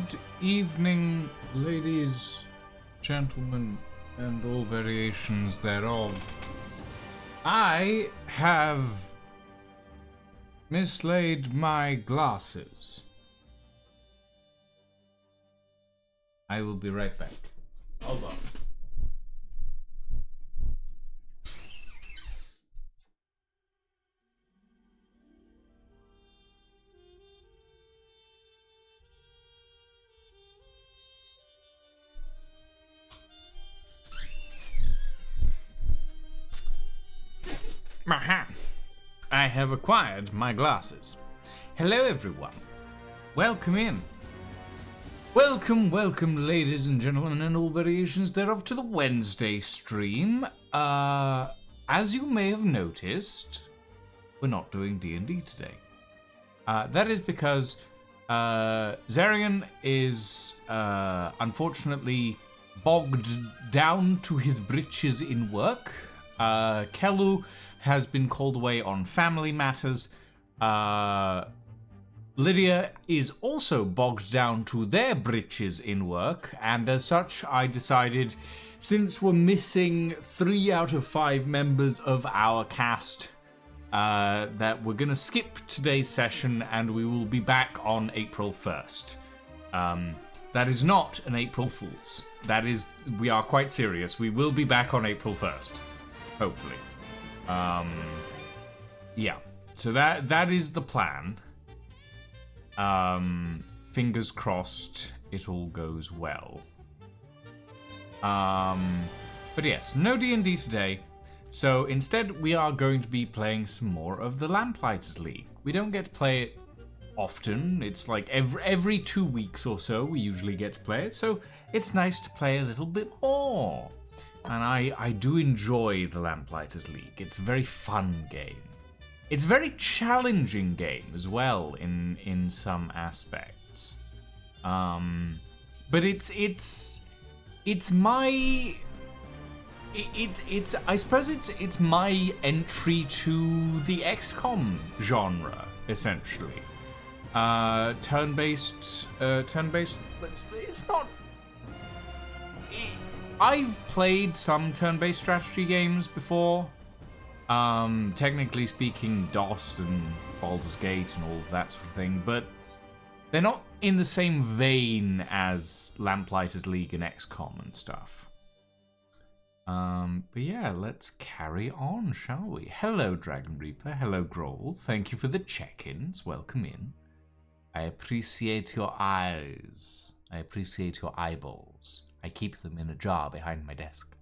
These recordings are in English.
Good evening, ladies, gentlemen, and all variations thereof. I have mislaid my glasses. I will be right back. Hold on. Aha! I have acquired my glasses. Hello everyone. Welcome in. Welcome, ladies and gentlemen, and all variations thereof to the Wednesday stream. As you may have noticed, we're not doing D&D today. That is because Zarian is unfortunately bogged down to his britches in work. Kelu has been called away on family matters. Lydia is also bogged down to their britches in work, and as such, I decided, since we're missing 3 out of 5 members of our cast, that we're gonna skip today's session and we will be back on April 1st. That is not an April Fool's. We are quite serious. We will be back on April 1st. Hopefully. Yeah. So that is the plan. Fingers crossed it all goes well. But yes, no D&D today. So instead we are going to be playing some more of the Lamplighters League. We don't get to play it often. It's like every 2 weeks or so we usually get to play it. So it's nice to play a little bit more. And I do enjoy the Lamplighters League. It's a very fun game. It's a very challenging game as well in some aspects. But it's my I suppose it's my entry to the XCOM genre, essentially. Turn-based, but it's not. I've played some turn-based strategy games before. Technically speaking, DOS and Baldur's Gate and all of that sort of thing, but they're not in the same vein as Lamplighters League and XCOM and stuff. But yeah, let's carry on, shall we? Hello, Dragon Reaper. Hello, Growl. Thank you for the check-ins. Welcome in. I appreciate your eyes. I appreciate your eyeballs. I keep them in a jar behind my desk.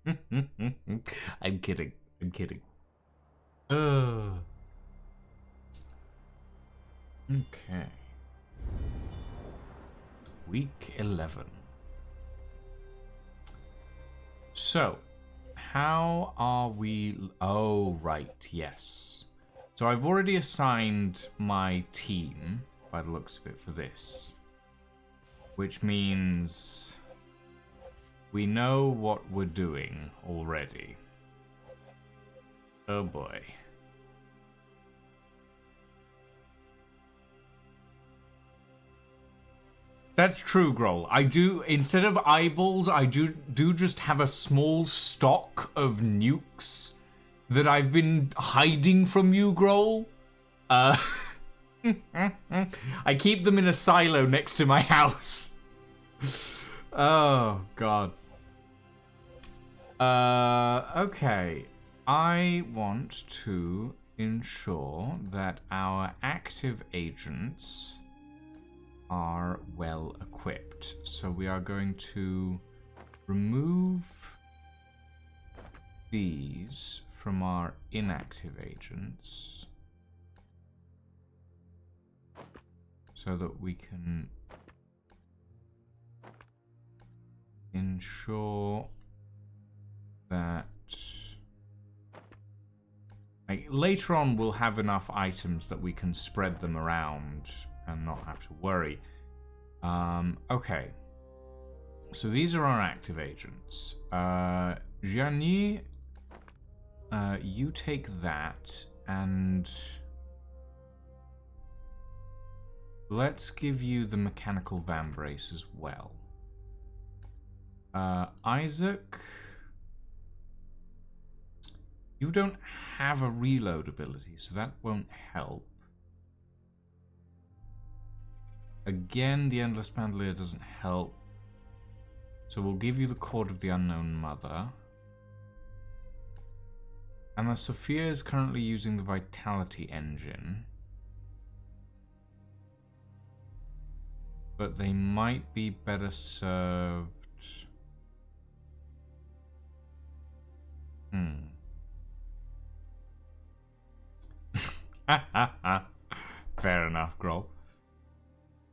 I'm kidding. I'm kidding. Okay. Week 11. So, how are we... Oh, right, yes. So I've already assigned my team, by the looks of it, for this. Which means... we know what we're doing already. Oh boy. That's true, Groll. I do, instead of eyeballs, I do just have a small stock of nukes that I've been hiding from you, Groll. I keep them in a silo next to my house. Oh, God. Okay. I want to ensure that our active agents are well equipped. So we are going to remove these from our inactive agents so that we can ensure that later on we'll have enough items that we can spread them around and not have to worry. Okay. So these are our active agents. Gianni, you take that, and Let's give you the mechanical vambrace as well. Isaac, you don't have a reload ability, so that won't help. Again, the Endless Bandolier doesn't help. So we'll give you the Cord of the Unknown Mother. And Sophia is currently using the Vitality Engine. But they might be better served... Fair enough, Groll.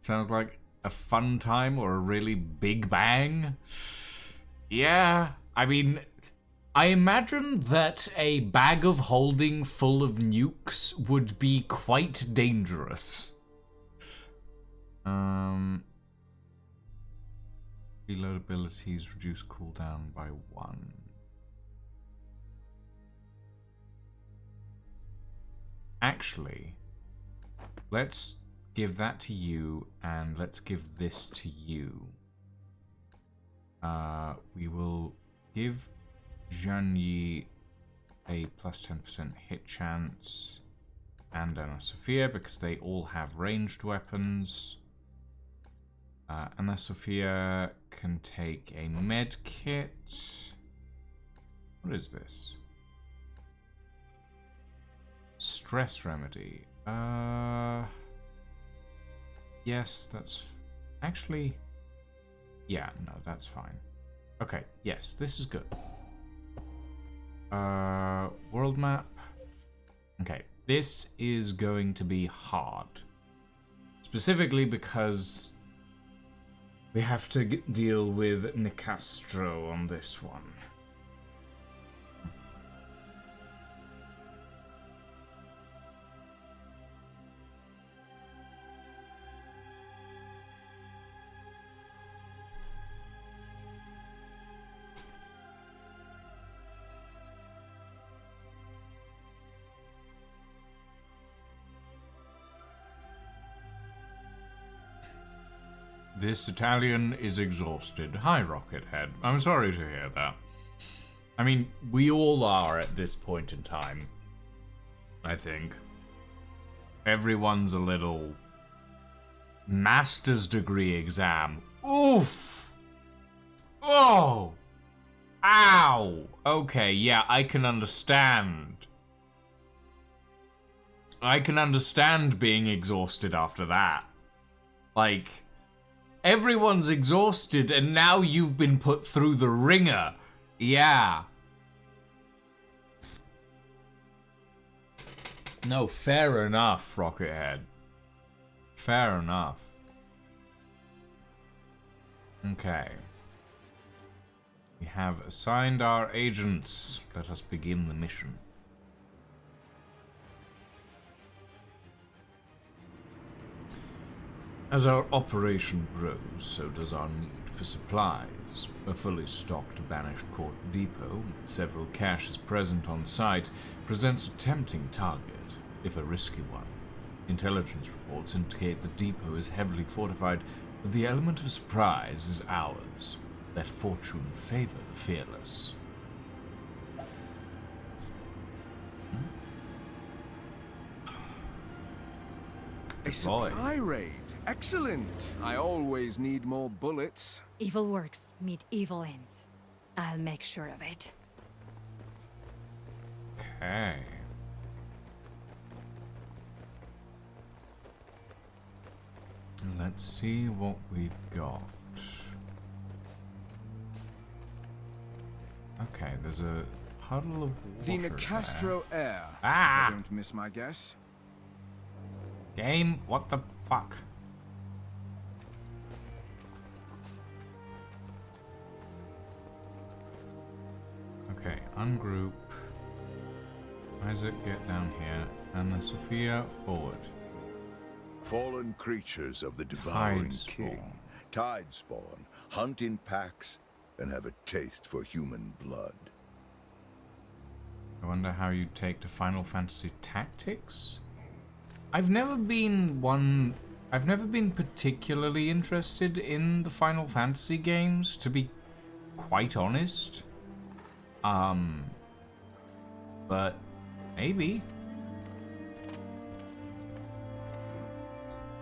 Sounds like a fun time or a really big bang. Yeah, I mean, I imagine that a bag of holding full of nukes would be quite dangerous. Reload abilities reduce cooldown by 1. Actually, let's give that to you, and let's give this to you. We will give Zhang a plus 10% hit chance, and Anna Sophia, because they all have ranged weapons. Anna Sophia can take a med kit. What is this? Stress remedy. Yes, that's... Actually... Yeah, no, that's fine. Okay, yes, this is good. World map. Okay, this is going to be hard. Specifically because we have to deal with Nicastro on this one. This Italian is exhausted. Hi, Rockethead. I'm sorry to hear that. I mean, we all are at this point in time. I think. Everyone's a little... master's degree exam. Oof! Oh! Ow! Okay, yeah, I can understand. I can understand being exhausted after that. Like... Everyone's exhausted, and now you've been put through the ringer. Yeah. No, fair enough, Rockethead. Fair enough. Okay. We have assigned our agents. Let us begin the mission. As our operation grows, so does our need for supplies. A fully stocked Banished Court depot, with several caches present on site, presents a tempting target, if a risky one. Intelligence reports indicate the depot is heavily fortified, but the element of surprise is ours. Let fortune favor the fearless. A supply raid. Excellent. I always need more bullets. Evil works meet evil ends. I'll make sure of it. Okay. Let's see what we've got. Okay, there's a puddle of water The Nicastro Air. Ah! If I don't miss my guess. Game, what the fuck? Okay, ungroup. Isaac, get down here. And then Sophia, forward. Fallen creatures of the devouring Tidespawn. king. Tidespawn. Hunt in packs and have a taste for human blood. I wonder how you'd take to Final Fantasy Tactics? I've never been one I've never been particularly interested in the Final Fantasy games, to be quite honest. But maybe.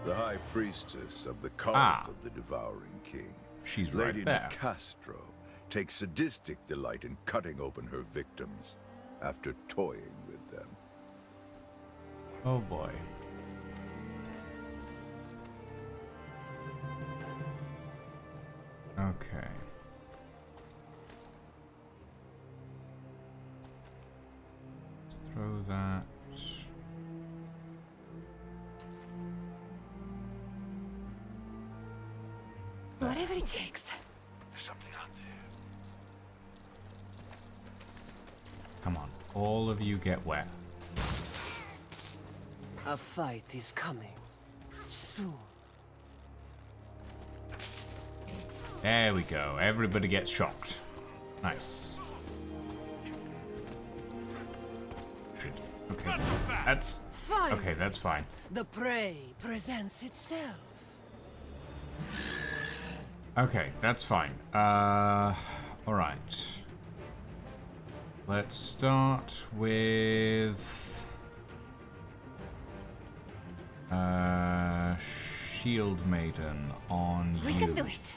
The High Priestess of the cult of the Devouring King. She's Lady right there. Castro takes sadistic delight in cutting open her victims after toying with them. Oh boy. Okay. Throw that. Whatever it takes. There's something out there. Come on, all of you get wet. A fight is coming. Soon. There we go. Everybody gets shocked. Nice. Shit. Okay. That's... Fine. Okay, that's fine. The prey presents itself. Okay, that's fine. Alright. Let's start with... Shield Maiden on you. We can do it.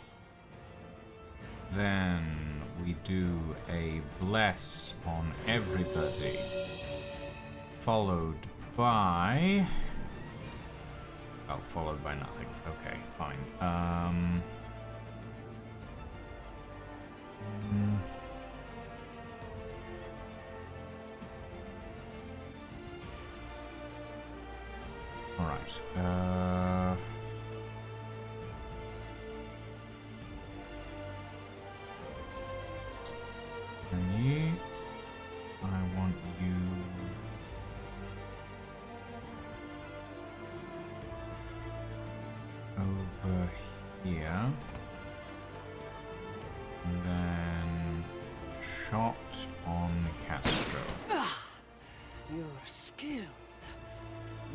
Then we do a bless on everybody. Followed by... Oh, followed by nothing. Okay, fine. Alright. And you... I want you... over here. And then... shot on Castro. You're skilled.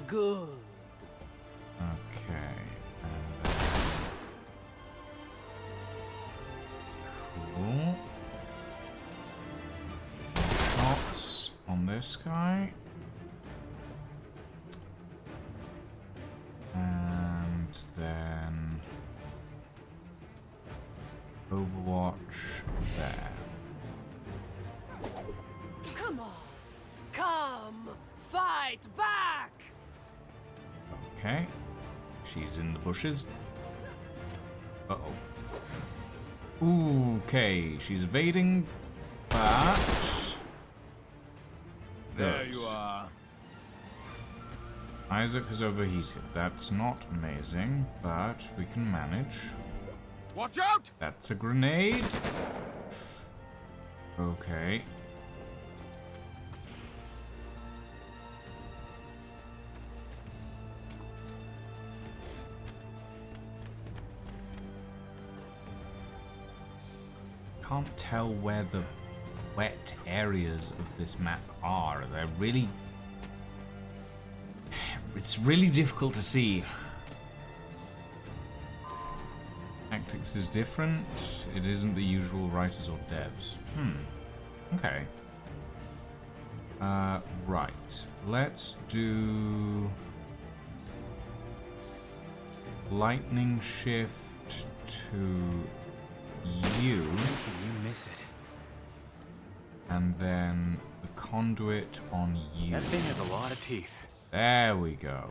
Good. Okay. And then... Cool. Shots on this guy. And then... Overwatch there. Come on. Come. Fight back. Okay. She's in the bushes. Uh-oh. Okay, she's evading, but... There you are. Isaac is overheated. That's not amazing, but we can manage. Watch out! That's a grenade. Okay. Can't tell where the wet areas of this map are. They're really... It's really difficult to see. Tactics is different. It isn't the usual writers or devs. Okay. Right. Let's do... Lightning shift to you. You miss it. And then the conduit on you. That thing has a lot of teeth. There we go.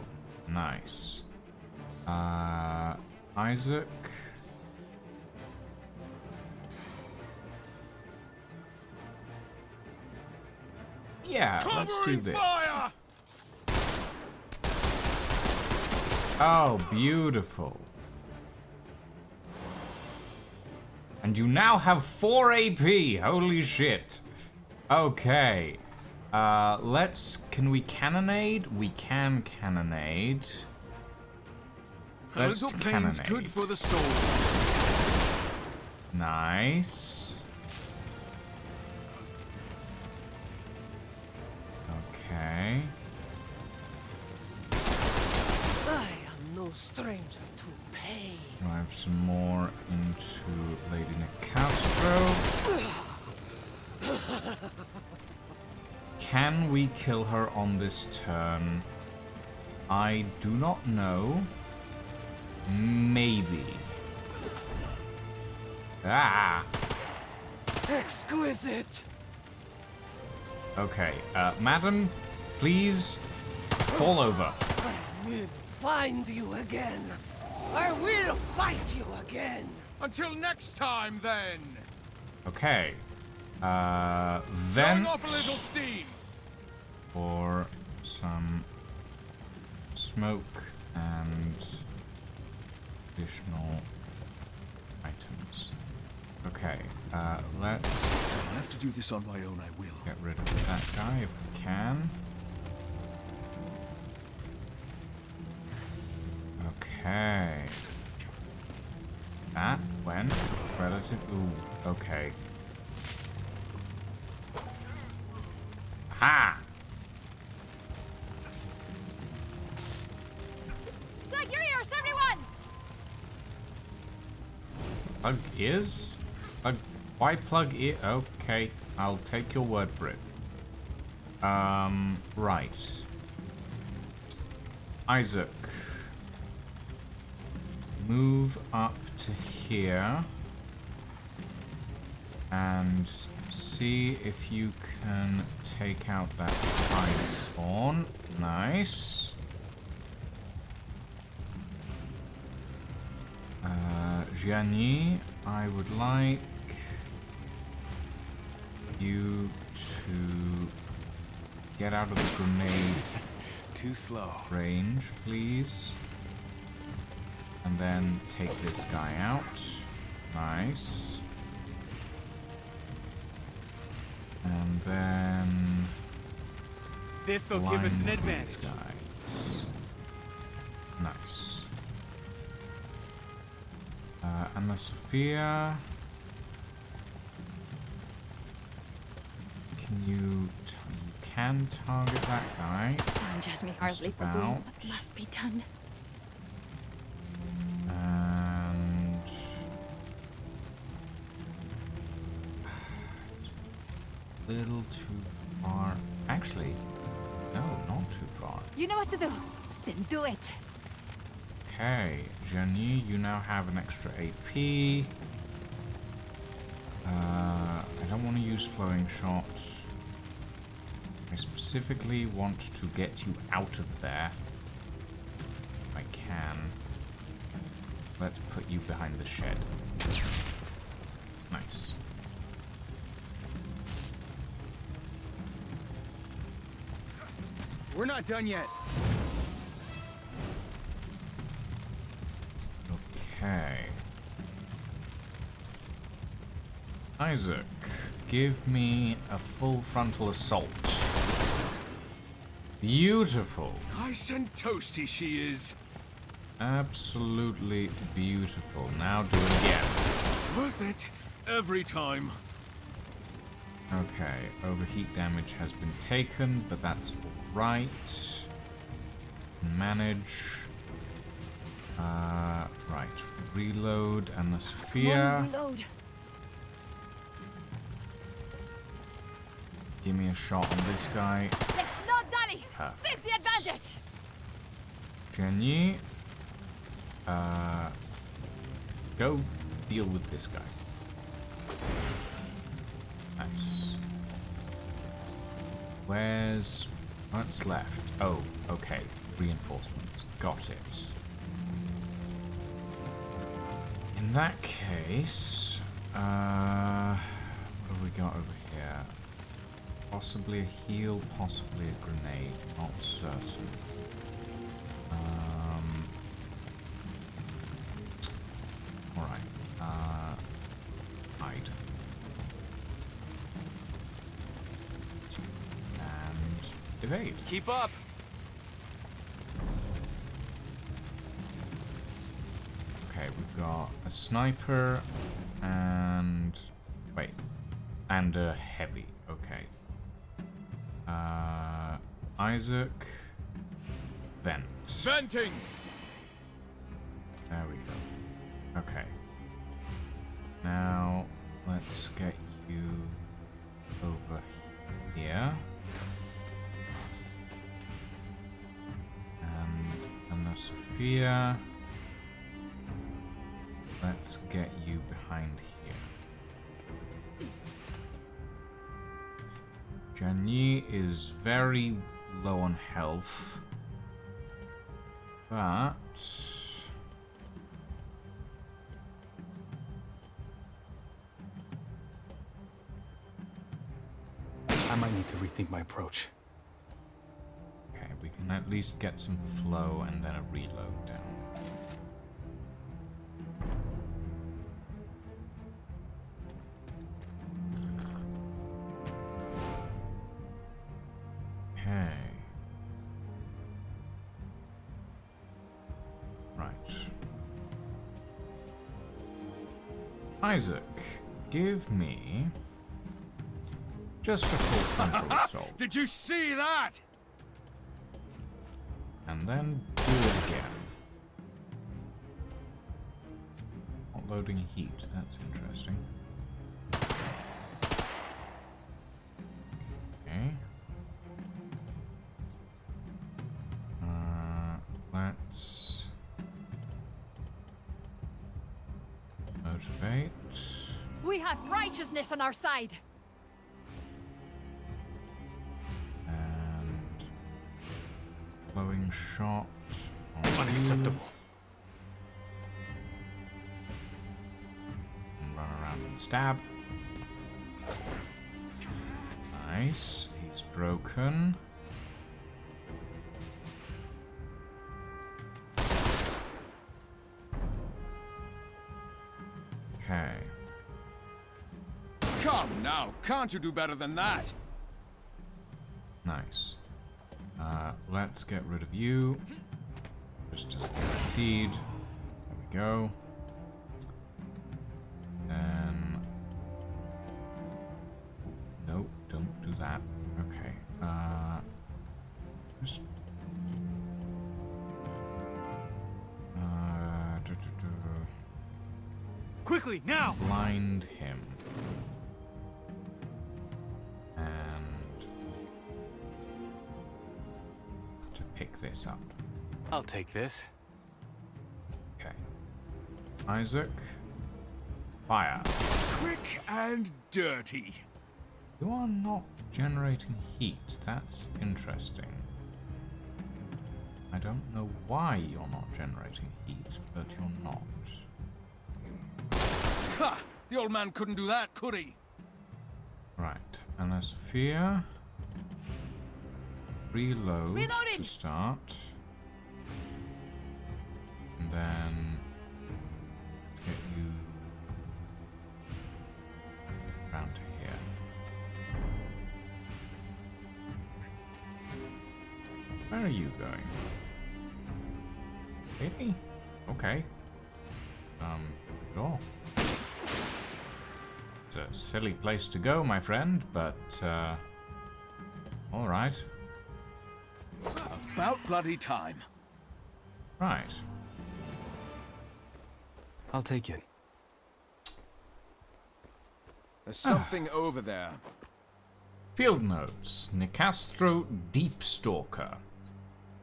Nice. Isaac. Yeah, let's do this. Fire! Oh, beautiful. And you now have 4 AP. Holy shit. Okay. Can we cannonade? We can cannonade. Let's A little pain's cannonade. good for the soul. Nice. Okay. I am no stranger to pain. Drive some more into Lady Nicastro. Can we kill her on this turn? I do not know. Maybe. Ah! Exquisite! Okay, madam, please fall over. I will find you again. I will fight you again. Until next time, then. Okay. Going Vent off a little steam. for some smoke and additional items. Okay, let's I have to do this on my own, I will. get rid of that guy if we can. Okay. That went relative. Ooh, okay. Ha! Plug your ears, everyone! Plug ears? Why plug ear? Okay, I'll take your word for it. Right. Isaac. Move up to here. And see if you can take out that tide spawn. Nice. Gianni, I would like you to get out of the grenade Too slow. range, please. And then take this guy out. Nice. And then This'll give us an blind advantage. these guys. Nice. Anna Sophia. Can you can target that guy. Don't judge me harshly for doing about. what must be done. And little too far. Actually, no, not too far. You know what to do. Then do it. Okay, Jenny, you now have an extra AP. I don't want to use flowing shots. I specifically want to get you out of there. If I can. Let's put you behind the shed. Nice. We're not done yet. Okay. Isaac, give me a full frontal assault. Beautiful. Nice and toasty she is. Absolutely beautiful. Now do it again. Worth it. Every time. Okay, overheat damage has been taken, but that's alright. Manage. Right. Reload and the Sophia. Reload. Give me a shot on this guy. Let's not dally. Perfect. Seize the advantage. Jenny. Go deal with this guy. Nice. What's left? Oh, okay. Reinforcements. Got it. In that case, what have we got over here? Possibly a heal, possibly a grenade. Not certain. Alright. Hide. And evade. Keep up. Okay, we've got a sniper and wait, and a heavy. Okay. Isaac. Vent. Venting. There we go. Okay. Now, let's get you over here. And Anna Sophia. Let's get you behind here. Janyi is very low on health. But... I might need to rethink my approach. Okay, we can at least get some flow and then a reload down. Okay. Right. Isaac, give me just a full frontal assault. Did you see that? And then do it again. Not loading heat, that's interesting. Okay. Let's motivate. We have righteousness on our side. And flowing shot on Unacceptable. and run around and stab. Nice. He's broken. Okay. Come now, can't you do better than that? Nice. Let's get rid of you. Just as guaranteed. There we go. Then... Nope, don't do that. Okay. Just... Quickly, now! blind him. And... to pick this up. I'll take this. Okay. Isaac. Fire. Quick and dirty. You are not generating heat. That's interesting. I don't know why you're not generating heat, but you're not. Ha! The old man couldn't do that, could he? Right. Anna Sophia. Reload Reloading! to start. And then get you round to here. Where are you going? Really? Okay. Sure. It's a silly place to go, my friend, but, alright. About bloody time. Right. I'll take it. There's something over there. Field notes. Nicastro Deep Stalker.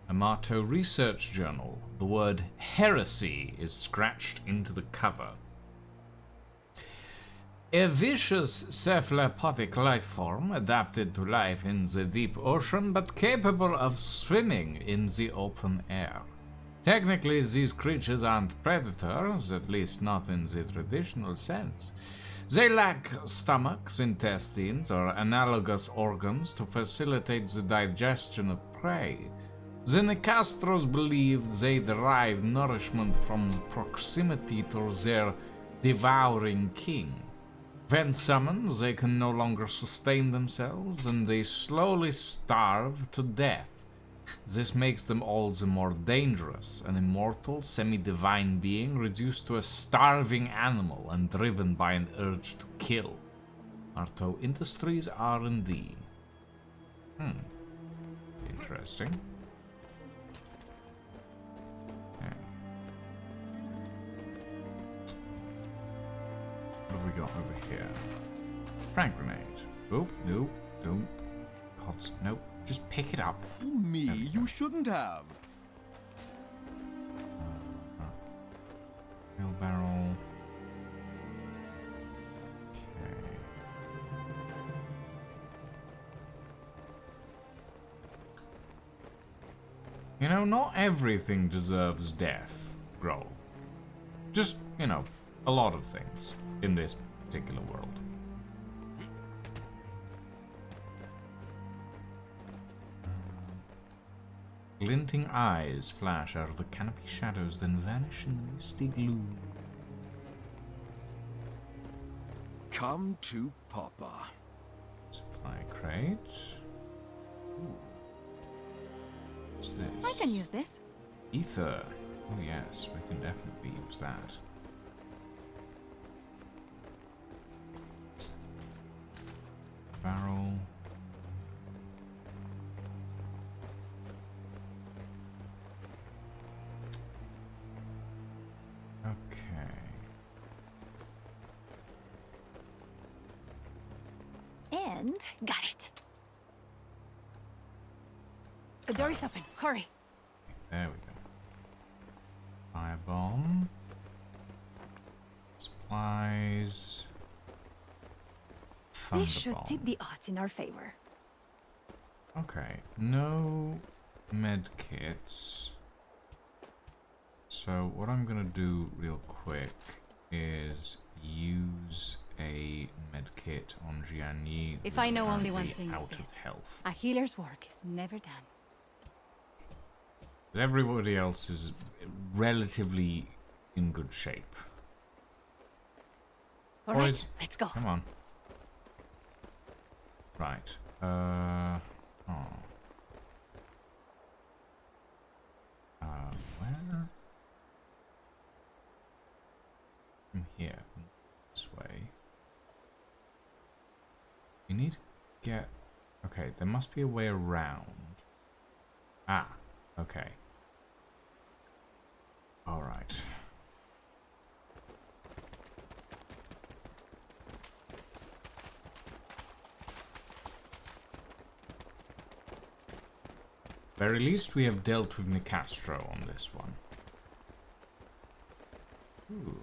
Amato Research Journal. The word heresy is scratched into the cover. A vicious cephalopodic life form adapted to life in the deep ocean but capable of swimming in the open air. Technically, these creatures aren't predators, at least not in the traditional sense. They lack stomachs, intestines, or analogous organs to facilitate the digestion of prey. The Nicastros believed they derive nourishment from proximity to their devouring king. When summoned, they can no longer sustain themselves, and they slowly starve to death. This makes them all the more dangerous, an immortal, semi-divine being reduced to a starving animal and driven by an urge to kill. Arto Industries R&D. Interesting. Okay. have we got over here? Frag grenade. Oh, no, don't. God, nope. Just pick it up. For me, you shouldn't have. Wheelbarrow. Okay. You know, not everything deserves death, Grohl. Just, you know, a lot of things in this particular world. Glinting eyes flash out of the canopy shadows, then vanish in the misty gloom. Come to Papa. Supply crate. Ooh. What's this? I can use this. Ether. Oh yes, we can definitely use that. Barrel. Okay. And got it. The door is open. Hurry. There we go. Firebomb. Supplies. This should Thunderbomb. tip the odds in our favor. Okay, no med kits. So what I'm gonna do real quick is use a med kit on Gianni. If who's I know only one currently thing is out this. of health. A healer's work is never done. Everybody else is relatively in good shape. All right, Boys, let's go. come on. Right. Oh. Where? From here. This way. You need to get... Okay, there must be a way around. Ah, okay. Alright. Very least we have dealt with Nicastro on this one. Ooh.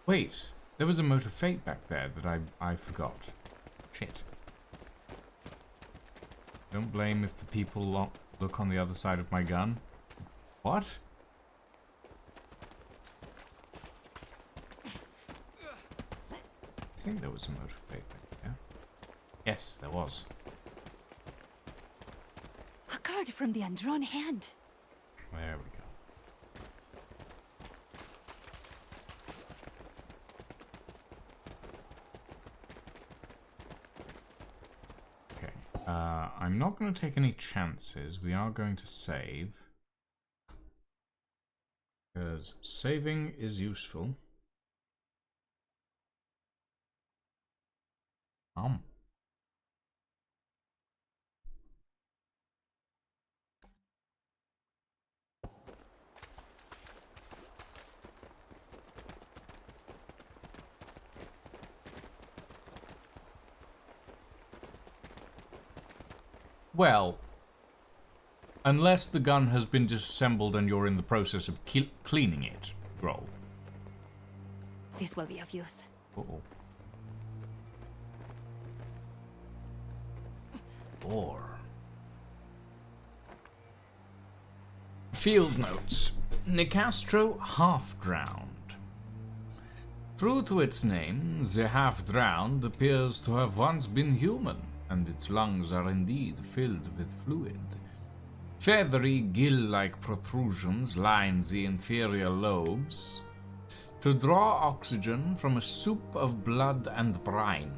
Wait, there was a motor fate back there that I forgot. Shit. Don't blame if the people look on the other side of my gun. What? I think there was a motor fate back there. Yes, there was. A card from the undrawn hand. There we go. Okay, I'm not going to take any chances. We are going to save. Because saving is useful. Well, unless the gun has been disassembled and you're in the process of cleaning it, Grohl. This will be of use. Uh-oh. Or... Field notes. Nicastro half-drowned. True to its name, the half-drowned appears to have once been human, and its lungs are indeed filled with fluid. Feathery, gill-like protrusions line the inferior lobes to draw oxygen from a soup of blood and brine.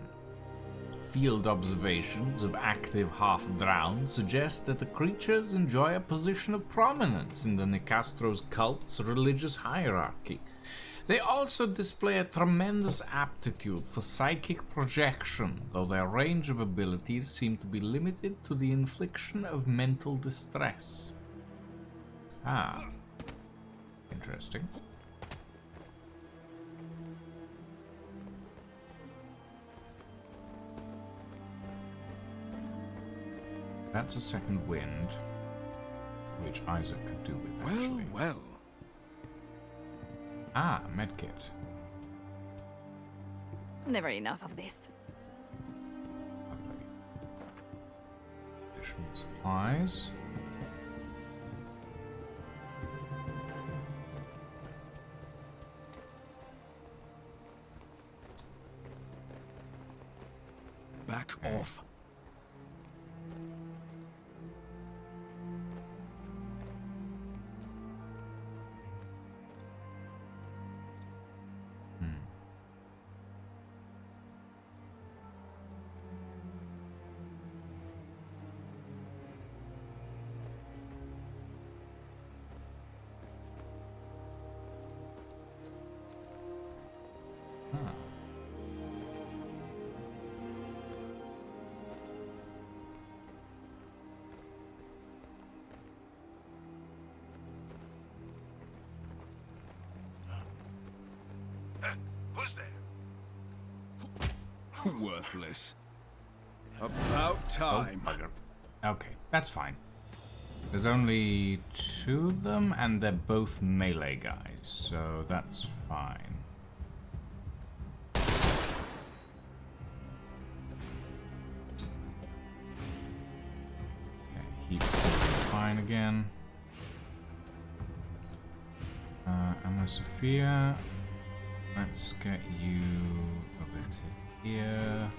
Field observations of active half-drowned suggest that the creatures enjoy a position of prominence in the Nicastro's cult's religious hierarchy. They also display a tremendous aptitude for psychic projection, though their range of abilities seem to be limited to the infliction of mental distress. Ah. Interesting. That's a second wind, which Isaac could do with, actually. Well. Ah, medkit. Never enough of this. Lovely. Additional supplies. Back off. Who's there? Worthless. About time. Oh, bugger. Okay, that's fine. There's only 2 of them, and they're both melee guys, so that's fine. Okay, heat's fine again. Emma Sophia, let's get you over to here.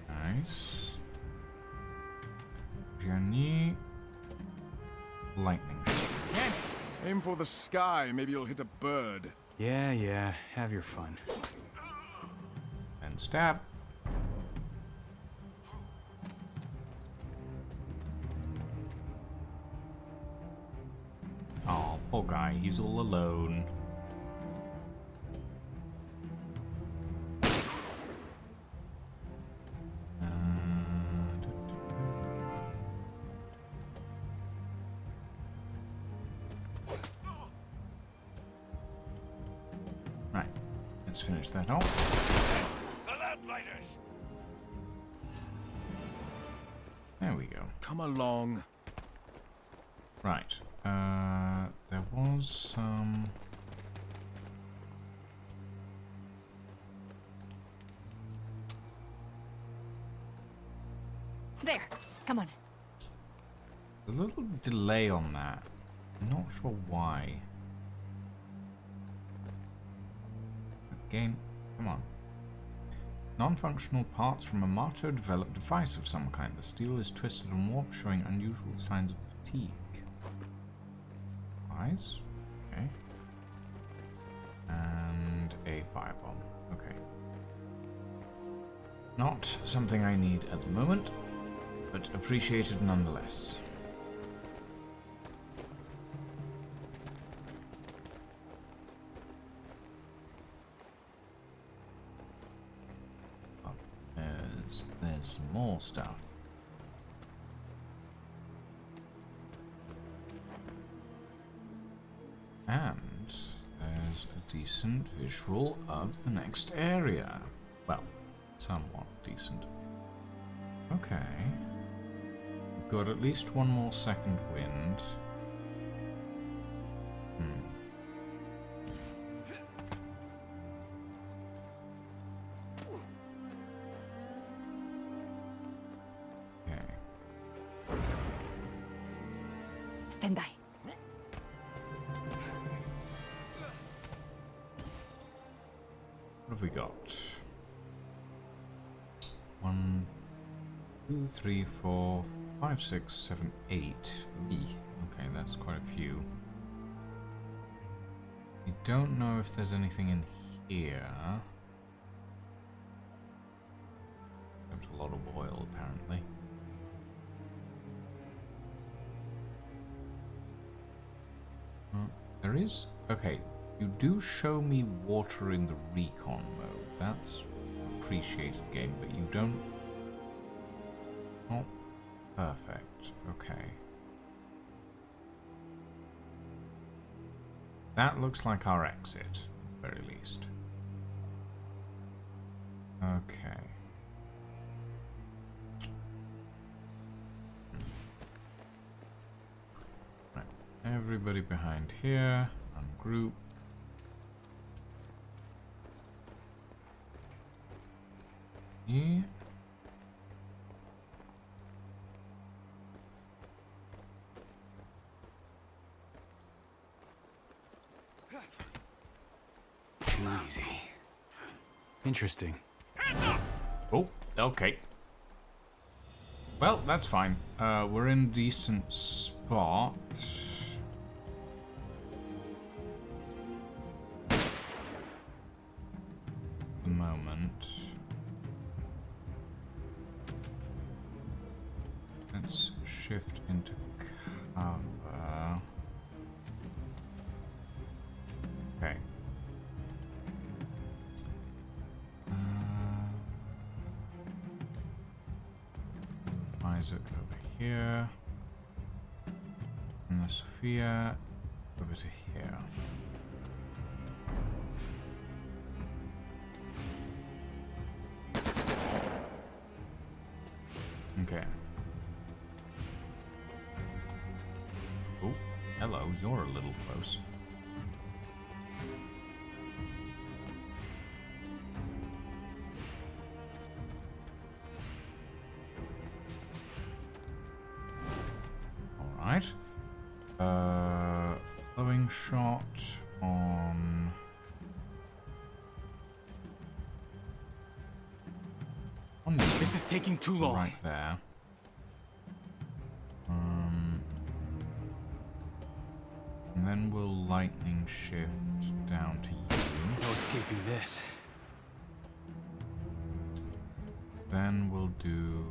Nice. Gianni. Lightning shot. Aim for the sky, maybe you'll hit a bird. Yeah, have your fun. And stab. Oh, poor guy, he's all alone. Right, let's finish that off. The Lamplighters! There we go. Come along. Right, there was some... There. Come on. A little delay on that. I'm not sure why. Game, come on. Non-functional parts from a Marto-developed device of some kind. The steel is twisted and warped, showing unusual signs of fatigue. Eyes. Okay. And a firebomb. Okay. Not something I need at the moment, but appreciated nonetheless. Oh, there's some more stuff. And there's a decent visual of the next area. Well, somewhat decent. Okay. We've got at least one more second wind. Okay. Stand by. What have we got? 1, 2, 3, 4, 5, 6, 7, 8. Okay, that's quite a few. We don't know if there's anything in here. There's a lot of oil, apparently. There is... Okay, you do show me water in the recon mode. That's appreciated, game, but you don't... Not perfect. Okay. That looks like our exit, at the very least. Okay. Right. Everybody behind here. Ungroup. Yeah. Too easy. Interesting. Oh, okay. Well, that's fine. We're in a decent spot. At the moment. Let's shift into cover. Okay. Isaac over here. And the Sophia over to here. Okay. Oh, hello, you're a little close. Alright. Flowing shot on... This is taking too long. Right there. And then we'll lightning shift down to you. No escaping this. Then we'll do...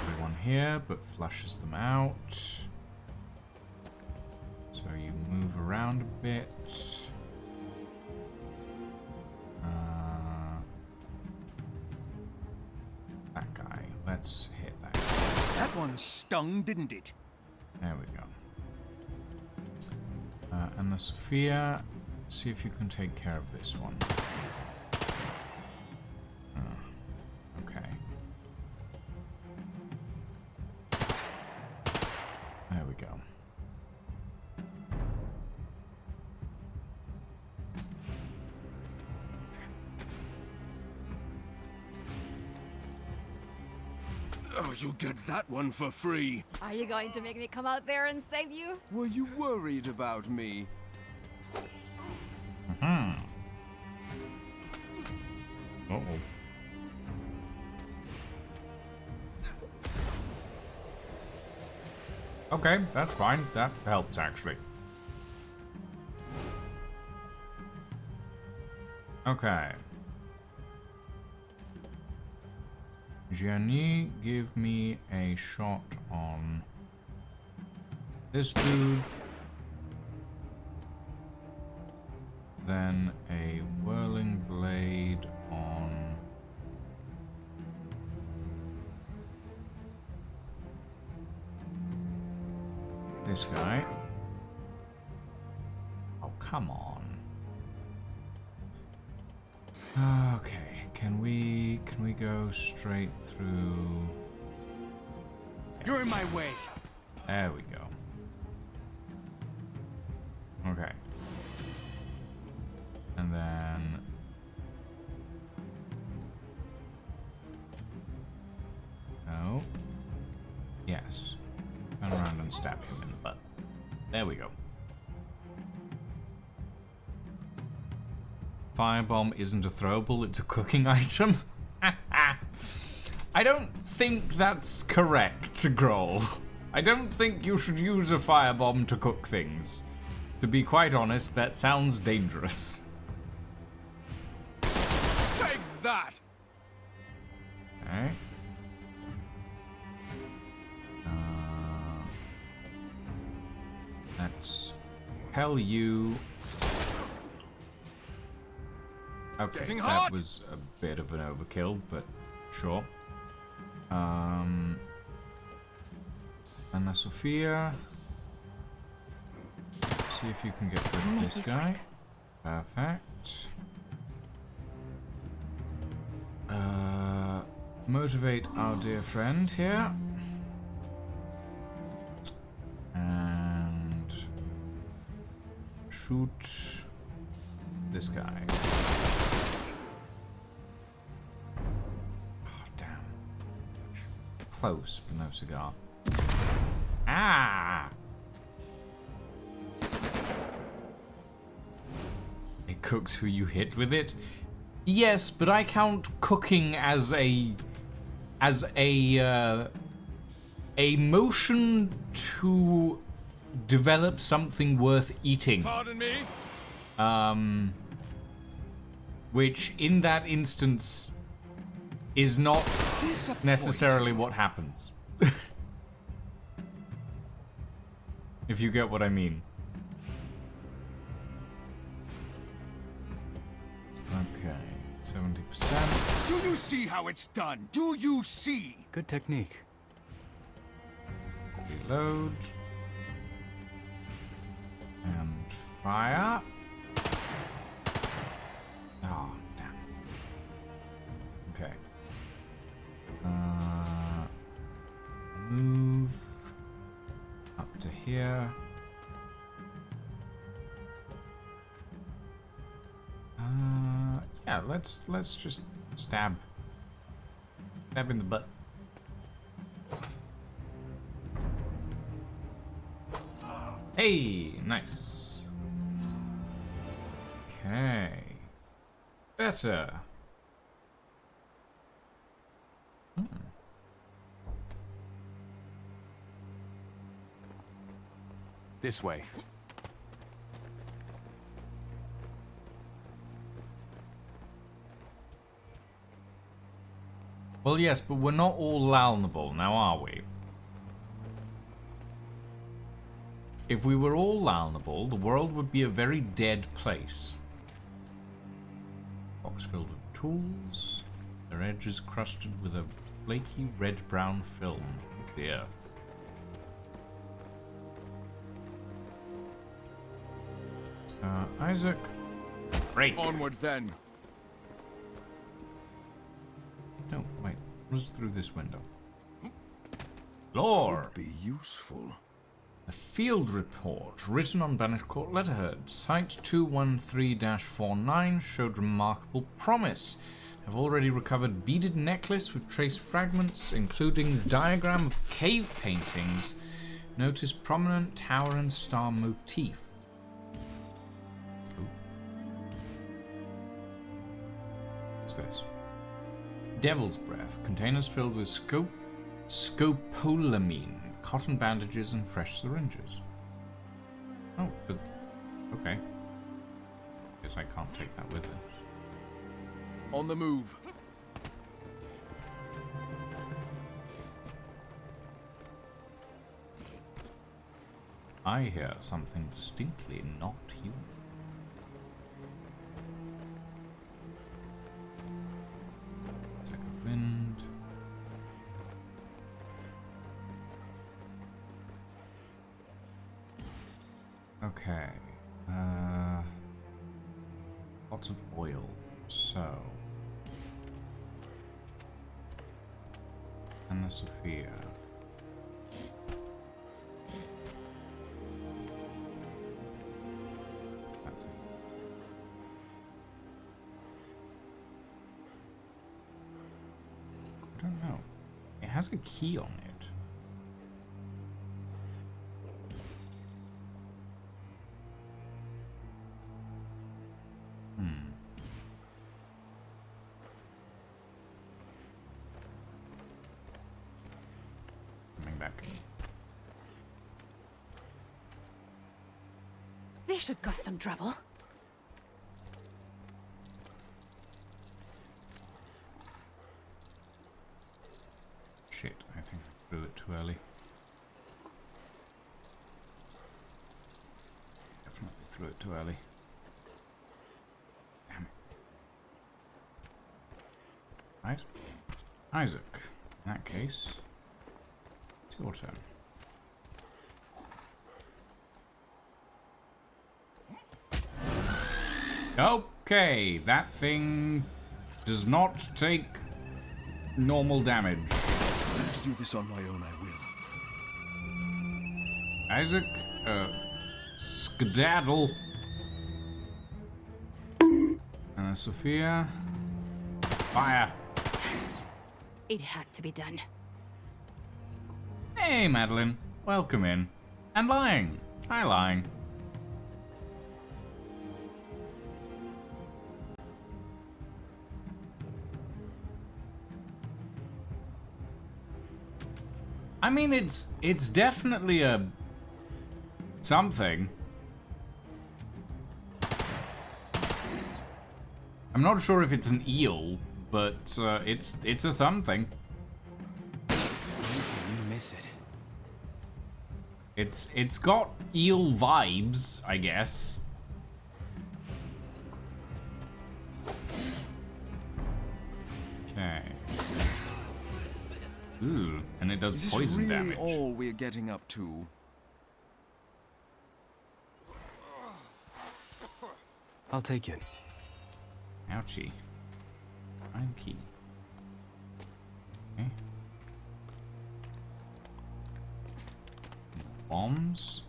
everyone here, but flushes them out. So you move around a bit. That guy. Let's hit that guy. That one stung, didn't it? There we go. And the Sophia, see if you can take care of this one. Okay. There we go. Oh, you get that one for free. Are you going to make me come out there and save you? Were you worried about me? Uh-oh. Okay, that's fine. That helps, actually. Okay. Jenny, give me a shot on this dude. Then a whirling blade on this guy. Oh, come on. Okay, can we go straight through? You're in my way. There we go. Okay. And then no. Yes. Turn around and stab him in the butt. There we go. Firebomb isn't a throwable, it's a cooking item. I don't think that's correct, Groll. I don't think you should use a firebomb to cook things. To be quite honest, that sounds dangerous. Take that! Okay. Let's tell you. Okay, Getting that hot. was a bit of an overkill, but sure. Anna Sophia. See if you can get rid of this guy. Perfect. Motivate our dear friend here. And shoot this guy. Oh, damn. Close, but no cigar. Ah! It cooks who you hit with it. Yes, but I count cooking as a motion to develop something worth eating. Pardon me? Which in that instance is not necessarily what happens. If you get what I mean. Okay, 70%. Do you see how it's done? Do you see? Good technique. Reload. And fire. Oh, damn. Okay. Move up to here. Yeah, let's just stab in the butt. Hey, nice. Okay. Better. This way. Well, yes, but we're not all Lalnable, now are we? If we were all Lalnable, the world would be a very dead place. Box filled with tools, their edges crusted with a flaky red-brown film. Oh dear. Isaac. Break. Onward then. No, wait. What's through this window? Lore. Be useful. A field report written on Banished Court letterhead. Site 213-49 showed remarkable promise. I've already recovered beaded necklace with trace fragments, including diagram of cave paintings. Notice prominent tower and star motif. Ooh. What's this? Devil's breath. Containers filled with scopolamine. Cotton bandages and fresh syringes. Oh, but okay. Guess I can't take that with it. On the move. I hear something distinctly not human. Second wind. Okay. Lots of oil. So. Anna Sophia. That's it. I don't know. It has a key on it. Back. They should cause some trouble. Shit, I think I threw it too early. Definitely threw it too early. Damn it. Right. Isaac. In that case, it's your turn. Okay, that thing does not take normal damage. If I have to do this on my own, I will. Isaac, skedaddle. Anna Sophia, fire. It had to be done. Hey, Madeline. Welcome in. And Lying. Hi, Lying. I mean, it's definitely a something. I'm not sure if it's an eel, but it's a something. You miss it. It's got eel vibes, I guess. Okay. Ooh, and it does Is this poison really damage. all we're getting up to? I'll take it. Ouchie. Fine key. Okay. Bombs.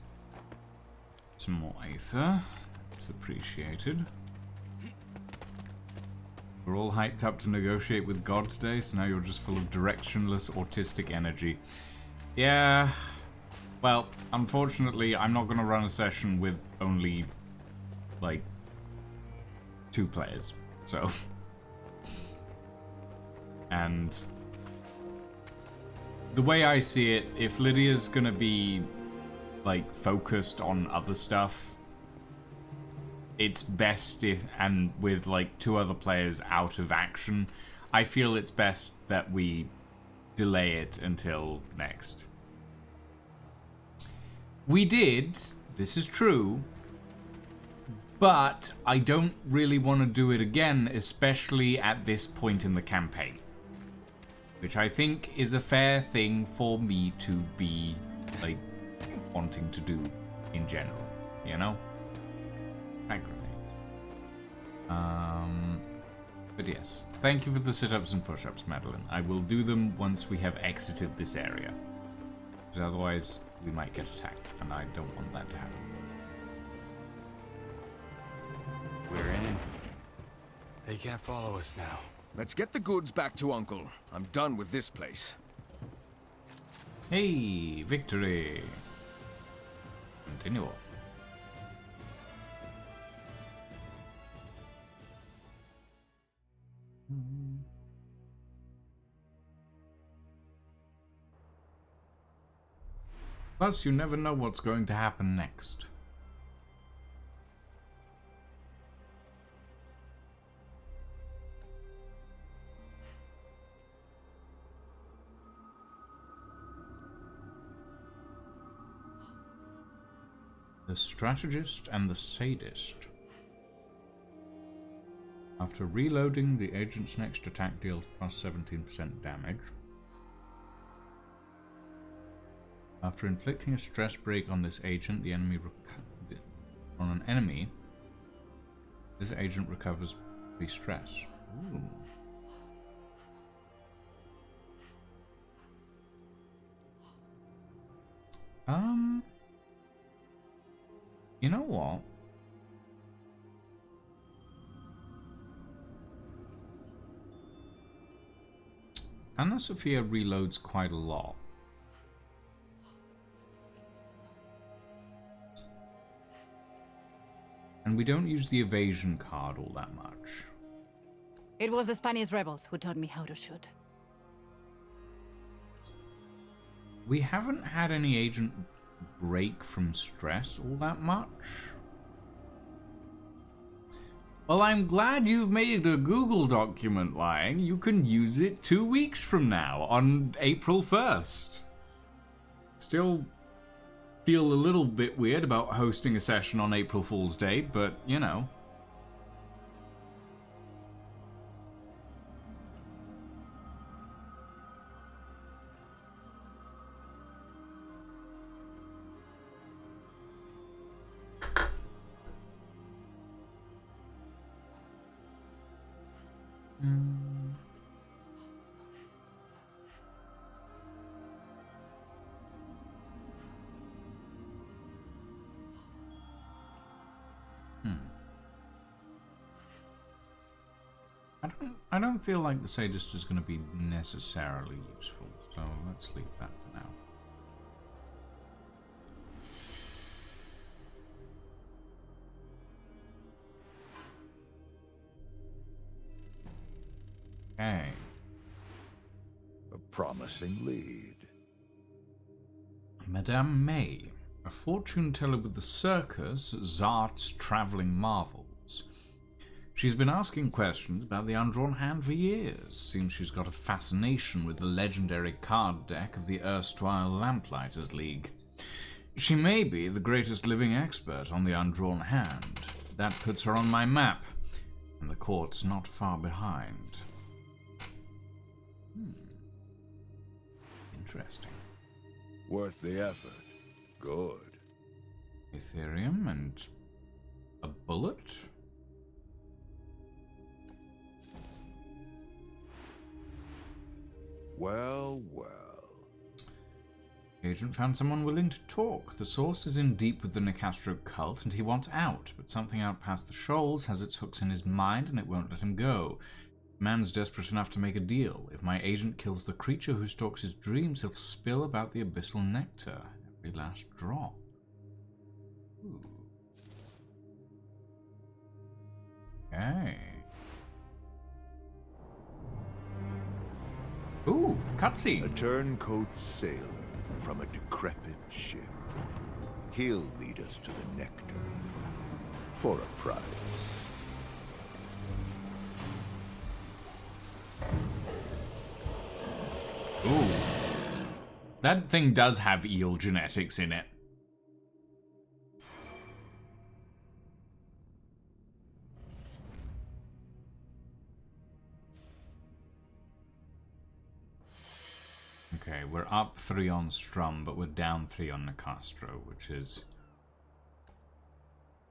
Some more aether. It's appreciated. We're all hyped up to negotiate with God today, so now you're just full of directionless autistic energy. Yeah. Well, unfortunately, I'm not going to run a session with only, like, 2 players. So. And the way I see it, if Lydia's going to be, like, focused on other stuff, it's best if, and with like 2 other players out of action, I feel it's best that we delay it until next. We did, this is true, but I don't really want to do it again, especially at this point in the campaign. Which I think is a fair thing for me to be, like, wanting to do in general, you know? Frag grenades. But yes, thank you for the sit-ups and push-ups, Madeline. I will do them once we have exited this area. Because otherwise, we might get attacked, and I don't want that to happen. We're in. They can't follow us now. Let's get the goods back to Uncle. I'm done with this place. Hey, victory! Continue. Plus, you never know what's going to happen next. The strategist and the sadist. After reloading, the agent's next attack deals plus 17% damage. After inflicting a stress break on this agent, this agent recovers the stress. Ooh. You know what? Anna Sophia reloads quite a lot. And we don't use the evasion card all that much. It was the Spanish rebels who taught me how to shoot. We haven't had any agent break from stress all that much. Well, I'm glad you've made a Google document, Lying. You can use it 2 weeks from now, on April 1st. Still feel a little bit weird about hosting a session on April Fool's Day, but, you know. I don't feel like the sadist is going to be necessarily useful, so let's leave that for now. Okay. A promising lead. Madame May, a fortune teller with the circus, Zart's traveling marvels. She's been asking questions about the undrawn hand for years. Seems she's got a fascination with the legendary card deck of the erstwhile Lamplighters League. She may be the greatest living expert on the undrawn hand. That puts her on my map, and the court's not far behind. Interesting. Worth the effort. Good. Ethereum and a bullet? Well, well. Agent found someone willing to talk. The source is in deep with the Nicastro cult and he wants out, but something out past the shoals has its hooks in his mind and it won't let him go. Man's desperate enough to make a deal. If my agent kills the creature who stalks his dreams, he'll spill about the abyssal nectar. Every last drop. Ooh. Okay. Ooh, cutscene. A turncoat sailor from a decrepit ship. He'll lead us to the nectar. For a price. Ooh. That thing does have eel genetics in it. Okay, we're up 3 on Strum, but we're down 3 on Nicastro, which is...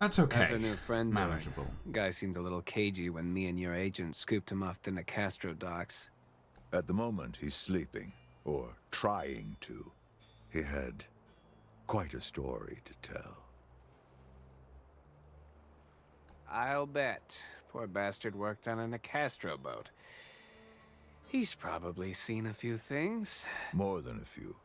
That's okay. How's a new friend doing? Manageable. Guy seemed a little cagey when me and your agent scooped him off the Nicastro docks. At the moment, he's sleeping, or trying to. He had quite a story to tell. I'll bet. Poor bastard worked on a Nicastro boat. He's probably seen a few things. More than a few.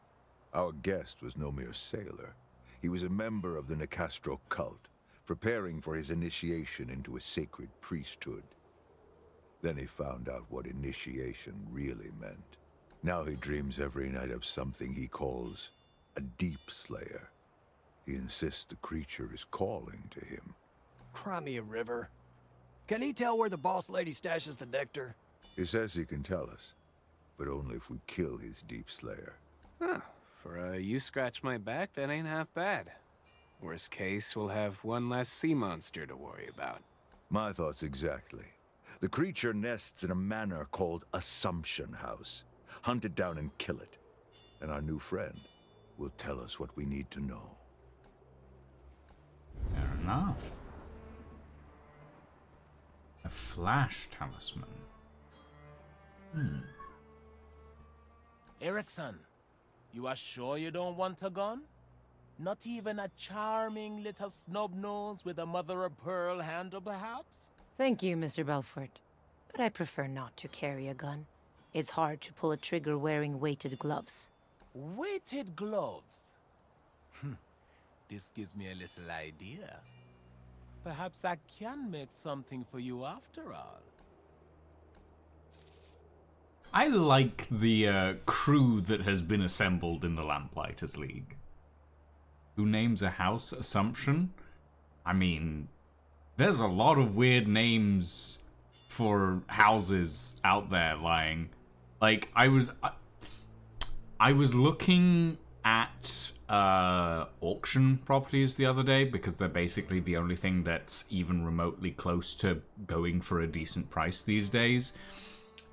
Our guest was no mere sailor. He was a member of the Nicastro cult, preparing for his initiation into a sacred priesthood. Then he found out what initiation really meant. Now he dreams every night of something he calls a deep slayer. He insists the creature is calling to him. Cry me a river. Can he tell where the boss lady stashes the nectar? He says he can tell us, but only if we kill his deep slayer. Huh. For a you scratch my back, that ain't half bad. Worst case, we'll have one less sea monster to worry about. My thoughts exactly. The creature nests in a manor called Assumption House. Hunt it down and kill it. And our new friend will tell us what we need to know. Fair enough. A flash talisman. Erickson, you are sure you don't want a gun? Not even a charming little snub nose with a mother-of-pearl handle, perhaps? Thank you, Mr. Belfort. But I prefer not to carry a gun. It's hard to pull a trigger wearing weighted gloves. Weighted gloves? This gives me a little idea. Perhaps I can make something for you after all. I like the crew that has been assembled in the Lamplighters League. Who names a house Assumption? I mean, there's a lot of weird names for houses out there lying. Like, I was looking at auction properties the other day because they're basically the only thing that's even remotely close to going for a decent price these days.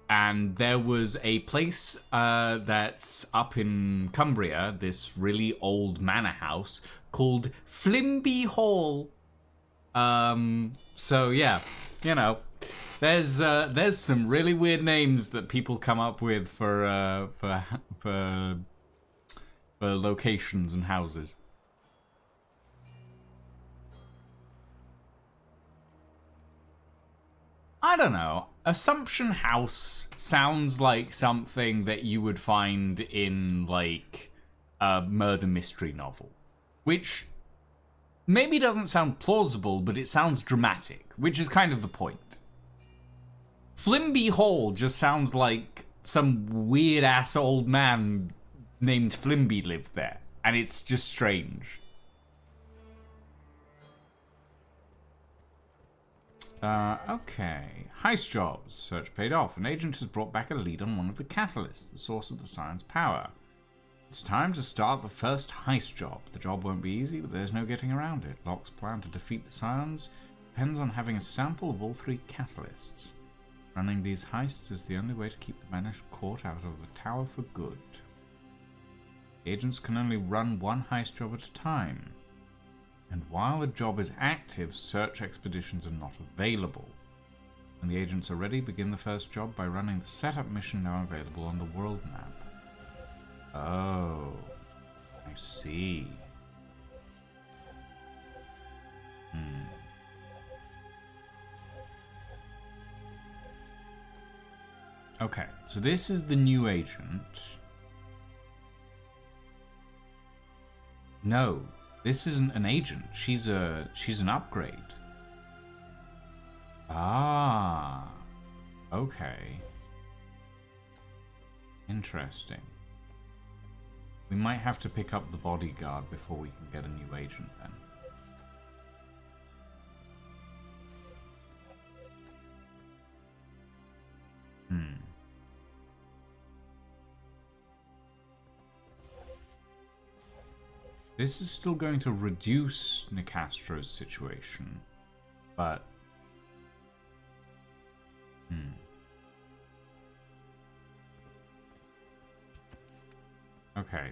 And there was a place that's up in Cumbria, this really old manor house called Flimby Hall. So yeah, you know, there's some really weird names that people come up with for locations and houses. I don't know. Assumption House sounds like something that you would find in, like, a murder mystery novel. Which maybe doesn't sound plausible, but it sounds dramatic, which is kind of the point. Flimby Hall just sounds like some weird-ass old man named Flimby lived there, and it's just strange. Okay. Heist jobs. Search paid off. An agent has brought back a lead on one of the catalysts, the source of the science power. It's time to start the first heist job. The job won't be easy, but there's no getting around it. Locke's plan to defeat the scions depends on having a sample of all 3 catalysts. Running these heists is the only way to keep the banished court out of the tower for good. Agents can only run one heist job at a time. And while a job is active, search expeditions are not available. When the agents are ready, begin the first job by running the setup mission now available on the world map. Oh, I see. Okay, so this is the new agent. No, this isn't an agent. She's an upgrade. Ah, okay. Interesting. We might have to pick up the bodyguard before we can get a new agent then. This is still going to reduce Nicastro's situation, but... Okay,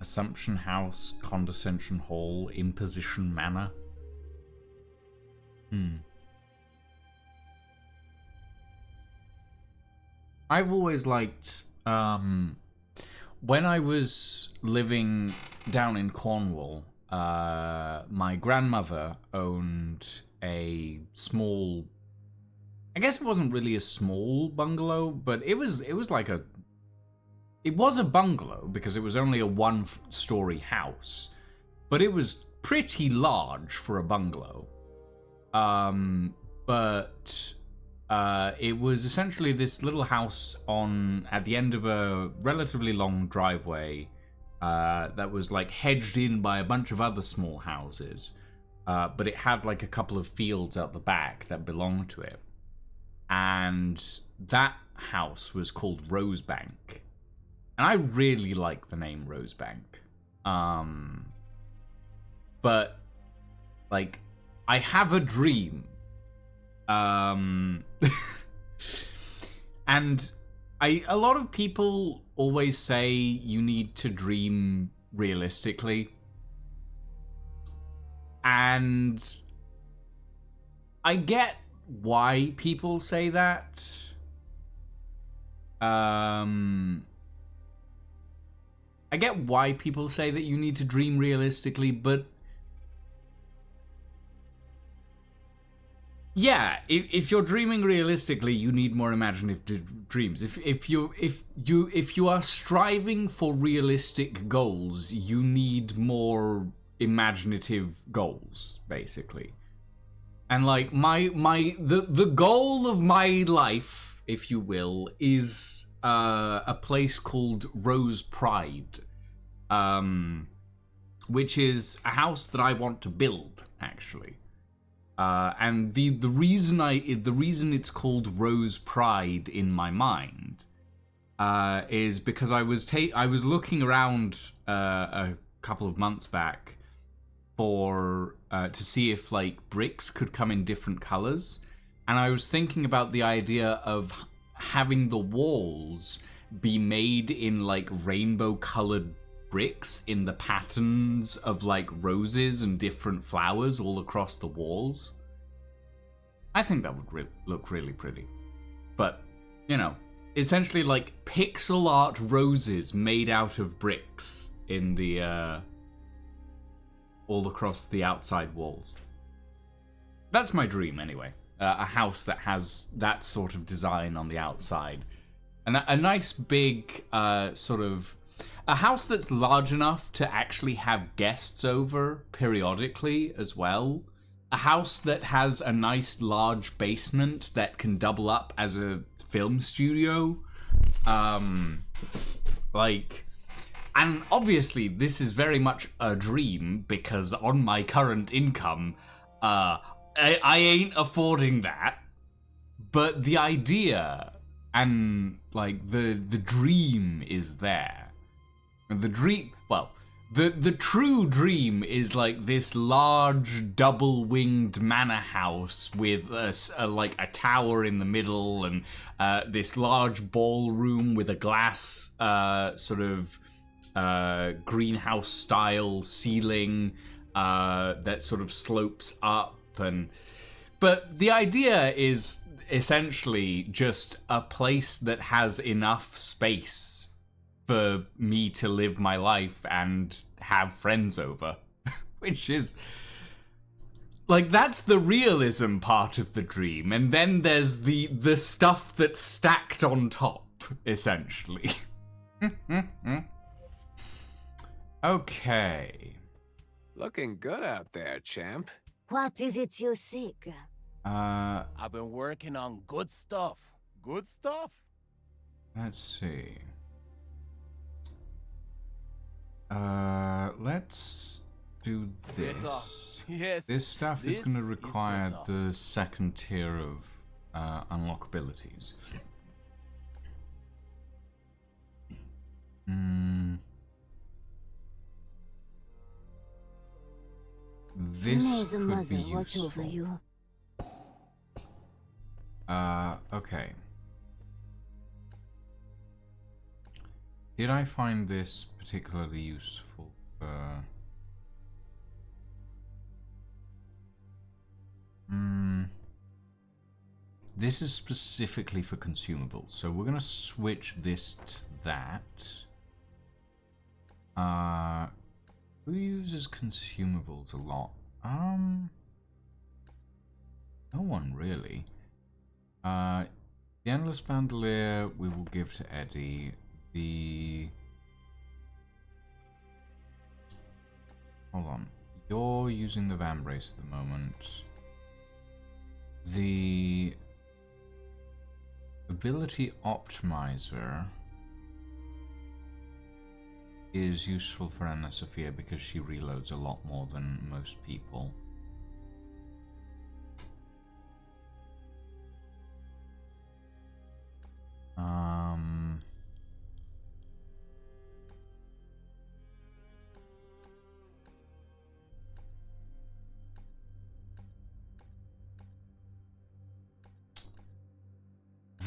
Assumption House, Condescension Hall, Imposition Manor. I've always liked, when I was living down in Cornwall, my grandmother owned a small, I guess it wasn't really a small bungalow, but it was like a, it was a bungalow because it was only a 1-story house, but it was pretty large for a bungalow. It was essentially this little house at the end of a relatively long driveway that was like hedged in by a bunch of other small houses, but it had like a couple of fields out the back that belonged to it. And that house was called Rosebank. And I really like the name Rosebank. But, like, I have a dream. And a lot of people always say you need to dream realistically. And I get why people say that. I get why people say that you need to dream realistically, but yeah, if you're dreaming realistically, you need more imaginative dreams. If you are striving for realistic goals, you need more imaginative goals, basically. And like the goal of my life, if you will, is a place called Rose Pride, which is a house that I want to build, actually. And the reason it's called Rose Pride in my mind is because I was looking around a couple of months back for to see if like bricks could come in different colors, and I was thinking about the idea of having the walls be made in like rainbow colored bricks in the patterns of like roses and different flowers all across the walls. I think that would look really pretty. But, you know, essentially like pixel art roses made out of bricks in the all across the outside walls. That's my dream, anyway. A house that has that sort of design on the outside. And a nice big sort of... A house that's large enough to actually have guests over periodically as well. A house that has a nice large basement that can double up as a film studio. And obviously this is very much a dream because on my current income, I ain't affording that. But the idea and like the dream is there. The dream, well, the true dream is like this large double-winged manor house with like a tower in the middle and this large ballroom with a glass sort of greenhouse style ceiling that sort of slopes up. But the idea is essentially just a place that has enough space for me to live my life and have friends over. Which is... like, that's the realism part of the dream. And then there's the stuff that's stacked on top, essentially. Okay. Looking good out there, champ. What is it you seek? I've been working on good stuff. Good stuff? Let's see. Let's do this. Yes. This stuff is going to require the second tier of unlockabilities. This could be useful. Okay. Did I find this particularly useful? This is specifically for consumables, so we're gonna switch this to that. Who uses consumables a lot? No one really. The Endless Bandolier we will give to Eddie. Hold on. You're using the Van Brace at the moment. The Ability Optimizer is useful for Anna Sophia because she reloads a lot more than most people.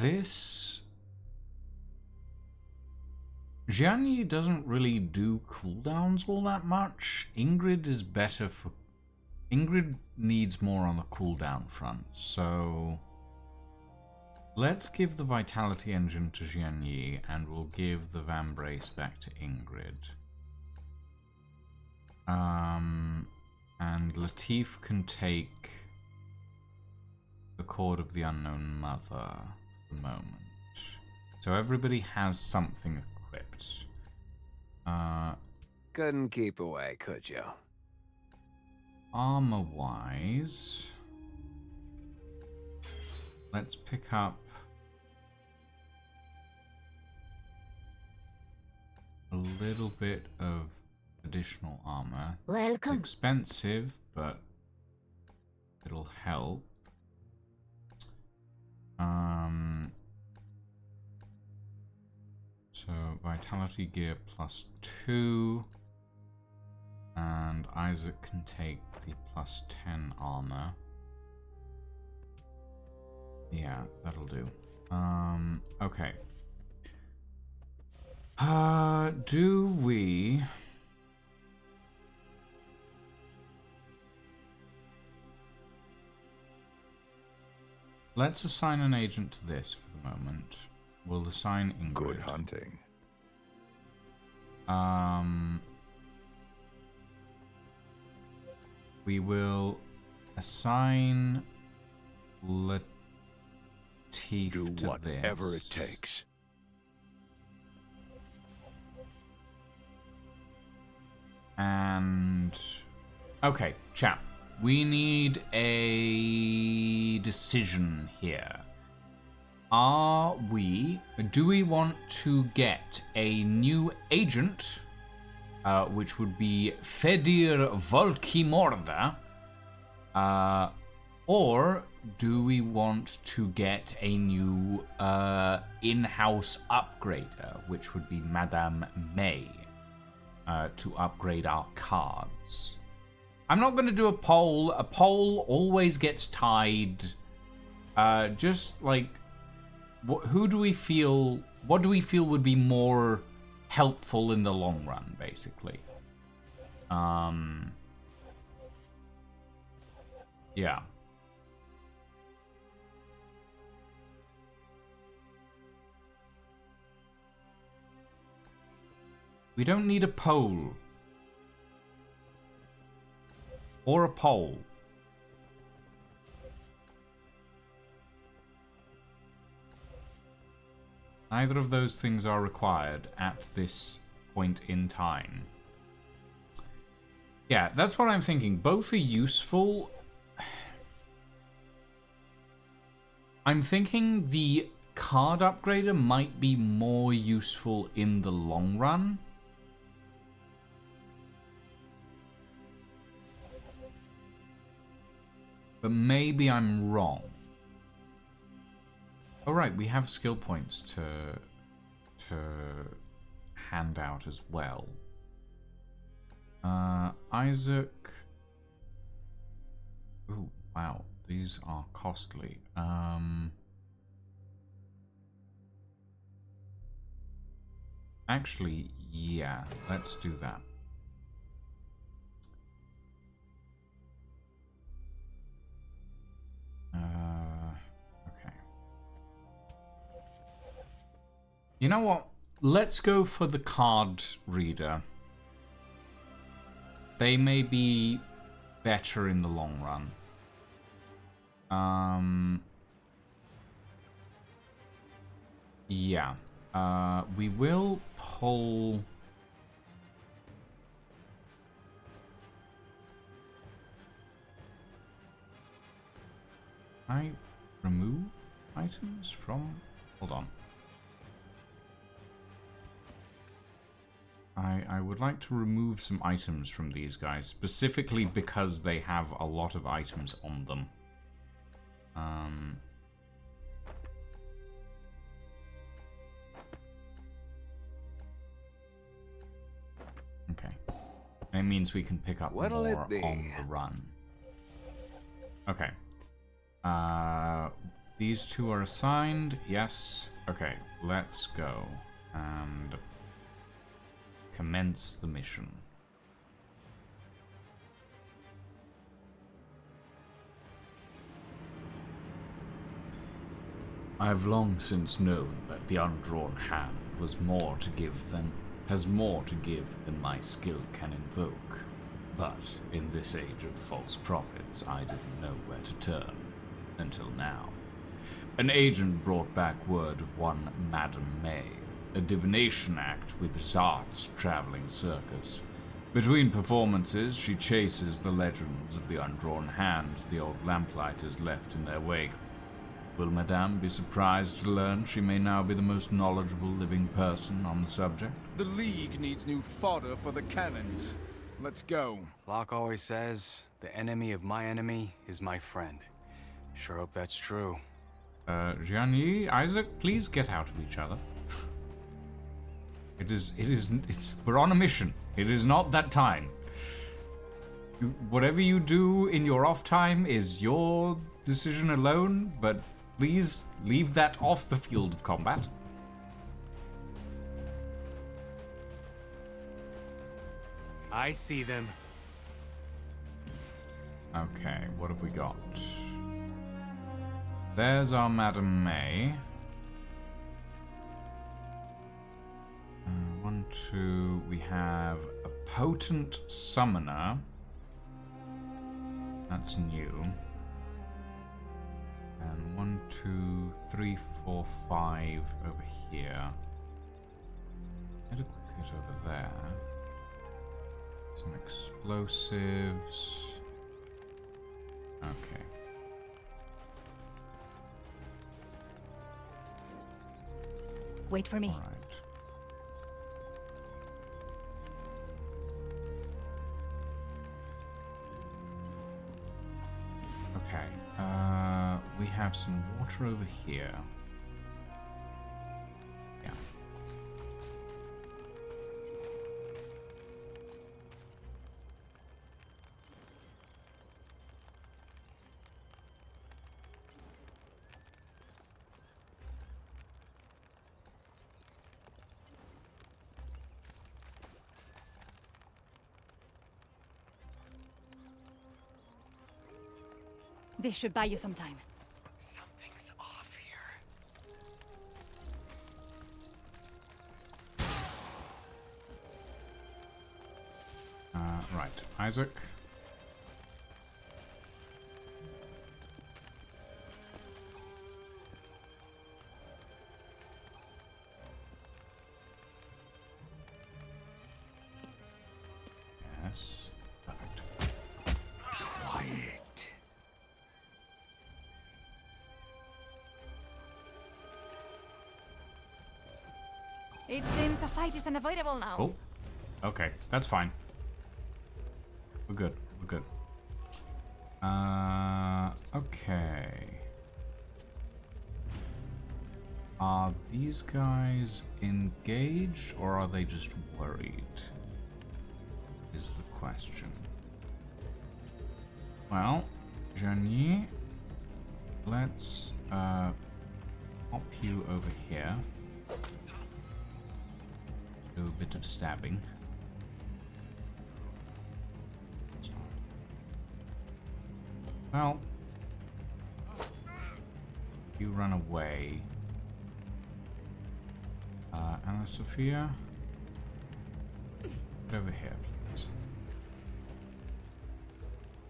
This Gianni doesn't really do cooldowns all that much. Ingrid is better for... Ingrid needs more on the cooldown front, so... Let's give the Vitality Engine to Gianni, and we'll give the Van Brace back to Ingrid. And Latif can take the Cord of the Unknown Mother for the moment. So everybody has something equipped. Couldn't keep away, could you? Armor-wise, let's pick up a little bit of additional armor. Welcome. It's expensive, but it'll help. So Vitality Gear +2, and Isaac can take the +10 armor. Yeah, that'll do. Okay. Do we... Let's assign an agent to this for the moment. We'll assign Ingrid. Good hunting. We will Assign Latif Do to whatever this. it takes. And okay, chat. We need a decision here. Do we want to get a new agent, which would be Fedir Volkimorda, or do we want to get a new in-house upgrader, which would be Madame May, to upgrade our cards? I'm not going to do a poll. A poll always gets tied. Just like, who do we feel? What do we feel would be more helpful in the long run, basically? Yeah. We don't need a poll. Or a poll. Neither of those things are required at this point in time. Yeah, that's what I'm thinking. Both are useful. I'm thinking the card upgrader might be more useful in the long run. But maybe I'm wrong. Oh right, we have skill points to hand out as well. Isaac. Ooh, wow, these are costly. Actually, yeah, let's do that. Okay. You know what? Let's go for the card reader. They may be better in the long run. Yeah. We will pull... I remove items from... Hold on. I would like to remove some items from these guys, specifically because they have a lot of items on them. Okay. And it means we can pick up more on the run. Okay. These two are assigned. Yes. Okay, let's go and commence the mission. I've long since known that the undrawn hand has more to give than my skill can invoke. But in this age of false prophets, I didn't know where to turn. Until now. An agent brought back word of one Madame May, a divination act with Zart's traveling circus. Between performances, she chases the legends of the undrawn hand the old Lamplighters left in their wake. Will Madame be surprised to learn she may now be the most knowledgeable living person on the subject? The League needs new fodder for the cannons. Let's go. Locke always says, the enemy of my enemy is my friend. Sure hope that's true. Gianni, Isaac, please get out of each other. We're on a mission. It is not that time. Whatever you do in your off time is your decision alone, but please leave that off the field of combat. I see them. Okay, what have we got? There's our Madame May. 1, 2, we have a potent summoner. That's new. And 1, 2, 3, 4, 5 over here. Medical kit over there. Some explosives. Okay. Wait for me. All right. Okay. We have some water over here. Yeah. This should buy you some time. Something's off here. Right. Isaac. Yes. Perfect. Quiet. It seems a fight is unavoidable now. Oh. Okay. That's fine. We're good. We're good. Okay. Are these guys engaged or are they just worried? Is the question. Well, Jenny, let's pop you over here. Do a bit of stabbing. Well, you run away. Anna Sophia, get over here, please.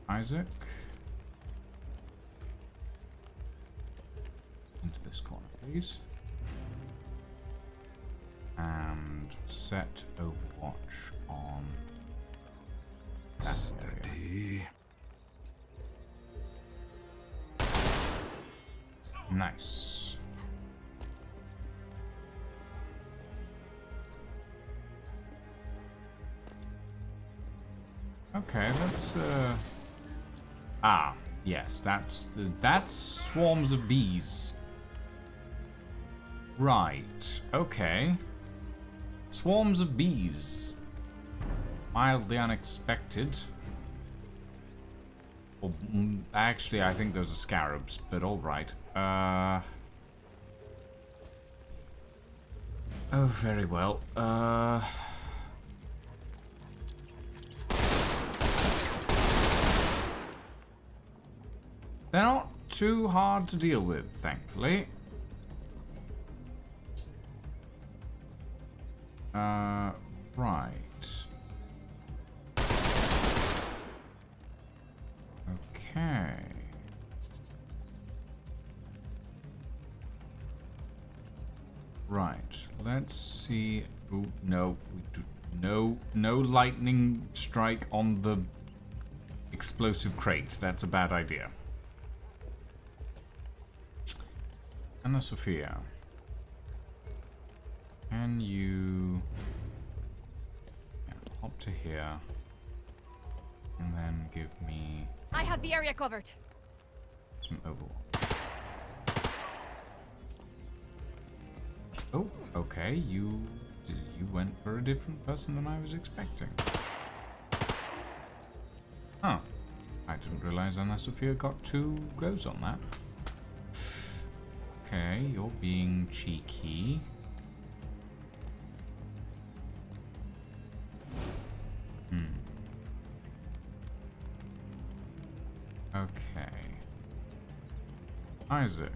Isaac, into this corner, please. And set Overwatch on that area. Nice. Okay, let's yes, that's swarms of bees. Right. Okay. Swarms of bees. Mildly unexpected. Or, actually, I think those are scarabs, but alright. Oh, very well. They're not too hard to deal with, thankfully. Right. Okay. Right. Let's see. Oh, no. We do no lightning strike on the explosive crate. That's a bad idea. Anna Sophia. Can you hop to here and then give me I have the area covered. some Overwatch? Oh, okay. You went for a different person than I was expecting. Huh. I didn't realize Anna Sophia got 2 goes on that. Okay, you're being cheeky. Okay. Isaac.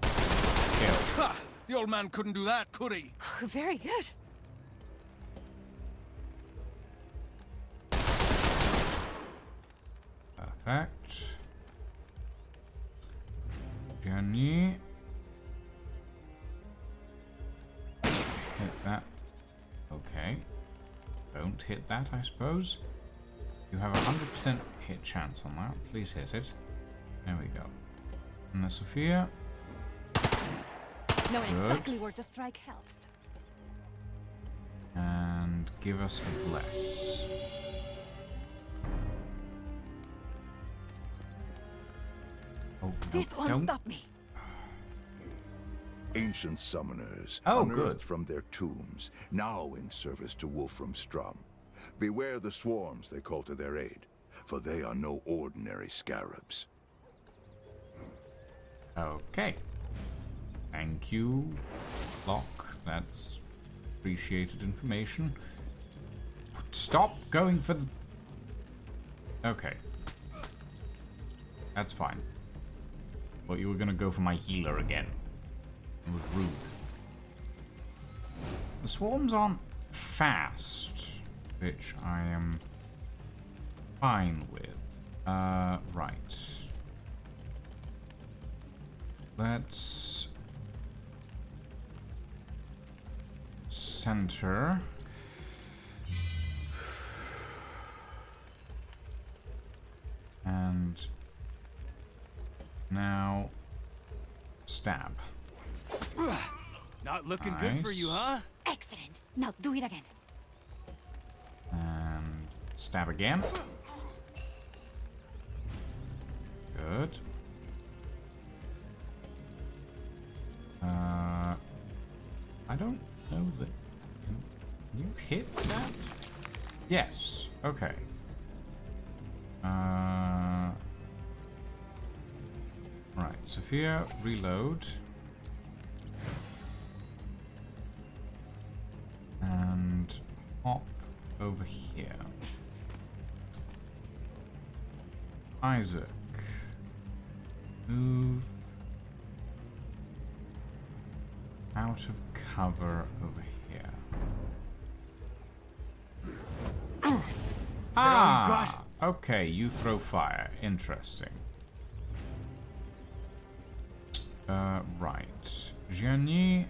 Kill. Ha! The old man couldn't do that, could he? Very good. Perfect. Journey. Hit that. Okay. Don't hit that, I suppose. You have a 100% hit chance on that. Please hit it. There we go. And the Sophia. Knowing exactly where to strike helps. And give us a bless. Oh, no, This won't don't. stop me. Ancient summoners, Oh, unearthed good. from their tombs, now in service to Wolfram Strum. Beware the swarms they call to their aid, for they are no ordinary scarabs. Okay. Thank you, Locke. That's appreciated information. Stop going for the... Okay. That's fine. But you were gonna go for my healer again. It was rude. The swarms aren't fast, which I am fine with. Right. Let's center. And now stab. Not looking good for you, huh? Excellent. Now do it again. And stab again. Good. I don't know that. Can you hit that? Yes. Okay. Right. Sophia, reload. And hop over here. Isaac. Move out of cover over here. Ah! Okay, you throw fire. Interesting. Right. Gianni.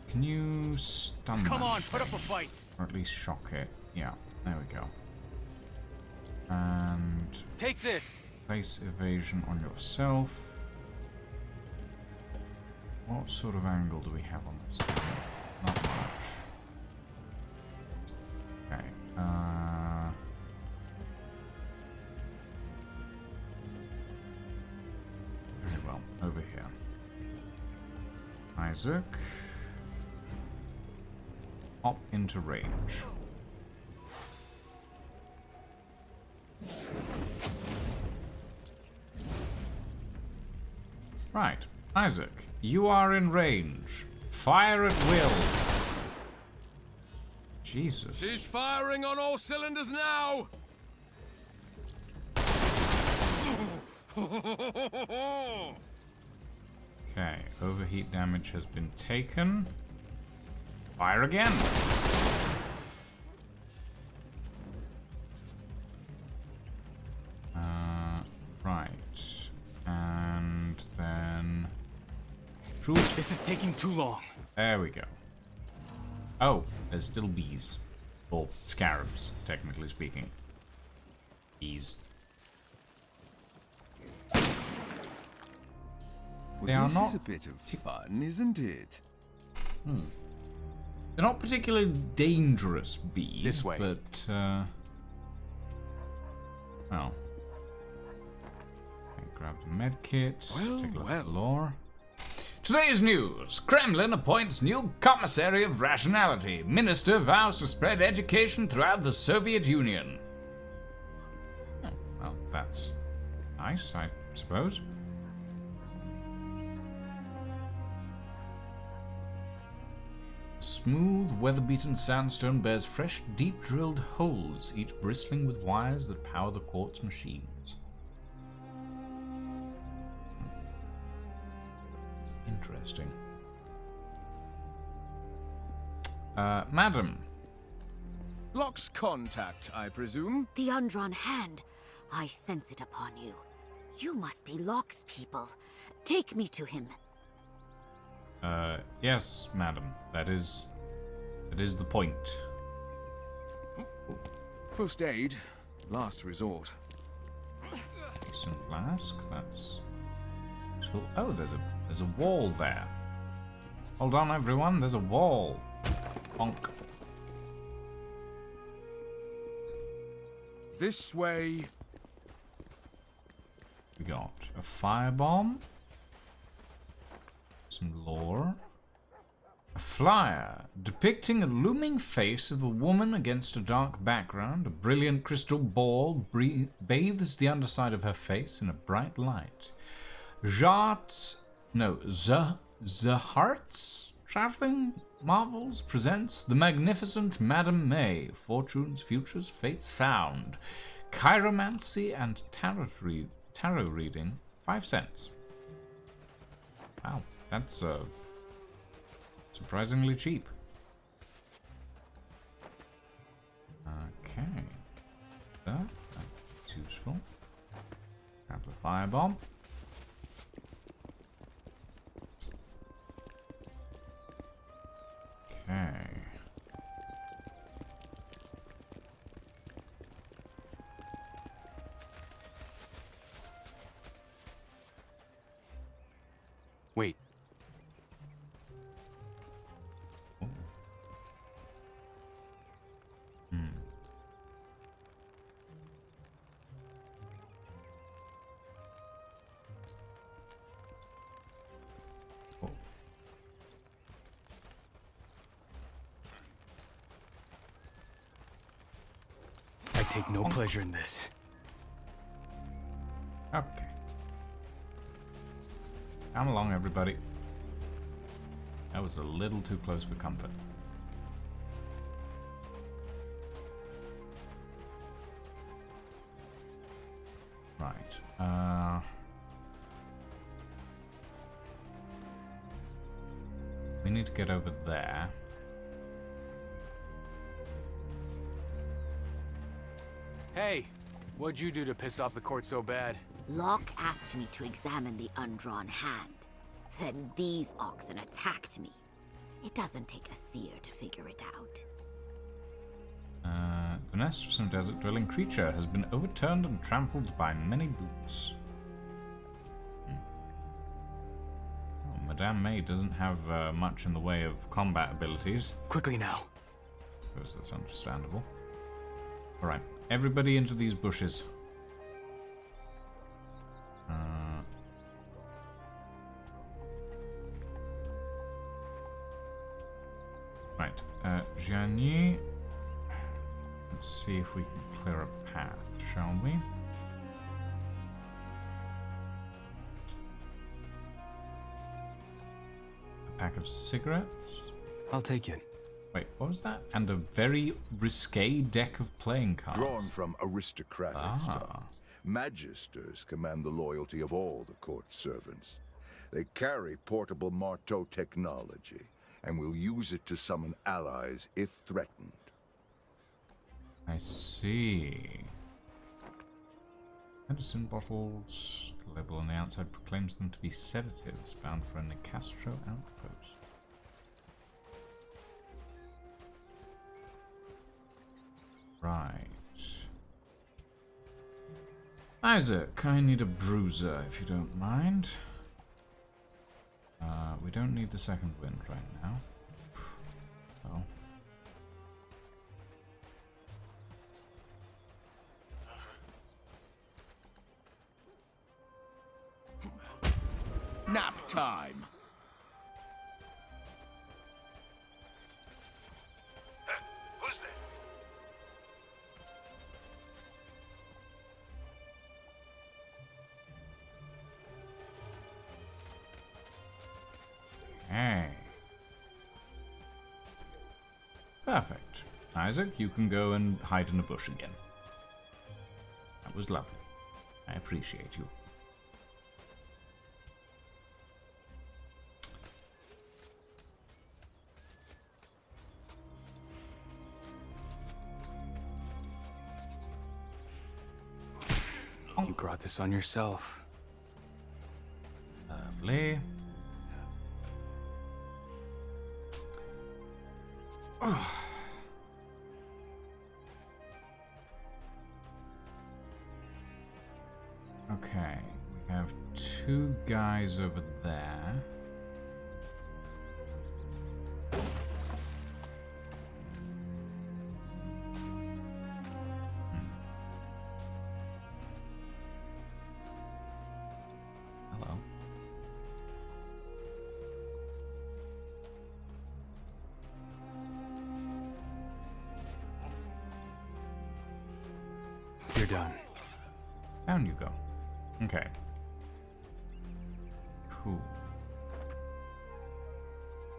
Can you stun Come that on, put up a thing? fight. Or at least shock it. Yeah, there we go. And Take this. place evasion on yourself. What sort of angle do we have on this thing? Not much. Okay. Very well. Over here. Isaac. Hop into range. Right. Isaac, you are in range. Fire at will. Jesus. She's firing on all cylinders now! Okay, overheat damage has been taken. Fire again. Right. And then... Shoot. This is taking too long. There we go. Oh, there's still bees. Or scarabs, technically speaking. Bees. Well, They are this not is a bit of fun, isn't it? They're not particularly dangerous bees. This way. But, well. Okay, grab the med kit. Well, take a look at the well. lore. Today's news. Kremlin appoints new commissary of rationality. Minister vows to spread education throughout the Soviet Union. Oh, well, that's nice, I suppose. Smooth, weather-beaten sandstone bears fresh, deep-drilled holes, each bristling with wires that power the quartz machines. Interesting. Madam, Locke's contact, I presume? The undrawn hand. I sense it upon you. You must be Locke's people. Take me to him. Yes, madam. That is the point. First aid, last resort. Decent flask, that's useful. Oh, there's a wall there. Hold on, everyone, there's a wall. Bonk. This way. We got a firebomb. Some lore. A flyer depicting a looming face of a woman against a dark background. A brilliant crystal ball bathes the underside of her face in a bright light. Zahart's Traveling Marvels presents The Magnificent Madame May. Fortunes, Futures, Fates Found. Chiromancy and tarot reading, 5 cents. Wow, that's surprisingly cheap. Okay. That's useful. Grab the firebomb. Okay. Wait. I take no pleasure in this. Okay. Come along, everybody. That was a little too close for comfort. Right. We need to get over there. Hey, what'd you do to piss off the court so bad? Locke asked me to examine the undrawn hand. Then these oxen attacked me. It doesn't take a seer to figure it out. The nest of some desert-dwelling creature has been overturned and trampled by many boots. Oh, Madame May doesn't have much in the way of combat abilities. Quickly now. I suppose that's understandable. Alright, everybody into these bushes. Right, Gianni. Let's see if we can clear a path, shall we? A pack of cigarettes. I'll take it. Wait, what was that? And a very risque deck of playing cards. Drawn from aristocratic stock. Magisters command the loyalty of all the court servants. They carry portable marteau technology and will use it to summon allies if threatened. I see. Medicine bottles. The label on the outside proclaims them to be sedatives bound for a Nicastro outpost. Right. Isaac, I need a bruiser if you don't mind. We don't need the second wind right now. Oh. Nap time. Who's there? Hey. Perfect. Isaac, you can go and hide in a bush again. That was lovely. I appreciate you. You brought this on yourself. Lovely. Okay, we have 2 guys over there. Hello. You're done. Down you go. Okay. Cool.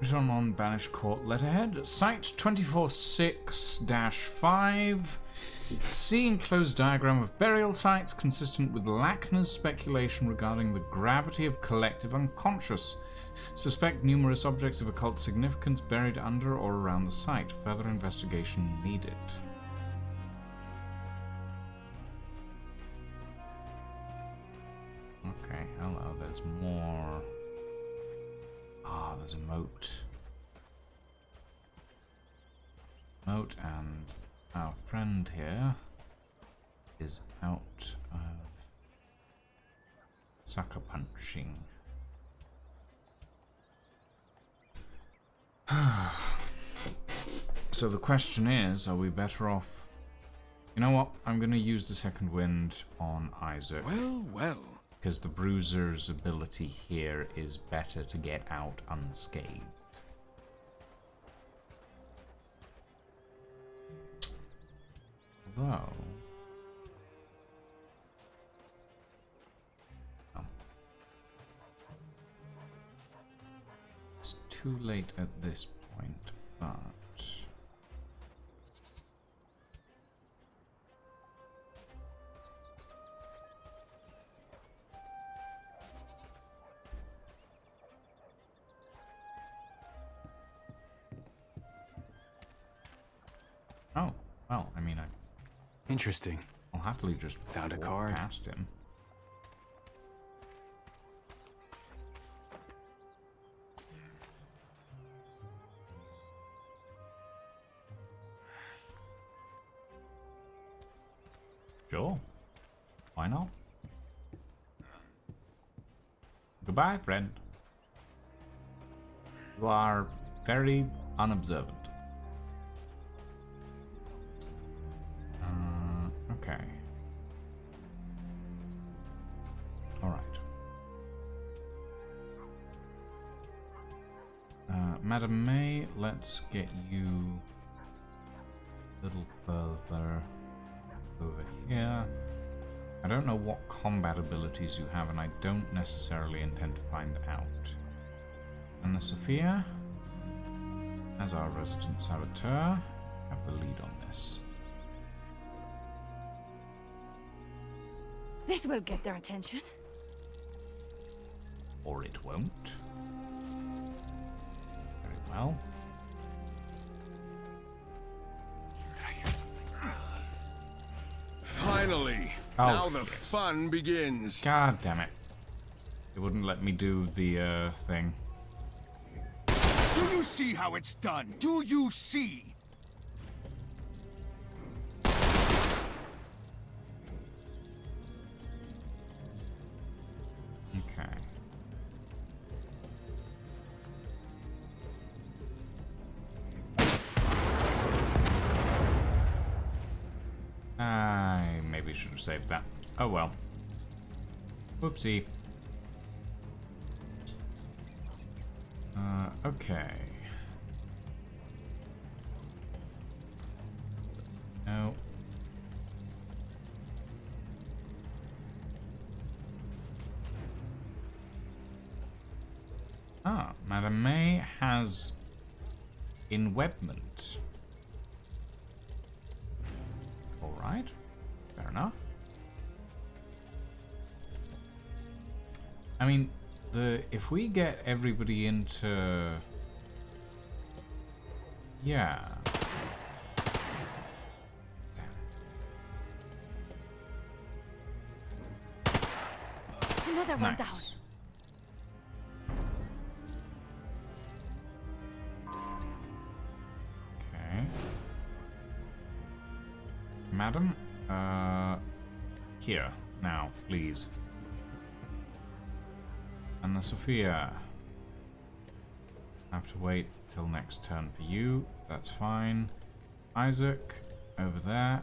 Written on Banished Court letterhead. Site 246-5. See enclosed diagram of burial sites consistent with Lackner's speculation regarding the gravity of collective unconscious. Suspect numerous objects of occult significance buried under or around the site. Further investigation needed. Okay, hello, there's more. Ah, there's a moat. Moat, and our friend here is out of sucker punching. So the question is, are we better off? You know what? I'm going to use the second wind on Isaac. Well, well. Because the Bruiser's ability here is better to get out unscathed. Although... oh. It's too late at this point, but... oh, well, I mean, Interesting. I'll happily just Found a walk card. past him. Sure. Why not? Goodbye, friend. You are very unobservant. Okay. Alright. Madam May, let's get you a little further over here. I don't know what combat abilities you have, and I don't necessarily intend to find out. And the Sophia, as our resident saboteur, have the lead on this. This will get their attention. Or it won't. Very well. Finally! Oh, now the shit. fun begins. God damn it. It wouldn't let me do the thing. Do you see how it's done? Do you see? Okay. I maybe should have saved that. Oh well. Whoopsie. Okay. No. Ah, Madame May has enwebment. Alright, fair enough. I mean, if we get everybody into... yeah. Another one down. Okay. Madam, here, now, please. Anna Sophia. I have to wait till next turn for you. That's fine. Isaac, over there.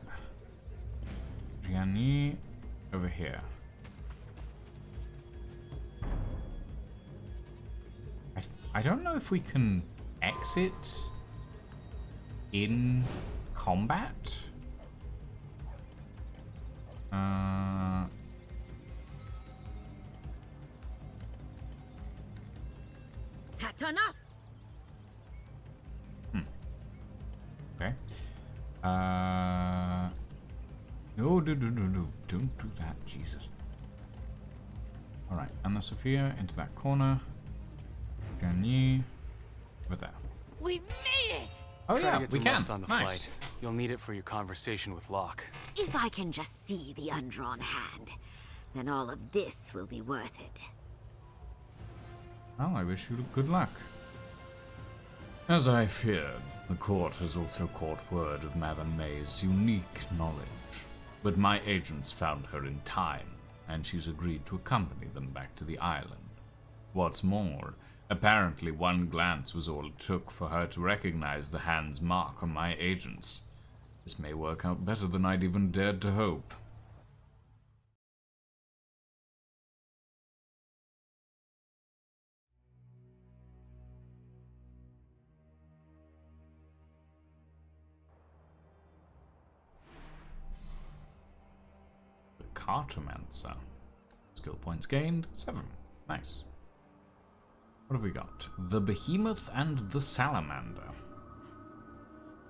Gianni, over here. I don't know if we can exit in combat. That's enough. Okay. No, don't do that, Jesus. All right, Anna Sophia into that corner. Ganyi, over there. We made it! Oh Try yeah, to get we some can. rest on the Nice. flight. You'll need it for your conversation with Locke. If I can just see the undrawn hand, then all of this will be worth it. Well, I wish you good luck. As I feared, the court has also caught word of Madame May's unique knowledge. But my agents found her in time, and she's agreed to accompany them back to the island. What's more, apparently one glance was all it took for her to recognize the hand's mark on my agents. This may work out better than I'd even dared to hope. Cartomancer. Skill points gained, 7. Nice. What have we got? The Behemoth and the Salamander.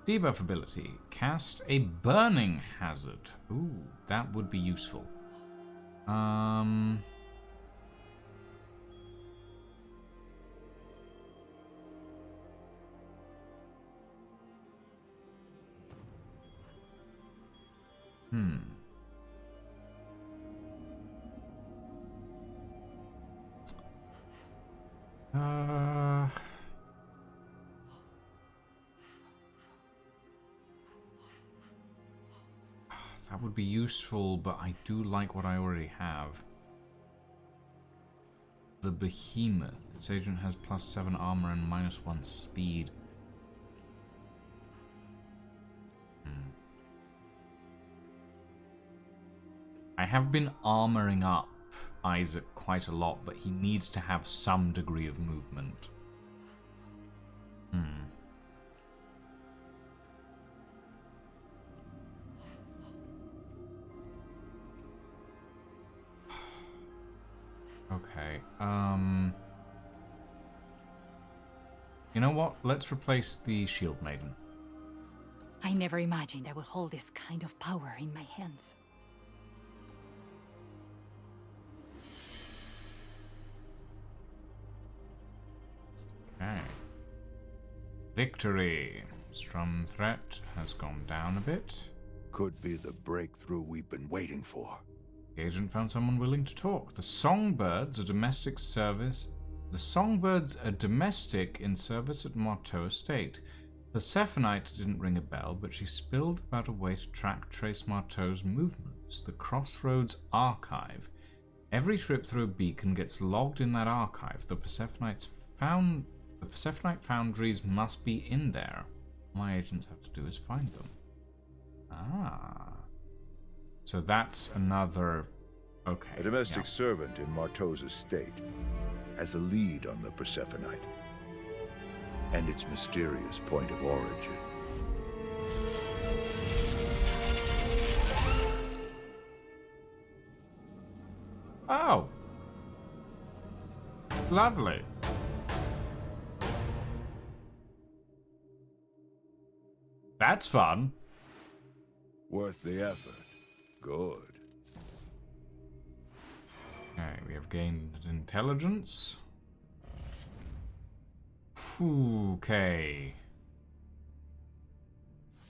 Debuff ability. Cast a Burning Hazard. Ooh, that would be useful. That would be useful, but I do like what I already have. The Behemoth. This agent has +7 armor and -1 speed. I have been armoring up Isaac quite a lot, but he needs to have some degree of movement. Okay, you know what? Let's replace the Shield Maiden. I never imagined I would hold this kind of power in my hands. Okay. Victory. Strum threat has gone down a bit. Could be the breakthrough we've been waiting for. The agent found someone willing to talk. The Songbirds, a domestic service. The Songbirds are domestic in service at Marteau Estate. Persephonite didn't ring a bell, but she spilled about a way to trace Marteau's movements. The Crossroads Archive. Every trip through a beacon gets logged in that archive. The Persephonite foundries must be in there. All my agents have to do is find them. Ah. So that's another... Okay. A domestic servant in Marteau's estate has a lead on the Persephonite and its mysterious point of origin. Oh. Lovely. That's fun. Worth the effort. Good. Okay, we have gained intelligence. Okay.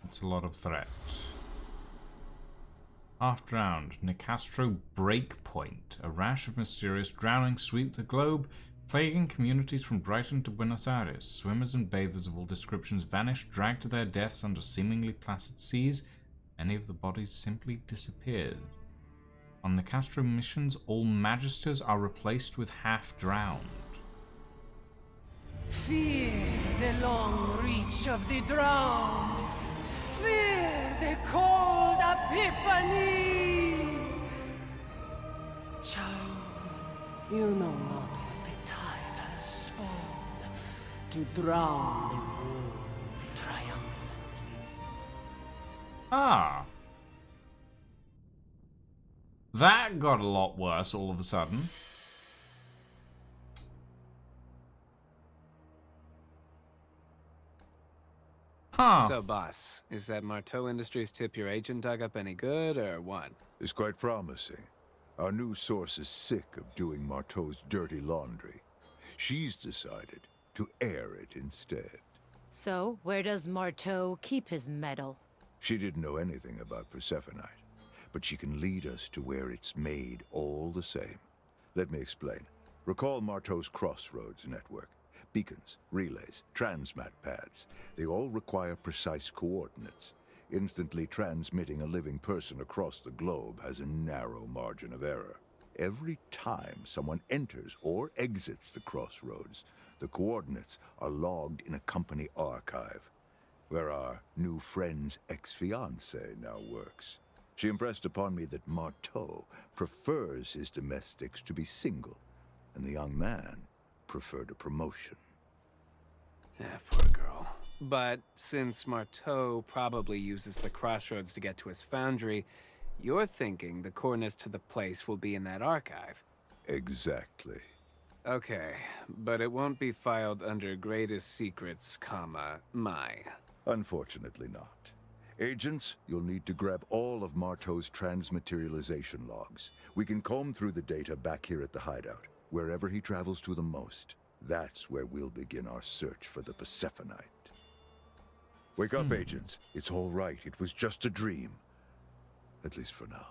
That's a lot of threat. Half-drowned. Nicastro Breakpoint. A rash of mysterious drowning sweep the globe, plaguing communities from Brighton to Buenos Aires. Swimmers and bathers of all descriptions vanish, dragged to their deaths under seemingly placid seas. Many of the bodies simply disappeared. On Nicastro missions, all magisters are replaced with half-drowned. Fear the long reach of the drowned. Fear the cold epiphany. Child, you know not what the tide has spawned to drown the world triumphantly. Ah. That got a lot worse all of a sudden. Huh. So, boss, is that Marteau Industries tip your agent dug up any good, or what? It's quite promising. Our new source is sick of doing Marteau's dirty laundry. She's decided to air it instead. So, where does Marteau keep his metal? She didn't know anything about Persephonite, but she can lead us to where it's made all the same. Let me explain. Recall Marteau's Crossroads network. Beacons, relays, transmat pads. They all require precise coordinates. Instantly transmitting a living person across the globe has a narrow margin of error. Every time someone enters or exits the Crossroads, the coordinates are logged in a company archive, where our new friend's ex-fiancée now works. She impressed upon me that Marteau prefers his domestics to be single, and the young man preferred a promotion. Yeah, poor girl. But since Marteau probably uses the Crossroads to get to his foundry, you're thinking the coordinates to the place will be in that archive. Exactly. Okay, but it won't be filed under Greatest Secrets, comma, my. Unfortunately not. Agents, you'll need to grab all of Marteau's transmaterialization logs. We can comb through the data back here at the hideout, wherever he travels to the most. That's where we'll begin our search for the Persephonite. Wake up, agents. It's all right. It was just a dream. At least for now.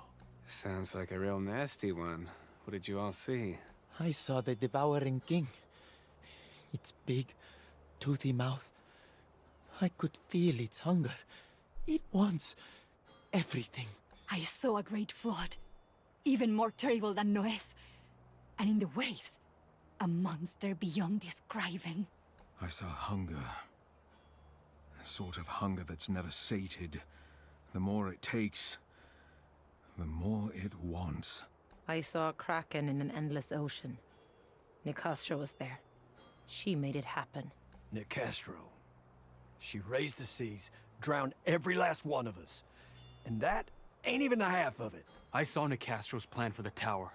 Sounds like a real nasty one. What did you all see? I saw the Devouring King. Its big, toothy mouth. I could feel its hunger. It wants everything. I saw a great flood, even more terrible than Noé's. And in the waves, a monster beyond describing. I saw hunger. A sort of hunger that's never sated. The more it takes, the more it wants. I saw a kraken in an endless ocean. Nicastro was there. She made it happen. Nicastro. She raised the seas, drowned every last one of us. And that ain't even the half of it. I saw Nicastro's plan for the tower.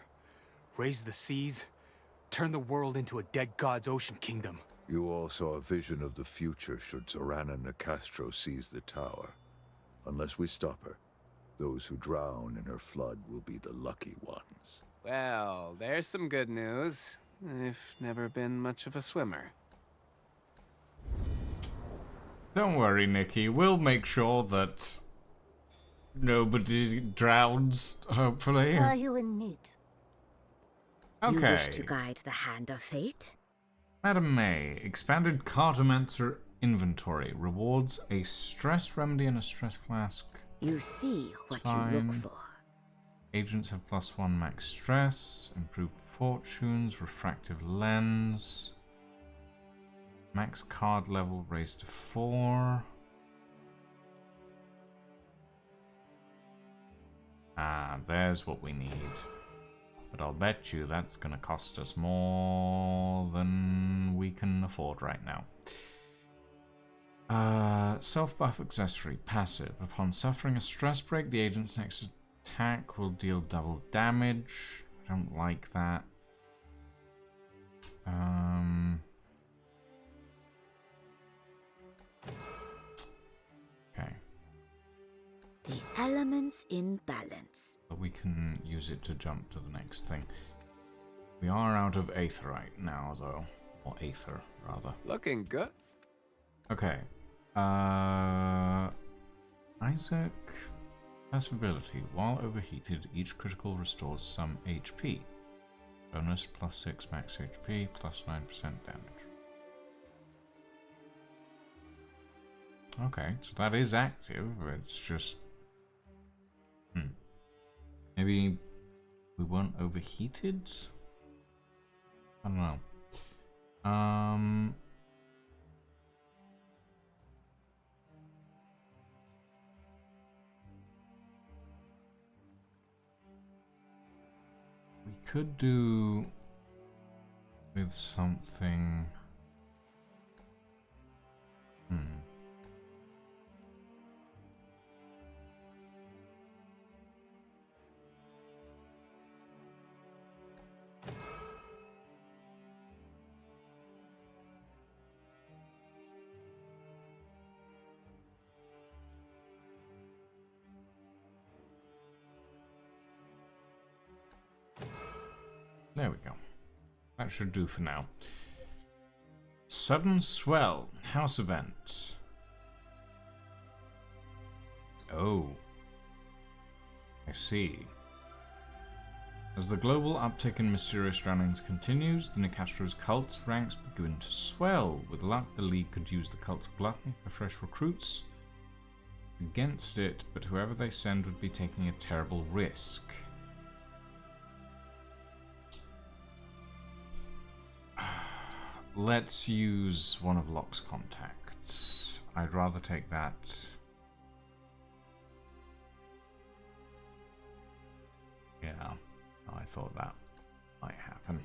Raise the seas, turn the world into a dead god's ocean kingdom. You all saw a vision of the future should Zorana Nicastro seize the tower. Unless we stop her, those who drown in her flood will be the lucky ones. Well, there's some good news. I've never been much of a swimmer. Don't worry, Nikki. We'll make sure that nobody drowns, hopefully. Are you in need? Okay. You wish to guide the hand of fate? Madam May, expanded cartomancer inventory. Rewards a stress remedy and a stress flask. You see what Fine. you look for. Agents have +1 max stress, improved fortunes, refractive lens. Max card level raised to 4. Ah, there's what we need. But I'll bet you that's gonna cost us more than we can afford right now. Self-buff accessory, passive. Upon suffering a stress break, the agent's next attack will deal double damage. I don't like that. Okay. The elements in balance. But we can use it to jump to the next thing. We are out of aetherite now, though. Or aether, rather. Looking good. Okay. Isaac. Passive ability. While overheated, each critical restores some HP. Bonus +6 max HP, +9% damage. Okay, so that is active. It's just... Maybe we weren't overheated? I don't know. We could do with something. There we go. That should do for now. Sudden swell. House event. Oh. I see. As the global uptick in mysterious drownings continues, the Nicastro's cult's ranks begin to swell. With luck, the League could use the cult's gluttony for fresh recruits against it, but whoever they send would be taking a terrible risk. Let's use one of Locke's contacts. I'd rather take that. Yeah, I thought that might happen.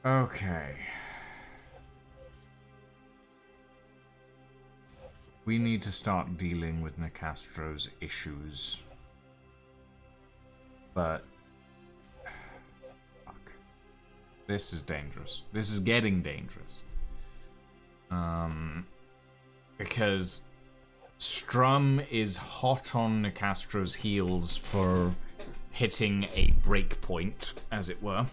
Okay. We need to start dealing with Nicastro's issues. But this is dangerous. This is getting dangerous. Because Strum is hot on Nicastro's heels for hitting a break point, as it were.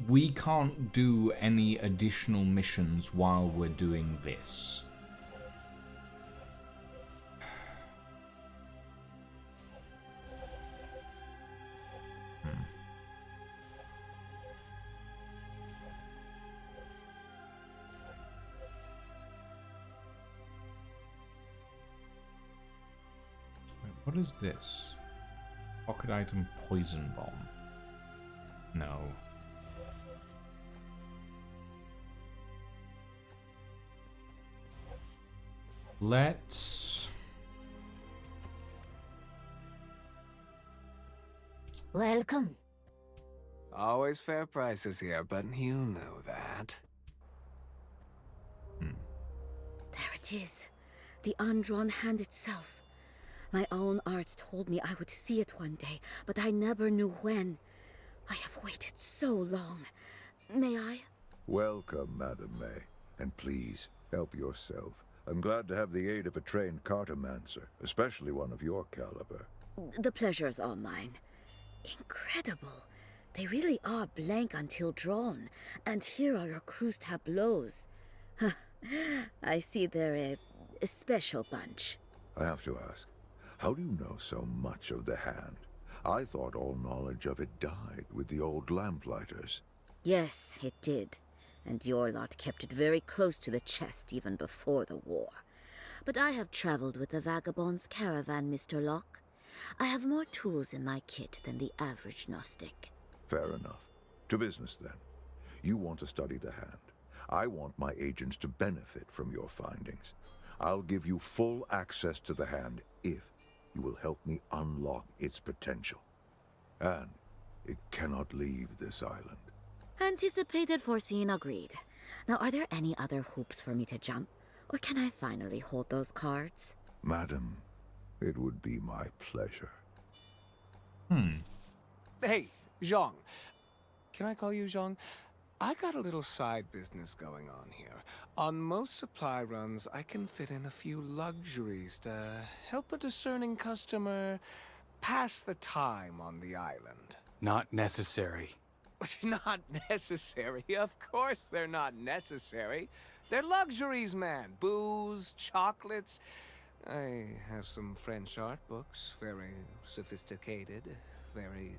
We can't do any additional missions while we're doing this. Wait, what is this? Pocket item poison bomb. No. Let's... Welcome. Always fair prices here, but you know that. There it is. The undrawn hand itself. My own arts told me I would see it one day, but I never knew when. I have waited so long. May I? Welcome, Madam May. And please, help yourself. I'm glad to have the aid of a trained cartomancer, especially one of your caliber. The pleasure's all mine. Incredible. They really are blank until drawn. And here are your crew's tableaus. I see they're a special bunch. I have to ask, how do you know so much of the hand? I thought all knowledge of it died with the old Lamplighters. Yes, it did. And your lot kept it very close to the chest even before the war. But I have traveled with the Vagabond's caravan, Mr. Locke. I have more tools in my kit than the average Gnostic. Fair enough. To business, then. You want to study the hand. I want my agents to benefit from your findings. I'll give you full access to the hand if you will help me unlock its potential. And it cannot leave this island. Anticipated, foreseen, agreed. Now, are there any other hoops for me to jump? Or can I finally hold those cards? Madam, it would be my pleasure. Hey, Zhang. Can I call you Zhang? I got a little side business going on here. On most supply runs, I can fit in a few luxuries to help a discerning customer pass the time on the island. Not necessary. Not necessary. Of course they're not necessary. They're luxuries, man. Booze, chocolates. I have some French art books. Very sophisticated. Very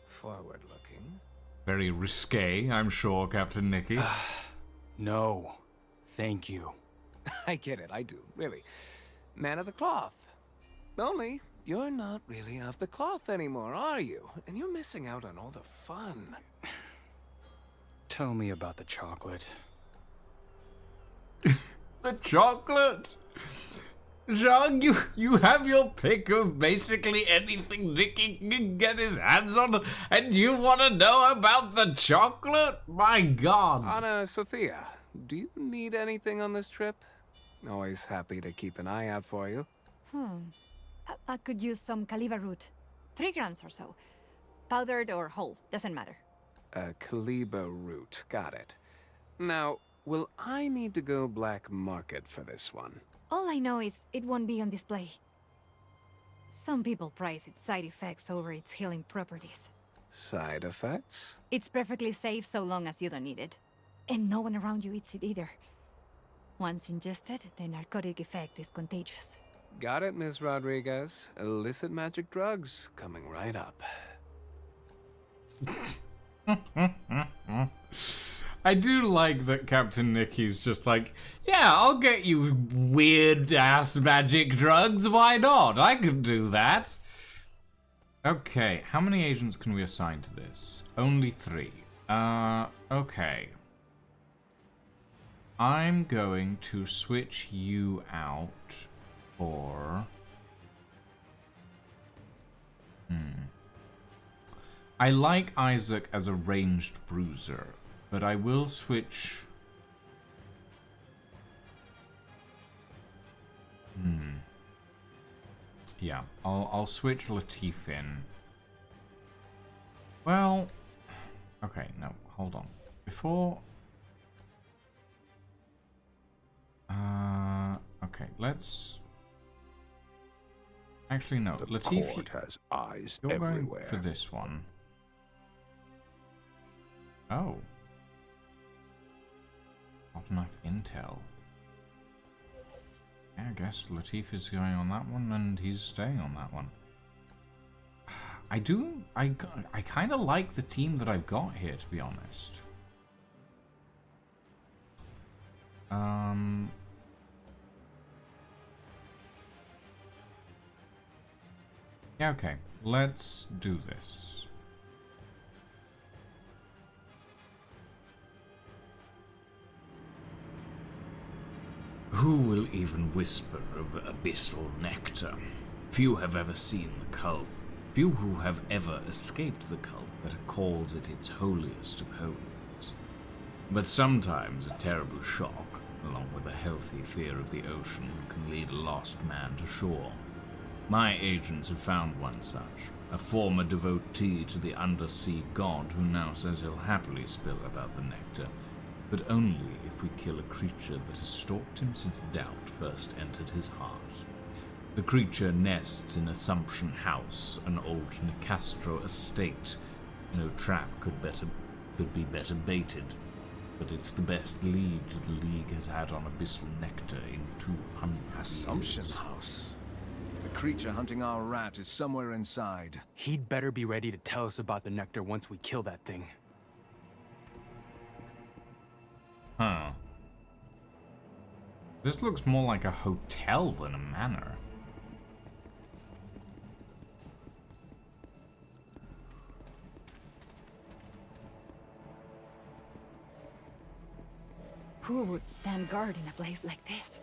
forward-looking. Very risque, I'm sure, Captain Nicky. No. Thank you. I get it, I do, really. Man of the cloth. Only, you're not really of the cloth anymore, are you? And you're missing out on all the fun. Tell me about the chocolate. The chocolate? Jean, you have your pick of basically anything Nicky can get his hands on, and you want to know about the chocolate? My God. Anna Sophia, do you need anything on this trip? Always happy to keep an eye out for you. I could use some Caliba root. 3 grams or so. Powdered or whole, doesn't matter. Caliba root, got it. Now, will I need to go black market for this one? All I know is it won't be on display. Some people prize its side effects over its healing properties. Side effects? It's perfectly safe so long as you don't need it. And no one around you eats it either. Once ingested, the narcotic effect is contagious. Got it, Miss Rodriguez. Illicit magic drugs coming right up. I do like that Captain Nicky's just like, yeah, I'll get you weird-ass magic drugs, why not? I could do that. Okay, how many agents can we assign to this? Only 3. Okay. I'm going to switch you out for... I like Isaac as a ranged bruiser, but I will switch... Yeah, I'll switch Latif in. Well... Okay, no, hold on. Before... Okay, let's... Actually, no. The Latif, court has eyes you're everywhere. going for this one. Oh. Not enough intel. Yeah, I guess Latif is going on that one, and he's staying on that one. I kind of like the team that I've got here, to be honest. Yeah, okay. Let's do this. Who will even whisper of abyssal nectar? Few have ever seen the cult. Few who have ever escaped the cult that calls it its holiest of holies. But sometimes a terrible shock, along with a healthy fear of the ocean, can lead a lost man to shore. My agents have found one such, a former devotee to the undersea god who now says he'll happily spill about the nectar, but only if we kill a creature that has stalked him since doubt first entered his heart. The creature nests in Assumption House, an old Nicastro estate. No trap could be better baited, but it's the best lead the League has had on abyssal nectar in 200 Assumption years. House. The creature hunting our rat is somewhere inside. He'd better be ready to tell us about the nectar once we kill that thing. Huh. This looks more like a hotel than a manor. Who would stand guard in a place like this?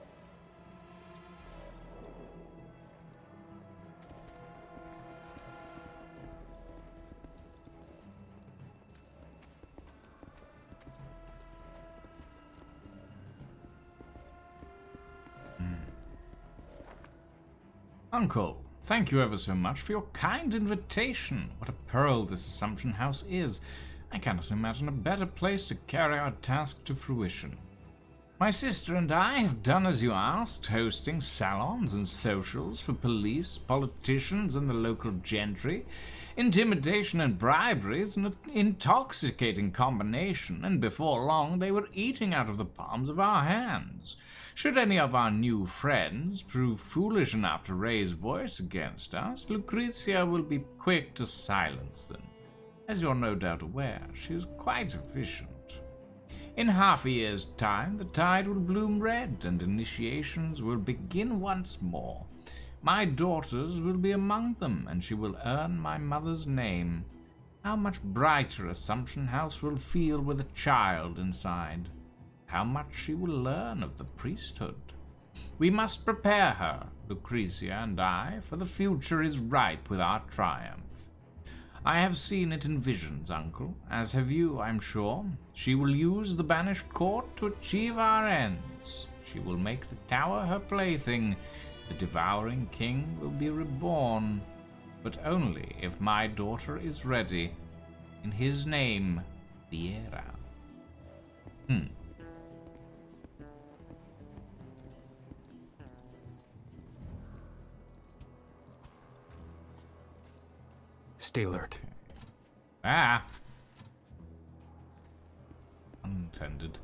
Uncle, thank you ever so much for your kind invitation. What a pearl this Assumption House is. I cannot imagine a better place to carry our task to fruition. My sister and I have done as you asked, hosting salons and socials for police, politicians, and the local gentry. Intimidation and bribery is an intoxicating combination, and before long they were eating out of the palms of our hands. Should any of our new friends prove foolish enough to raise voice against us, Lucretia will be quick to silence them. As you're no doubt aware, she is quite efficient. In half a year's time, the tide will bloom red, and initiations will begin once more. My daughters will be among them, and she will earn my mother's name. How much brighter Assumption House will feel with a child inside. How much she will learn of the priesthood. We must prepare her, Lucretia and I, for the future is ripe with our triumph. I have seen it in visions, Uncle, as have you, I'm sure. She will use the banished court to achieve our ends. She will make the tower her plaything. The devouring king will be reborn, but only if my daughter is ready. In his name, Viera. Stay alert. Ah! Unintended.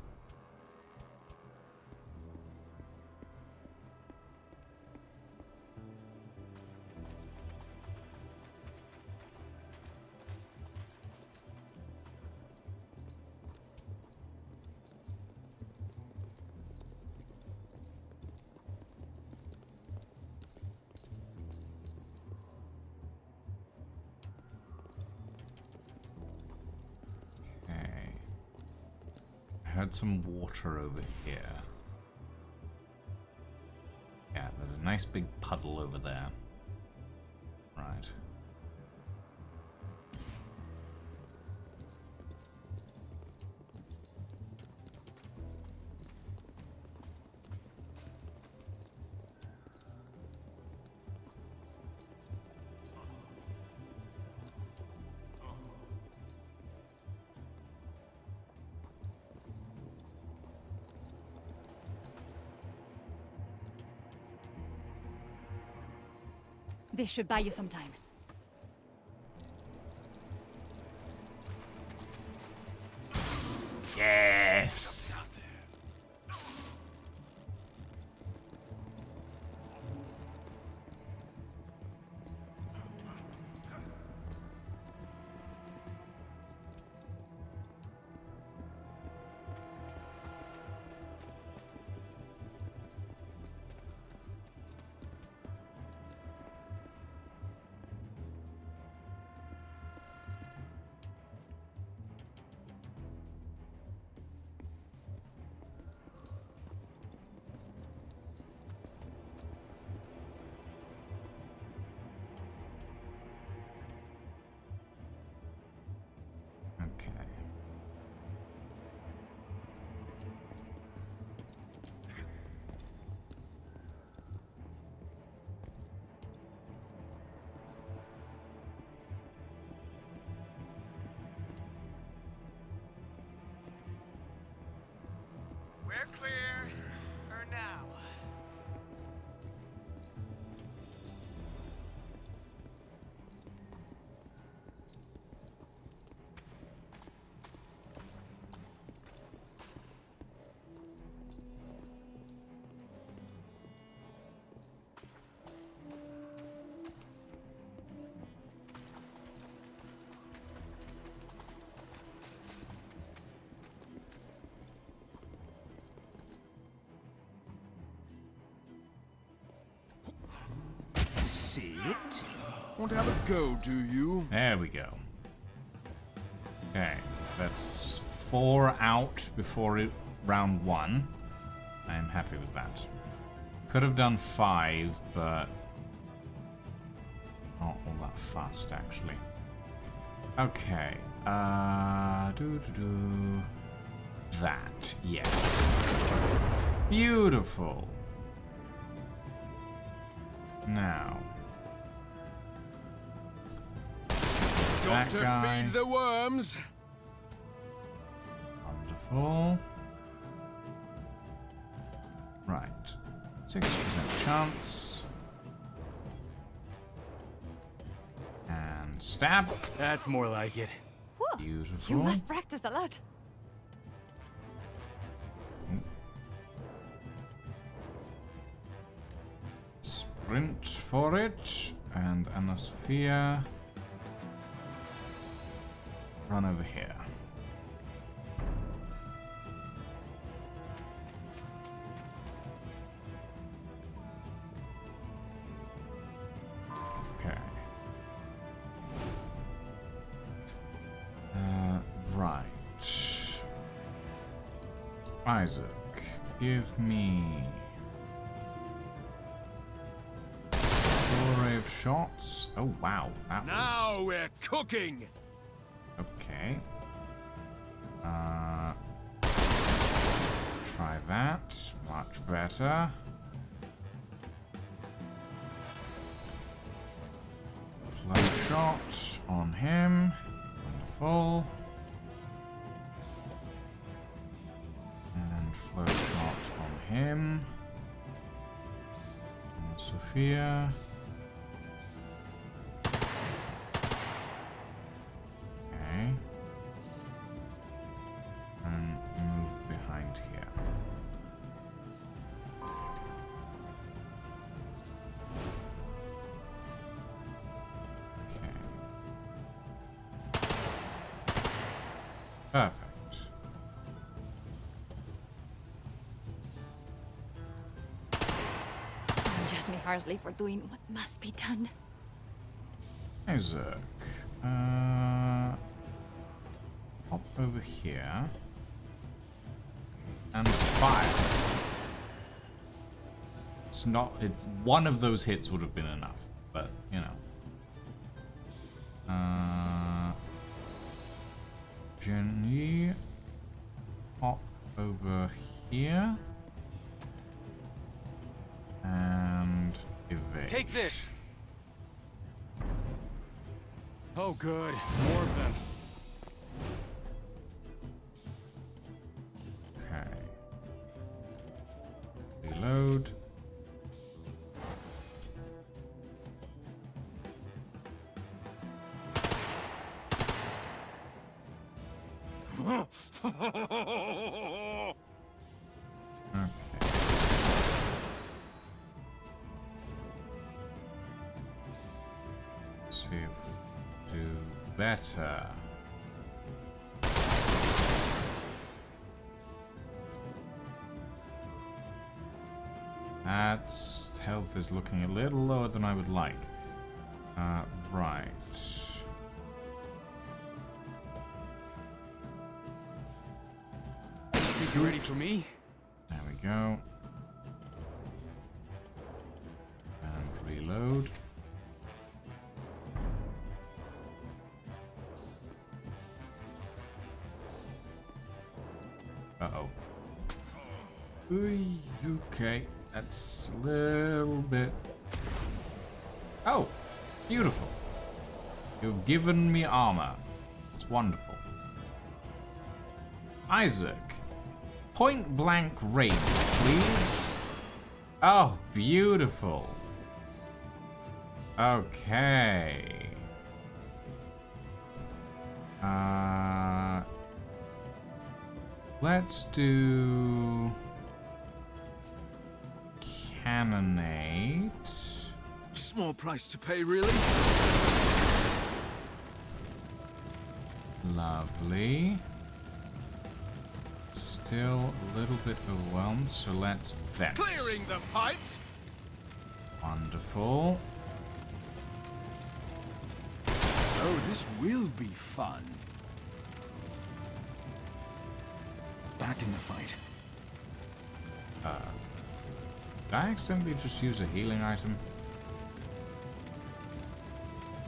Had some water over here. Yeah, there's a nice big puddle over there. Right. This should buy you some time. Yes! We're clear for now. See it? Want to have a go, do you? There we go. Okay, that's 4 out before round 1. I am happy with that. Could have done 5, but not all that fast, actually. Okay, that, yes. Beautiful. Now, that Got to guy. feed the worms. Wonderful. Right. 60% chance. And stab. That's more like it. Whew. Beautiful. You must practice a lot. Sprint for it. And Anasophia. Run over here. Okay. Right. Isaac, give me 4 ray of shots. Oh wow, that Now we're cooking! okay. Try that. Much better. Flow shot on him. Wonderful. And flow shot on him. And Sophia. Okay. And move behind here. Okay. Perfect. Don't judge me harshly for doing what must be done. Isaac. Hop over here. And fire. It's not. One of those hits would have been enough, but you know. Jenny, hop over here. And evade. Take this! Oh, good. More of them. Okay. Reload. Okay. See if we do better. That's health is looking a little lower than I would like. Right. Think you ready for me? There we go. And reload. Uh-oh. Okay. That's a little bit... Oh! Beautiful. You've given me armor. It's wonderful. Isaac. Point blank range, please. Oh, beautiful. Okay. Let's do cannonade. Small price to pay, really. Lovely. Still a little bit overwhelmed, so let's vet. Clearing the pipes. Wonderful. Oh, this will be fun. Back in the fight. Did I accidentally just use a healing item?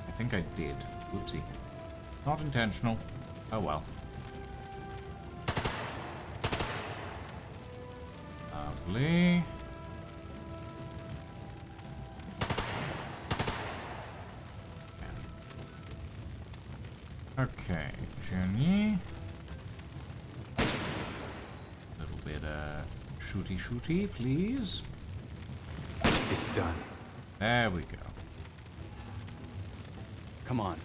I think I did. Whoopsie. Not intentional. Oh well. Lovely. Okay, Jenny. bit of shooty, please. It's done. There we go. Come on.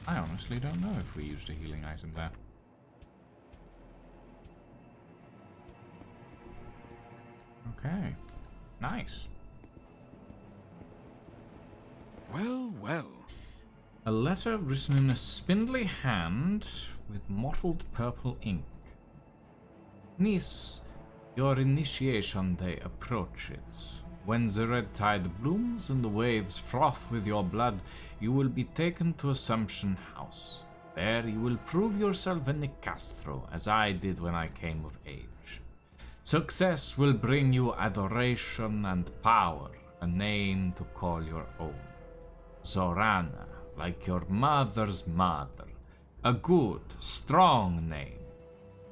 I honestly don't know if we used a healing item there. Okay. Nice. Well, well. A letter written in a spindly hand with mottled purple ink. Niece, your initiation day approaches. When the red tide blooms and the waves froth with your blood, you will be taken to Assumption House. There you will prove yourself a Nicastro, as I did when I came of age. Success will bring you adoration and power, a name to call your own. Zorana, like your mother's mother, a good, strong name.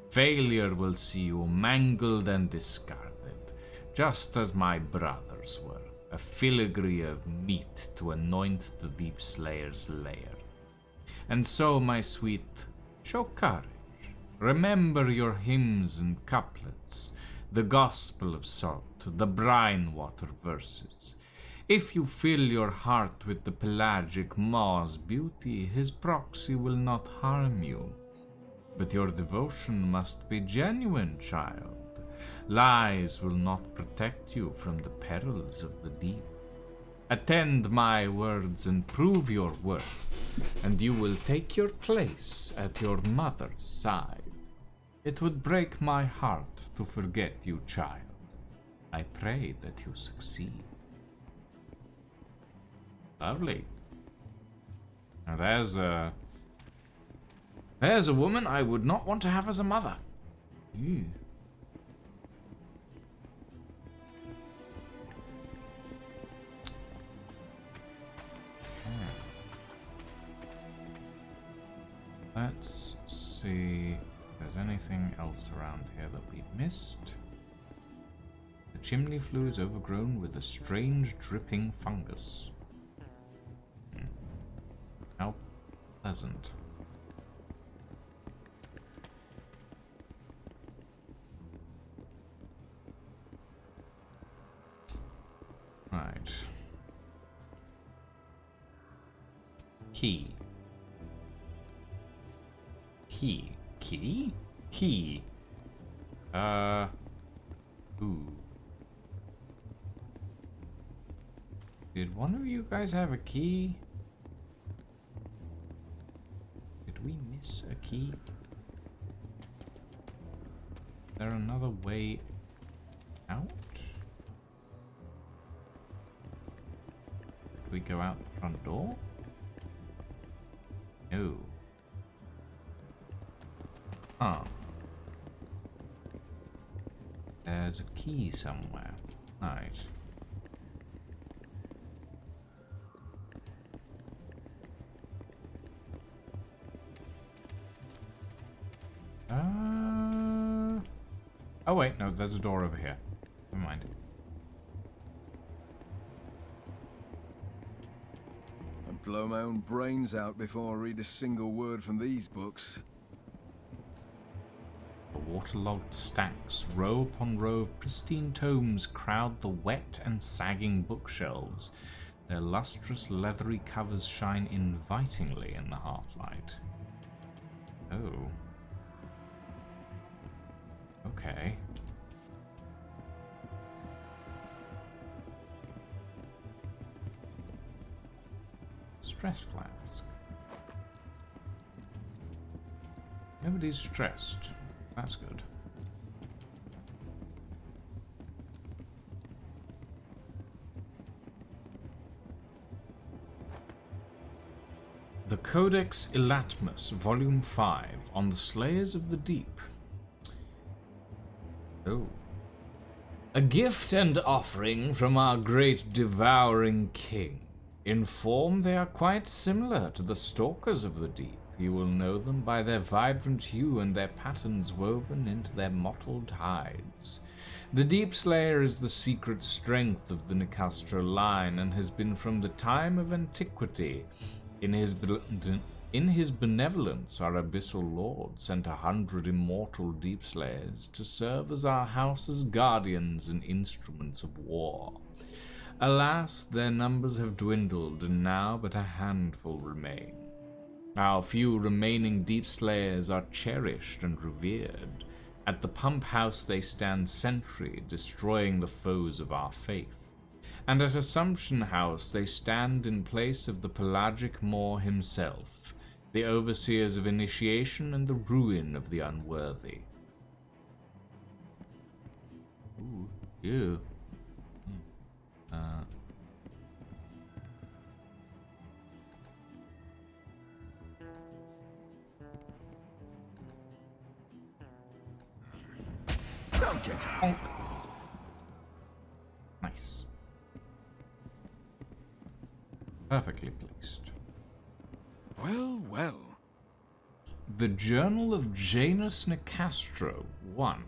Failure will see you mangled and discarded, just as my brothers were, a filigree of meat to anoint the Deep Slayer's lair. And so, my sweet, show courage. Remember your hymns and couplets, the Gospel of Salt, the Brinewater verses. If you fill your heart with the pelagic maw's beauty, his proxy will not harm you. But your devotion must be genuine, child. Lies will not protect you from the perils of the deep. Attend my words and prove your worth, and you will take your place at your mother's side. It would break my heart to forget you, child. I pray that you succeed. Lovely. Now there's a woman I would not want to have as a mother. Ew. Let's see if there's anything else around here that we've missed. The chimney flue is overgrown with a strange dripping fungus. How pleasant. Right. Key. Key. Ooh. Did one of you guys have a key? Did we miss a key? Is there another way out? Did we go out the front door? No. Huh. There's a key somewhere. Right. Oh wait, no, there's a door over here. Never mind. I'd blow my own brains out before I read a single word from these books. The waterlogged stacks, row upon row of pristine tomes, crowd the wet and sagging bookshelves. Their lustrous leathery covers shine invitingly in the half-light. Oh. Okay. Stress flask. Nobody's stressed. That's good. The Codex Elatmus, Volume 5, on the Slayers of the Deep. Oh. A gift and offering from our great devouring king. In form, they are quite similar to the Stalkers of the Deep. You will know them by their vibrant hue and their patterns woven into their mottled hides. The Deep Slayer is the secret strength of the Nicastro line and has been from the time of antiquity. In his In his benevolence, our abyssal lord sent 100 immortal deep slayers to serve as our house's guardians and instruments of war. Alas, their numbers have dwindled, and now but a handful remain. Our few remaining deep slayers are cherished and revered. At the pump house they stand sentry, destroying the foes of our faith. And at Assumption House they stand in place of the pelagic Moor himself, the overseers of initiation and the ruin of the unworthy. Ooh, ew. Don't get up. Nice. Perfectly placed. Well, well. The Journal of Janus Nicastro, 1.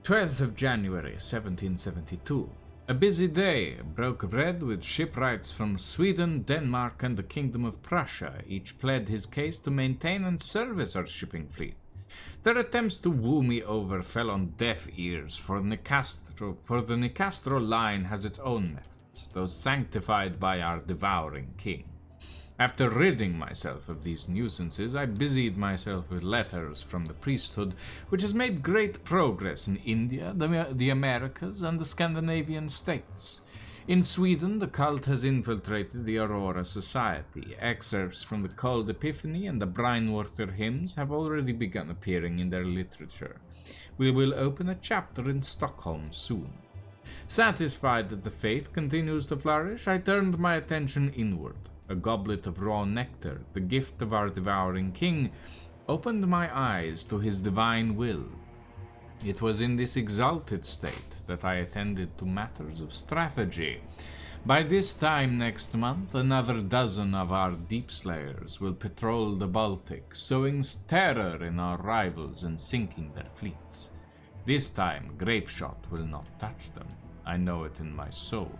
12th of January, 1772. A busy day broke bread with shipwrights from Sweden, Denmark, and the Kingdom of Prussia. Each pled his case to maintain and service our shipping fleet. Their attempts to woo me over fell on deaf ears, for the Nicastro line has its own methods, though sanctified by our devouring king. After ridding myself of these nuisances, I busied myself with letters from the priesthood, which has made great progress in India, the Americas, and the Scandinavian states. In Sweden, the cult has infiltrated the Aurora Society. Excerpts from the Cold Epiphany and the Brinewater hymns have already begun appearing in their literature. We will open a chapter in Stockholm soon. Satisfied that the faith continues to flourish, I turned my attention inward. A goblet of raw nectar, the gift of our devouring king, opened my eyes to his divine will. It was in this exalted state that I attended to matters of strategy. By this time next month, another dozen of our deep slayers will patrol the Baltic, sowing terror in our rivals and sinking their fleets. This time, grapeshot will not touch them. I know it in my soul.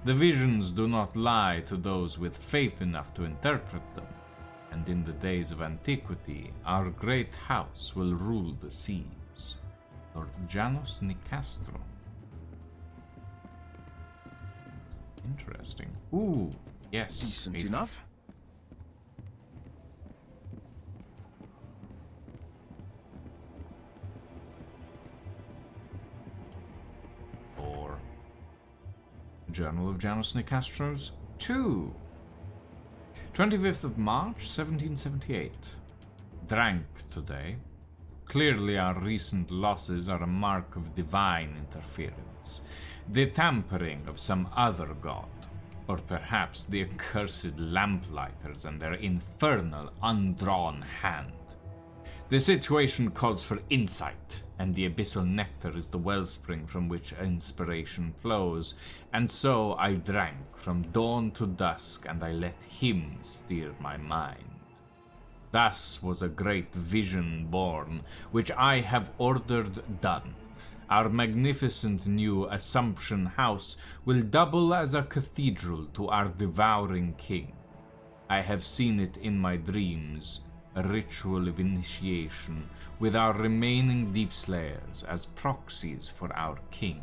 The visions do not lie to those with faith enough to interpret them, and in the days of antiquity, our great house will rule the seas. Lord Janus Nicastro. Interesting. Ooh, yes. Decent enough. Or Journal of Janus Nicastro's 2. 25th of March, 1778. Drank today. Clearly our recent losses are a mark of divine interference, the tampering of some other god, or perhaps the accursed Lamplighters and their infernal undrawn hand. The situation calls for insight, and the abyssal nectar is the wellspring from which inspiration flows, and so I drank from dawn to dusk, and I let him steer my mind. Thus was a great vision born, which I have ordered done. Our magnificent new Assumption House will double as a cathedral to our devouring king. I have seen it in my dreams, a ritual of initiation, with our remaining deep slayers as proxies for our king.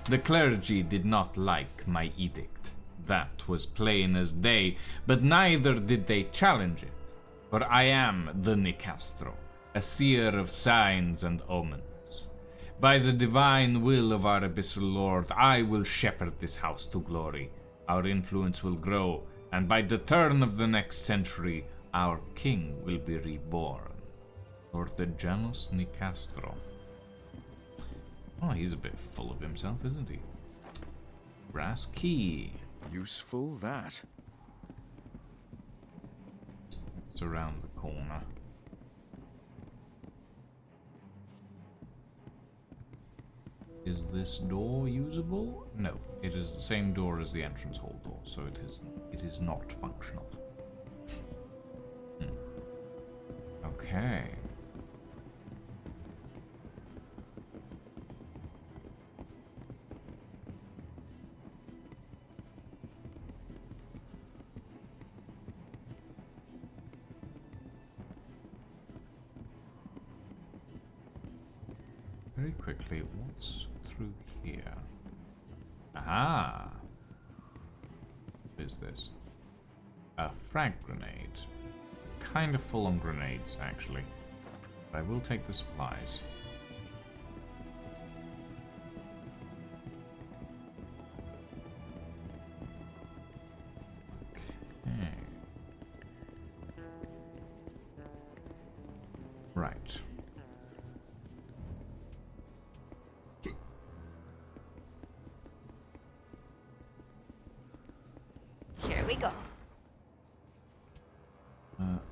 The clergy did not like my edict. That was plain as day, but neither did they challenge it. For I am the Nicastro, a seer of signs and omens. By the divine will of our abyssal lord, I will shepherd this house to glory. Our influence will grow, and by the turn of the next century, our king will be reborn. Lord Janus Nicastro. Oh, he's a bit full of himself, isn't he? Brass key. Useful, that. It's around the corner. Is this door usable? No, it is the same door as the entrance hall door, so it is not functional. Okay. very quickly, what's through here? Aha! What is this? A frag grenade. Kind of full on grenades, actually. But I will take the supplies. Okay. Right. Here we go.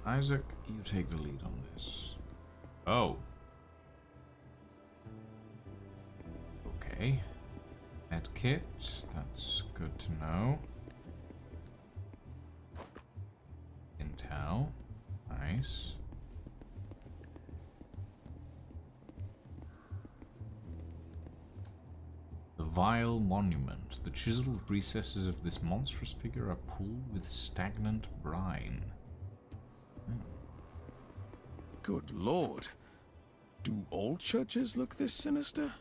Isaac, you take the lead on this. Oh. Okay. Med kit, that's good to know. Intel, nice. The vile monument. The chiseled recesses of this monstrous figure are pooled with stagnant brine. Good lord. Do all churches look this sinister?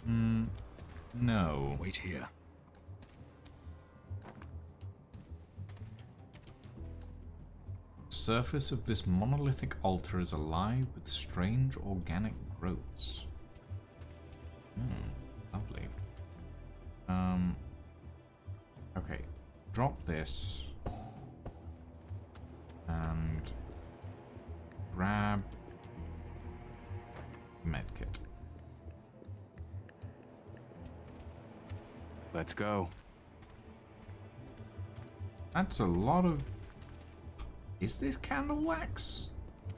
No. Wait here. Surface of this monolithic altar is alive with strange organic growths. Lovely. Okay. Drop this. And grab medkit. Let's go. That's a lot of... Is this candle wax?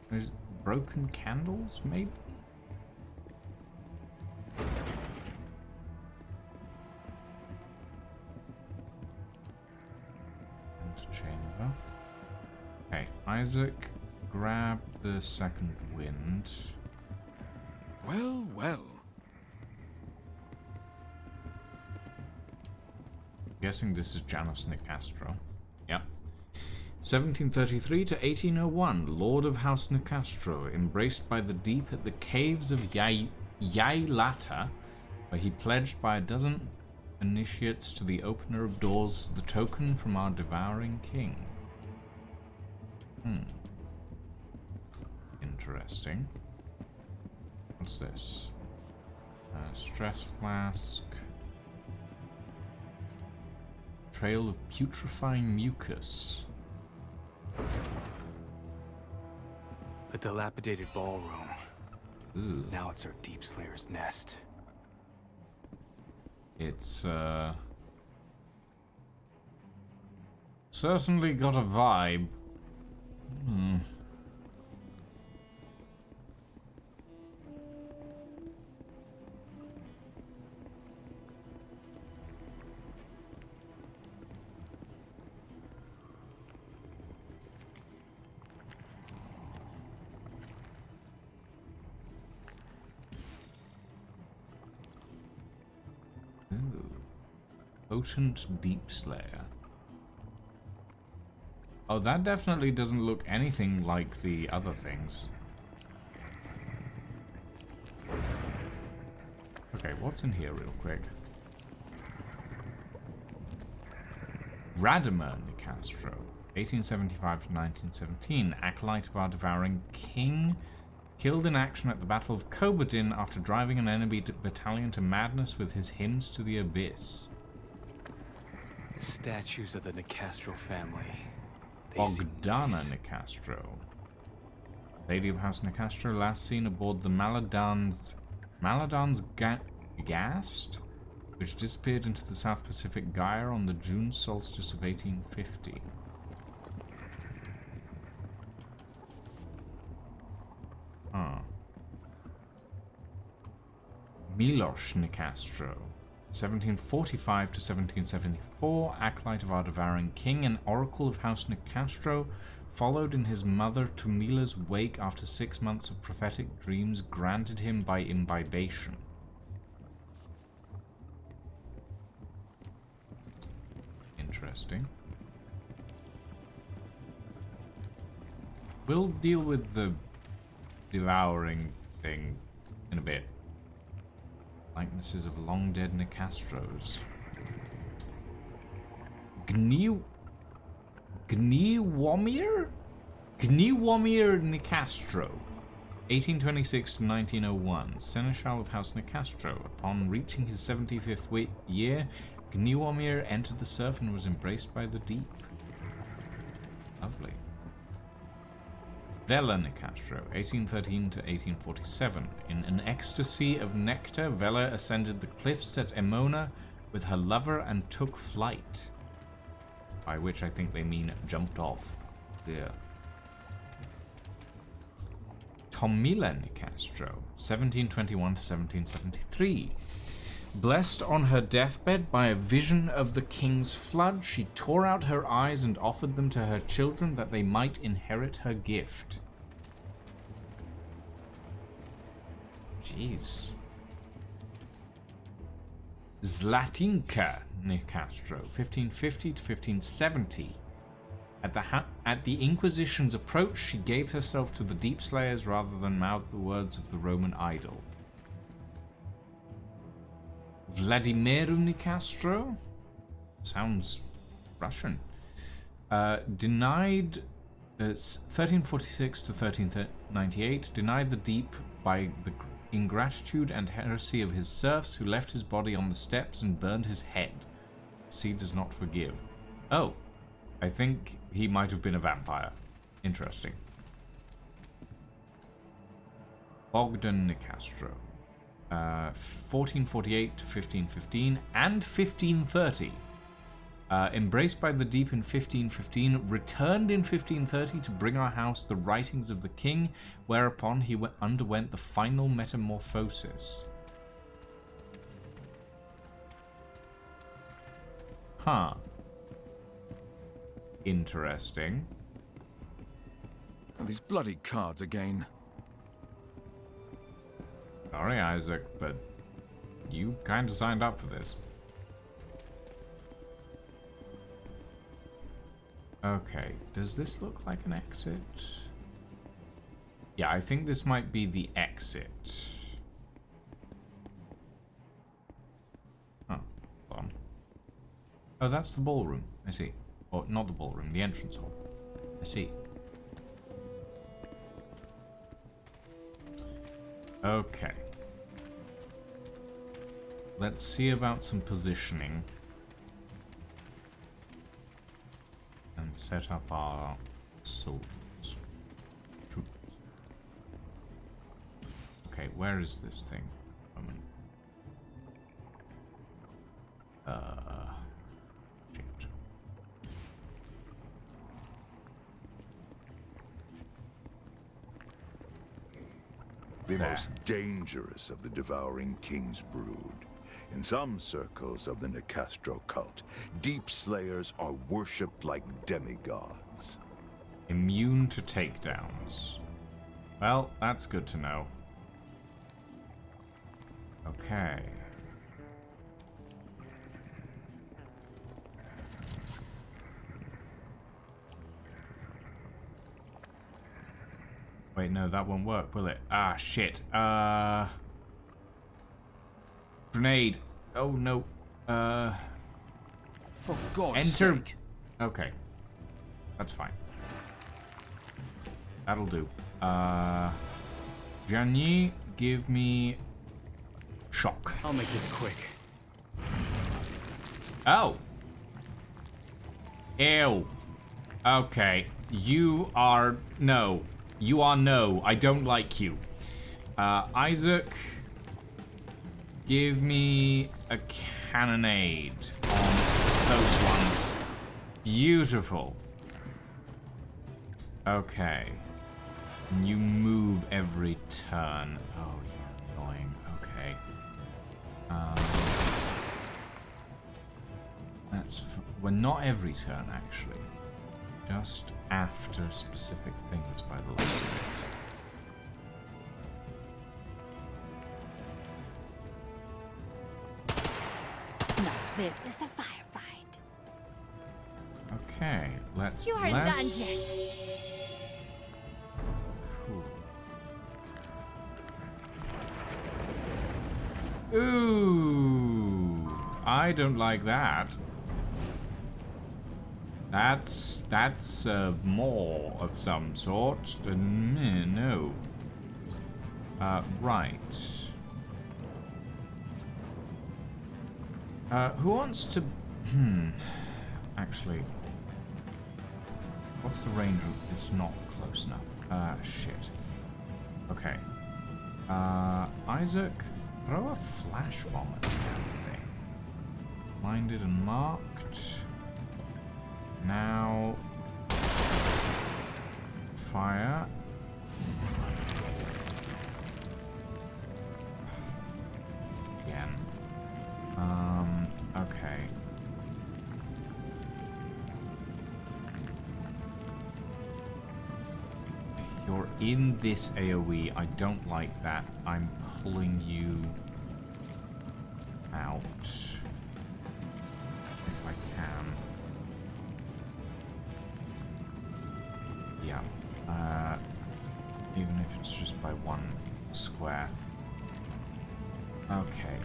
There's broken candles, maybe? Chamber. Okay, Isaac, grab the second wind. Well, well. Guessing this is Janus Nicastro. Yep. 1733 to 1801, Lord of House Nicastro, embraced by the deep at the caves of Yailata, where he pledged by a dozen initiates to the opener of doors the token from our devouring king. Interesting. What's this? Stress flask. Trail of putrefying mucus. A dilapidated ballroom. Ooh. Now it's our Deep Slayer's nest. It's, certainly got a vibe. Potent Deep Slayer. Oh, that definitely doesn't look anything like the other things. Okay, what's in here real quick? Radimer Nicastro, 1875 to 1917, acolyte of our devouring king, killed in action at the Battle of Kobadin after driving an enemy battalion to madness with his hymns to the abyss. Statues of the Nicastro family. They seem Bogdana nice. Nicastro. Lady of House Nicastro, last seen aboard the Maladan's Gast, which disappeared into the South Pacific Gaia on the June solstice of 1850. Miloš Nicastro, 1745 to 1774, acolyte of our devouring king and oracle of House Nicastro, followed in his mother Tumila's wake after 6 months of prophetic dreams granted him by imbibation. Interesting. We'll deal with the devouring thing in a bit. Likenesses of long-dead Nicastros. Gniewomir Nicastro, 1826 to 1901, Seneschal of House Nicastro. Upon reaching his 75th year, Gniewomir entered the surf and was embraced by the deep. Lovely. Vela Nicastro, 1813 to 1847. In an ecstasy of nectar, Vela ascended the cliffs at Emona with her lover and took flight. By which I think they mean jumped off. Yeah. Tomila Nicastro, 1721 to 1773. Blessed on her deathbed by a vision of the king's flood, she tore out her eyes and offered them to her children that they might inherit her gift. Jeez. Zlatinka Nicastro, 1550 to 1570. At the Inquisition's approach, she gave herself to the Deep Slayers rather than mouth the words of the Roman idol. Vladimiru Nicastro? Sounds Russian. Denied 1346 to 1398, denied the deep by the ingratitude and heresy of his serfs who left his body on the steps and burned his head. The sea does not forgive. Oh, I think he might have been a vampire. Interesting. Bogdan Nicastro. 1448 to 1515 and 1530. Embraced by the deep in 1515, returned in 1530 to bring our house the writings of the king, whereupon he underwent the final metamorphosis. Huh. Interesting. Oh, these bloody cards again. Sorry, Isaac, but you kind of signed up for this. Okay, does this look like an exit? Yeah, I think this might be the exit. Oh, hold on. Oh, that's the ballroom. I see. Or not the ballroom, the entrance hall. I see. Okay. Let's see about some positioning. And set up our swords. Okay, where is this thing? Shit. The most dangerous of the Devouring King's brood. In some circles of the Nicastro cult, Deep Slayers are worshipped like demigods. Immune to takedowns. Well, that's good to know. Okay. Wait, no, that won't work, will it? Ah, shit. Grenade. Oh, no. For God's enter. sake. Okay. That's fine. That'll do. Gianni, give me shock. I'll make this quick. Oh. Ew. Okay. You are no. You are no. I don't like you. Isaac, give me a cannonade on those ones. Beautiful. Okay. And you move every turn. Oh, you're annoying. Okay. That's well, not every turn actually. Just after specific things by the looks of it. Now this is a firefight. Okay, let's You are done yet. Cool. Ooh, I don't like that. That's more of some sort than no. Right. Who wants to? Actually, what's the range? It's not close enough. Shit. Okay. Isaac, throw a flash bomb at the damn thing. Minded and marked. Now, fire. Again. Okay. You're in this AoE. I don't like that. I'm pulling you out. If I can. Yeah. Even if it's just by one square. Okay.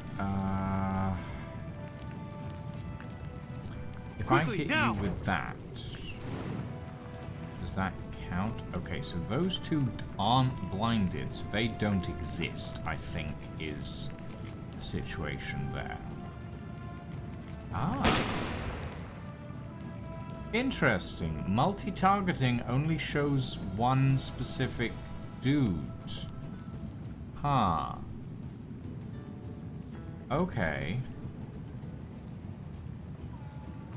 If Quickly, I hit now. you with that, does that count? Okay, so those two aren't blinded, so they don't exist, I think, is the situation there. Ah. Interesting. Multi-targeting only shows one specific dude. Huh. Okay.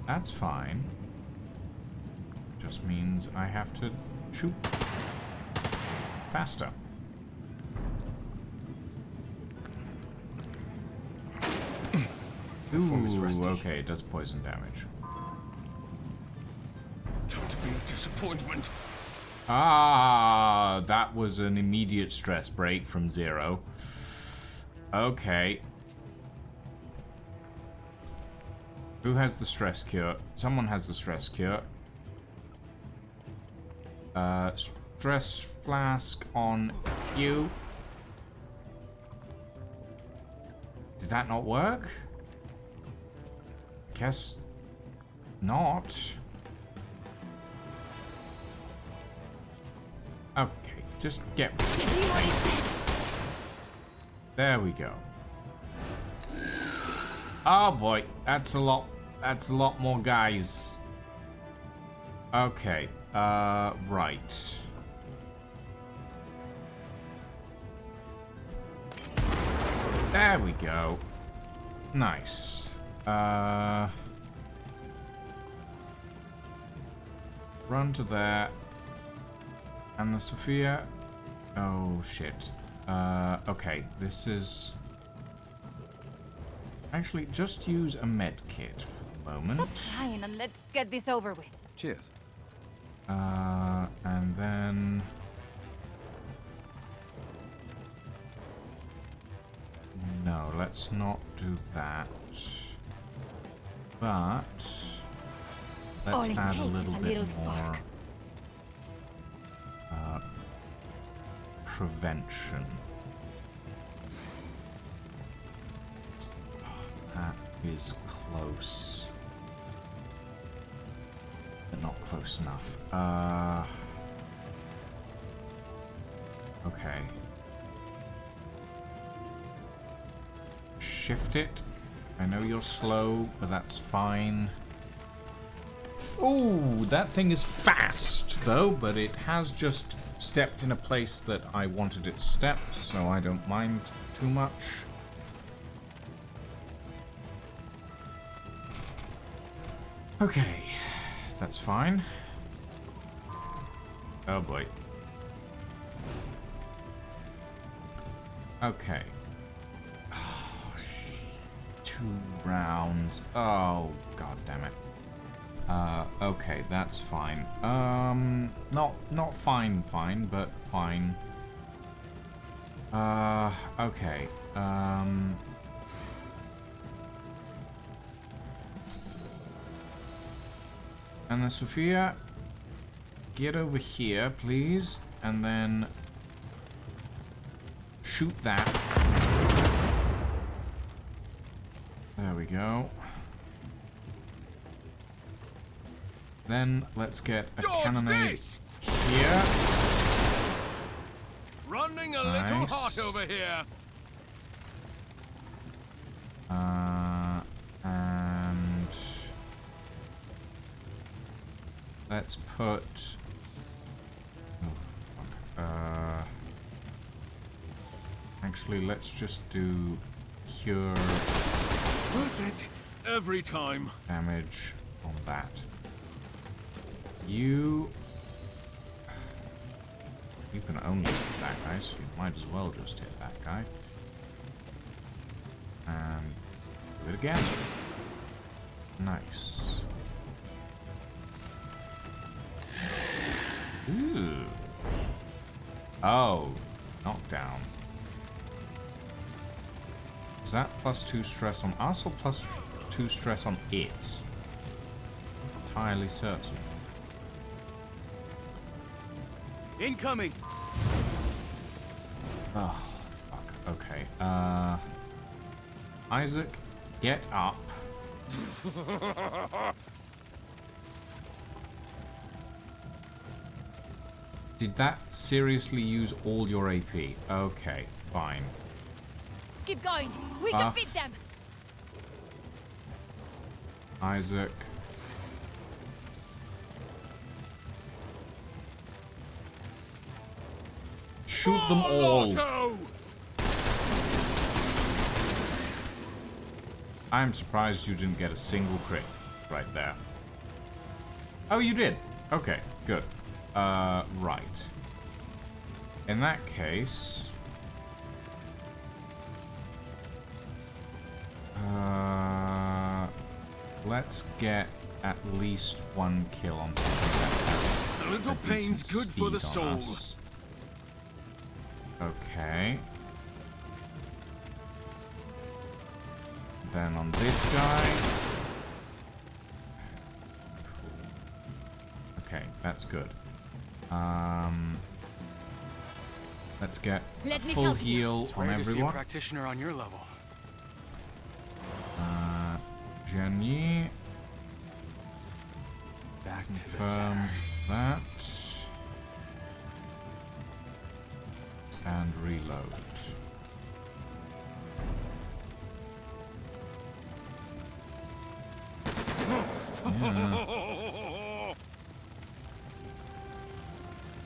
That's fine. Just means I have to shoot faster. Ooh, okay, it does poison damage. Don't be a disappointment. Ah, that was an immediate stress break from 0. Okay. Who has the stress cure? Someone has the stress cure. Stress flask on you. Did that not work? Guess not. Okay, just get rid of this thing. There we go. Oh boy, that's a lot more guys. Okay, right. There we go. Nice. Run to there. And the Sophia. Oh shit. Okay, this is. Actually, just use a med kit for the moment. Stop trying and let's get this over with. Cheers. And then. No, let's not do that. But let's add a little bit more prevention. That is close, but not close enough. Okay. Shift it. I know you're slow, but that's fine. Ooh, that thing is fast, though, but it has just stepped in a place that I wanted it to step, so I don't mind too much. Okay, that's fine. Oh boy. Okay. 2 rounds. Oh, god damn it. Okay, that's fine. Not fine, but fine. Okay. Anna Sophia, get over here, please, and then shoot that. There we go. Then let's get a cannonade here. Running a Nice. little hot over here. And let's put. Oh, fuck. Actually, let's just do cure Worth it every time. damage on that. You can only hit that guy, so you might as well just hit that guy. And do it again. Nice. Ooh. Oh, knockdown. Is that +2 stress on us or +2 stress on it? Entirely certain. Incoming! Oh, fuck. Okay. Isaac, get up. Did that seriously use all your AP? Okay, fine. Keep going. We can beat them. Isaac. Shoot them all. I'm surprised you didn't get a single crit right there. Oh, you did. Okay, good. Right. In that case... let's get at least one kill on something that has a little pain's good for the soul. Okay. Then on this guy. Cool. Okay, that's good. Let's get a full heal on Rare to see a everyone. practitioner on your level. Jenny. Back to the Confirm center. that. And reload. Yeah.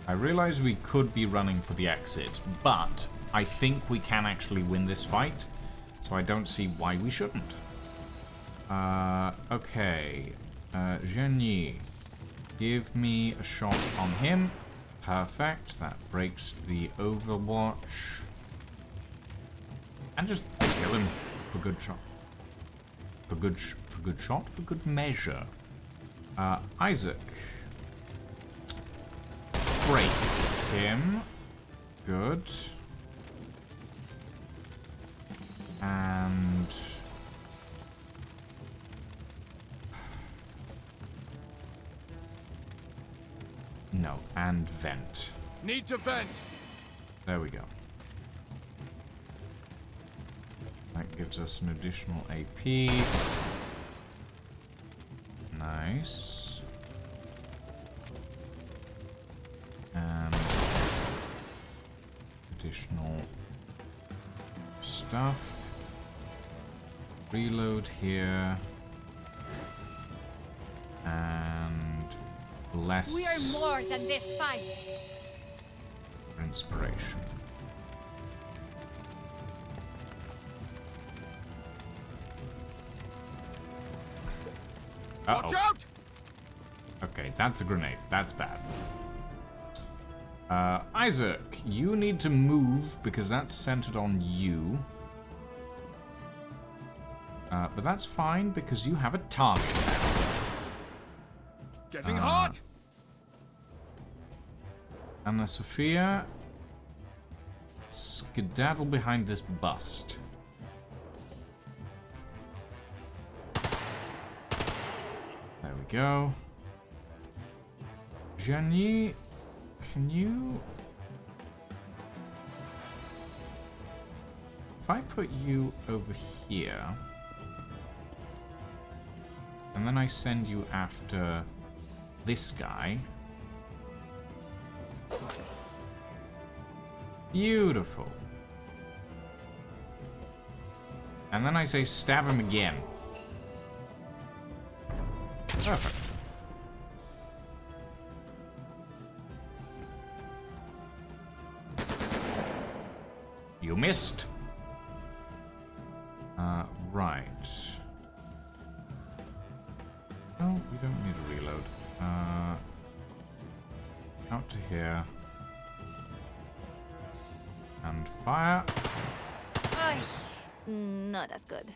I realize we could be running for the exit, but I think we can actually win this fight, so I don't see why we shouldn't. Okay. Genie, give me a shot on him. Perfect. That breaks the Overwatch. And just kill him for good shot. For good shot, for good measure. Isaac. Break him. Good. And... no, and vent. Need to vent. There we go. That gives us an additional AP. Nice. And additional stuff. Reload here. And less. We are more than this fight. Inspiration. Uh-oh. Watch out! Okay, that's a grenade. That's bad. Isaac, you need to move because that's centered on you. But that's fine because you have a target now. Getting hot! Anna Sophia, skedaddle behind this bust. There we go. Jenny, can you... if I put you over here... And then I send you after this guy. Beautiful. And then I say stab him again. Perfect. You missed. Right. Oh, we don't need a reload. Out to here. And fire. Not as good.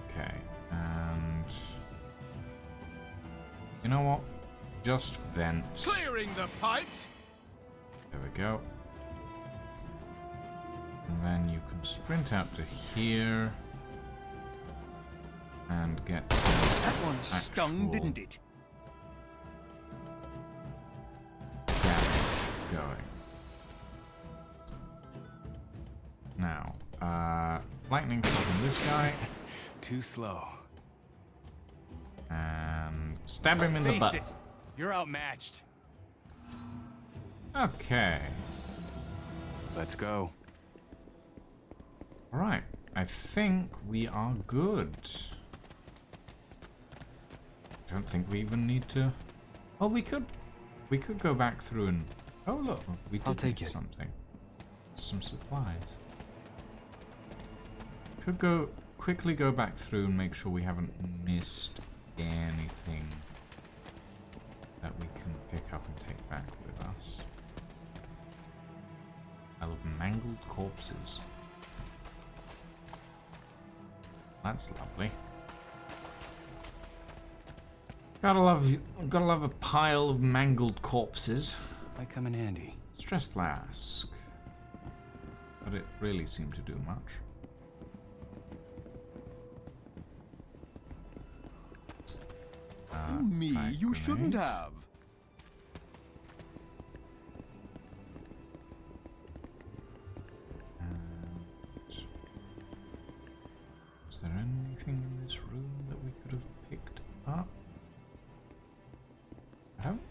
Okay, and you know what? Just vent. Clearing the pipes. There we go. And then you can sprint out to here and get some That one stung, didn't it? damage going. Now, lightning shot on this guy. Too slow. And stab him in the butt. You're outmatched. Okay. Let's go. Alright. I think we are good. I don't think we even need to... Well, we could go back through and... Oh, look. We did take miss it. something. Some supplies. Could quickly go back through and make sure we haven't missed anything that we can pick up and take back with us. I love mangled corpses. That's lovely. Gotta love a pile of mangled corpses. Might come in handy. Stress flask. But it really seemed to do much. Me, you shouldn't have. Is there anything in this room that we could have picked up? I don't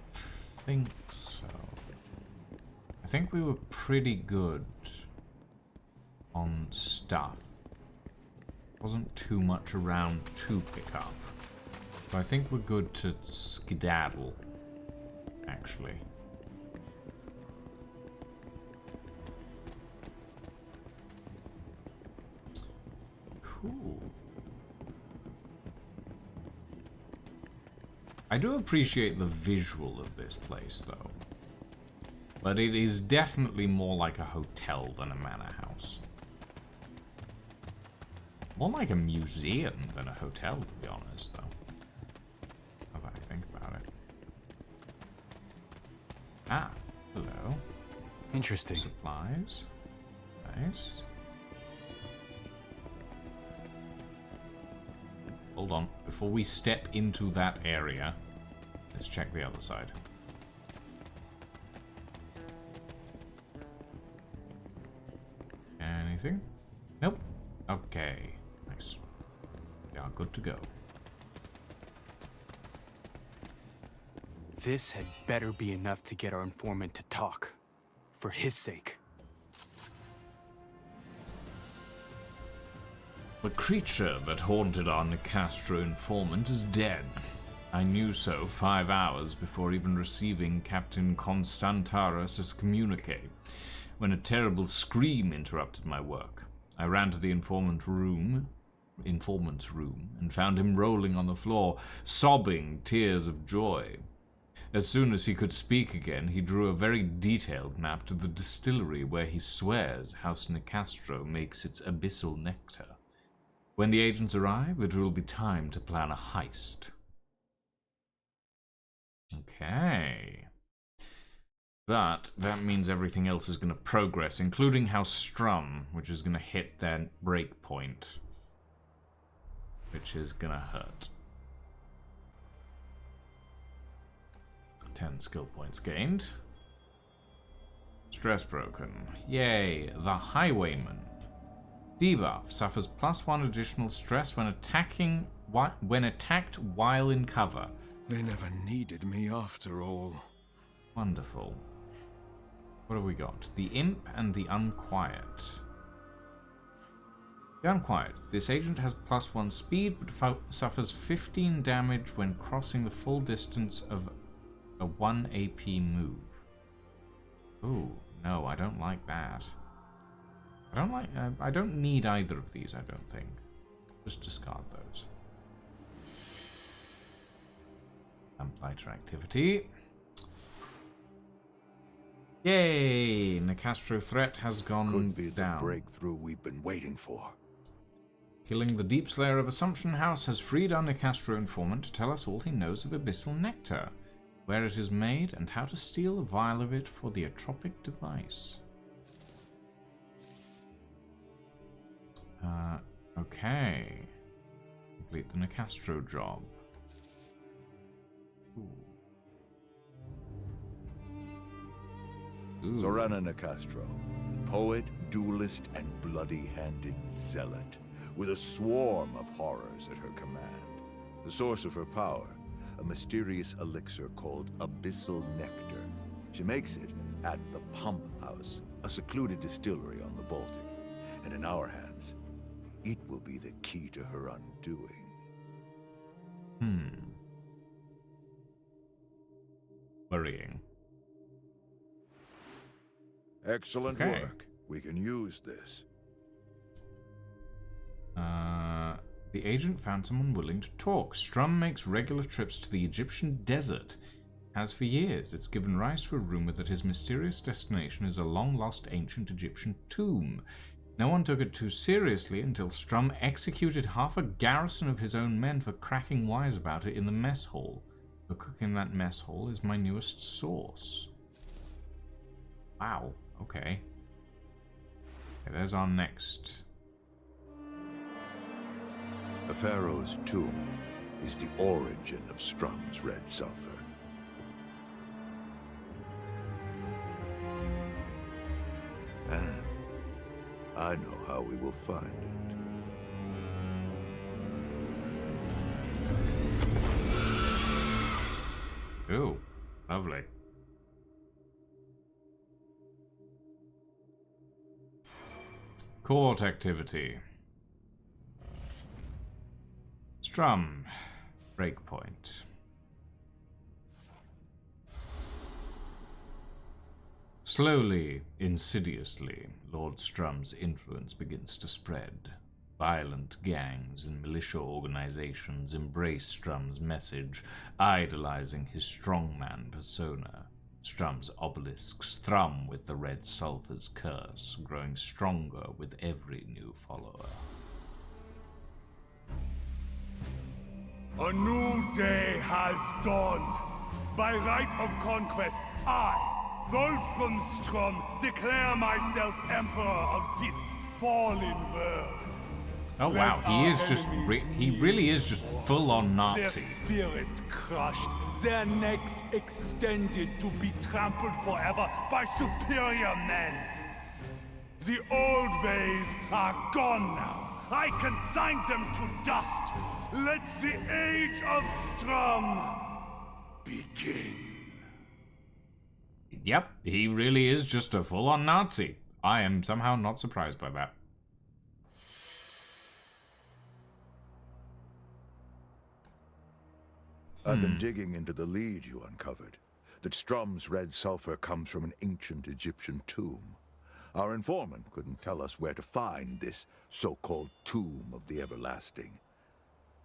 think so. I think we were pretty good on stuff. Wasn't too much around to pick up. So I think we're good to skedaddle, actually. Cool. I do appreciate the visual of this place, though. But it is definitely more like a hotel than a manor house. More like a museum than a hotel, to be honest, though. Now that I think about it. Ah, hello. Interesting. Supplies. Nice. Hold on. Before we step into that area, let's check the other side. Anything? Nope. Okay. Nice. We are good to go. This had better be enough to get our informant to talk. For his sake. The creature that haunted our Nicastro informant is dead. I knew so 5 hours before even receiving Captain Constantaris' communique, when a terrible scream interrupted my work. I ran to the informant's room, and found him rolling on the floor, sobbing tears of joy. As soon as he could speak again, he drew a very detailed map to the distillery where he swears House Nicastro makes its abyssal nectar. When the agents arrive, it will be time to plan a heist. Okay. But that means everything else is going to progress, including House Strum, which is going to hit their break point. Which is going to hurt. 10 skill points gained. Stress broken. Yay, the Highwayman. Debuff suffers +1 additional stress when attacking when attacked while in cover. They never needed me after all. Wonderful. What have we got? The Imp and the Unquiet. The Unquiet. This agent has +1 speed, but suffers 15 damage when crossing the full distance of a 1 AP move. Ooh, no, I don't like that. I don't need either of these, I don't think. Just discard those. Lamplighter activity. Yay! Nicastro threat has gone Could be down. the breakthrough we've been waiting for. Killing the Deep Slayer of Assumption House has freed our Nicastro informant to tell us all he knows of Abyssal Nectar, where it is made, and how to steal a vial of it for the Atropic device. Okay. Complete the Nicastro job. Ooh. Zorana Nicastro, poet, duelist, and bloody-handed zealot, with a swarm of horrors at her command. The source of her power, a mysterious elixir called Abyssal Nectar. She makes it at the Pump House, a secluded distillery on the Baltic. And in our hands, it will be the key to her undoing. Worrying. Excellent Okay. work. We can use this. The agent found someone willing to talk. Strum makes regular trips to the Egyptian desert. Has for years. It's given rise to a rumor that his mysterious destination is a long-lost ancient Egyptian tomb. No one took it too seriously until Strum executed half a garrison of his own men for cracking wise about it in the mess hall. The cook in that mess hall is my newest source. Wow, okay. There's our next. The Pharaoh's tomb is the origin of Strum's red sulfur. And I know how we will find it. Ooh, lovely. Court activity. Strum. Breakpoint. Slowly, insidiously, Lord Strum's influence begins to spread. Violent gangs and militia organizations embrace Strum's message, idolizing his strongman persona. Strum's obelisks thrum with the red sulphur's curse, growing stronger with every new follower. A new day has dawned. By right of conquest, I, Wolfram Strum, declare myself Emperor of this fallen world. Oh wow, he is just he really is just full-on Nazi. Their spirits crushed, their necks extended to be trampled forever by superior men. The old ways are gone now. I consign them to dust. Let the age of Strum begin. Yep, he really is just a full-on Nazi. I am somehow not surprised by that. I've been digging into the lead you uncovered. That Strum's red sulfur comes from an ancient Egyptian tomb. Our informant couldn't tell us where to find this so-called Tomb of the Everlasting.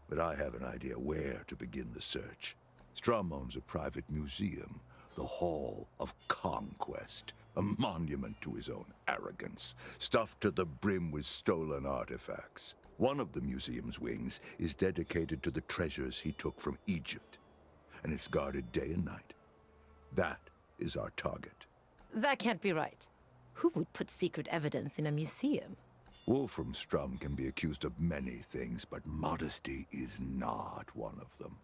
But I have an idea where to begin the search. Strum owns a private museum, the Hall of Conquest, a monument to his own arrogance, stuffed to the brim with stolen artifacts. One of the museum's wings is dedicated to the treasures he took from Egypt, and it's guarded day and night. That is our target. That can't be right. Who would put secret evidence in a museum? Wolfram Strum can be accused of many things, but modesty is not one of them.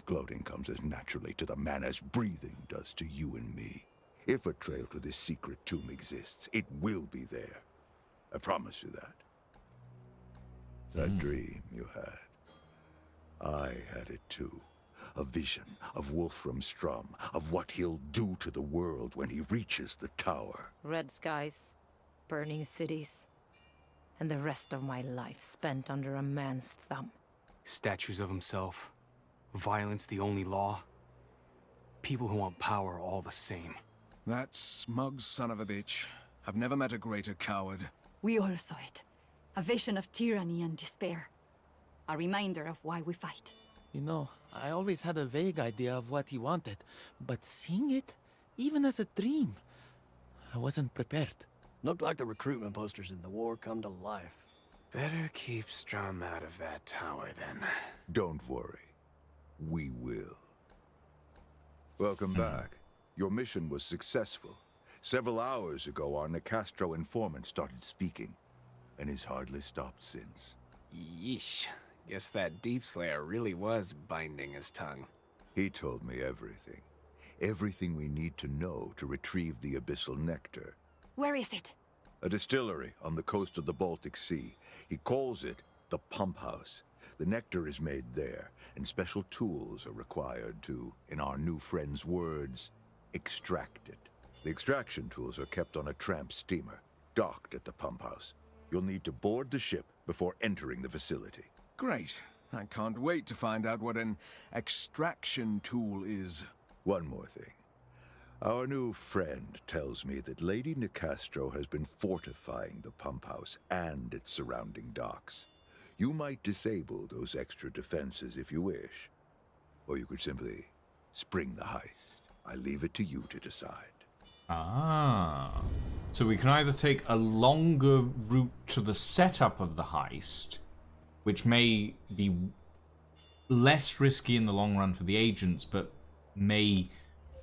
Gloating comes as naturally to the man as breathing does to you and me. If a trail to this secret tomb exists, it will be there. I promise you that. That dream you had, I had it too. A vision of Wolfram Strum, of what he'll do to the world when he reaches the tower. Red skies, burning cities, and the rest of my life spent under a man's thumb. Statues of himself. Violence the only law. People who want power are all the same. That smug son of a bitch. I've never met a greater coward. We all saw it. A vision of tyranny and despair. A reminder of why we fight. You know, I always had a vague idea of what he wanted, but seeing it, even as a dream, I wasn't prepared. Looked like the recruitment posters in the war come to life. Better keep Strum out of that tower, then. Don't worry. We will. Welcome back. Your mission was successful. Several hours ago, our Nicastro informant started speaking, and has hardly stopped since. Yeesh. Guess that Deep Slayer really was binding his tongue. He told me everything. Everything we need to know to retrieve the Abyssal Nectar. Where is it? A distillery on the coast of the Baltic Sea. He calls it the Pump House. The nectar is made there, and special tools are required to, in our new friend's words, extract it. The extraction tools are kept on a tramp steamer, docked at the pump house. You'll need to board the ship before entering the facility. Great. I can't wait to find out what an extraction tool is. One more thing. Our new friend tells me that Lady Nicastro has been fortifying the pump house and its surrounding docks. You might disable those extra defenses if you wish. Or you could simply spring the heist. I leave it to you to decide. Ah. So we can either take a longer route to the setup of the heist, which may be less risky in the long run for the agents, but may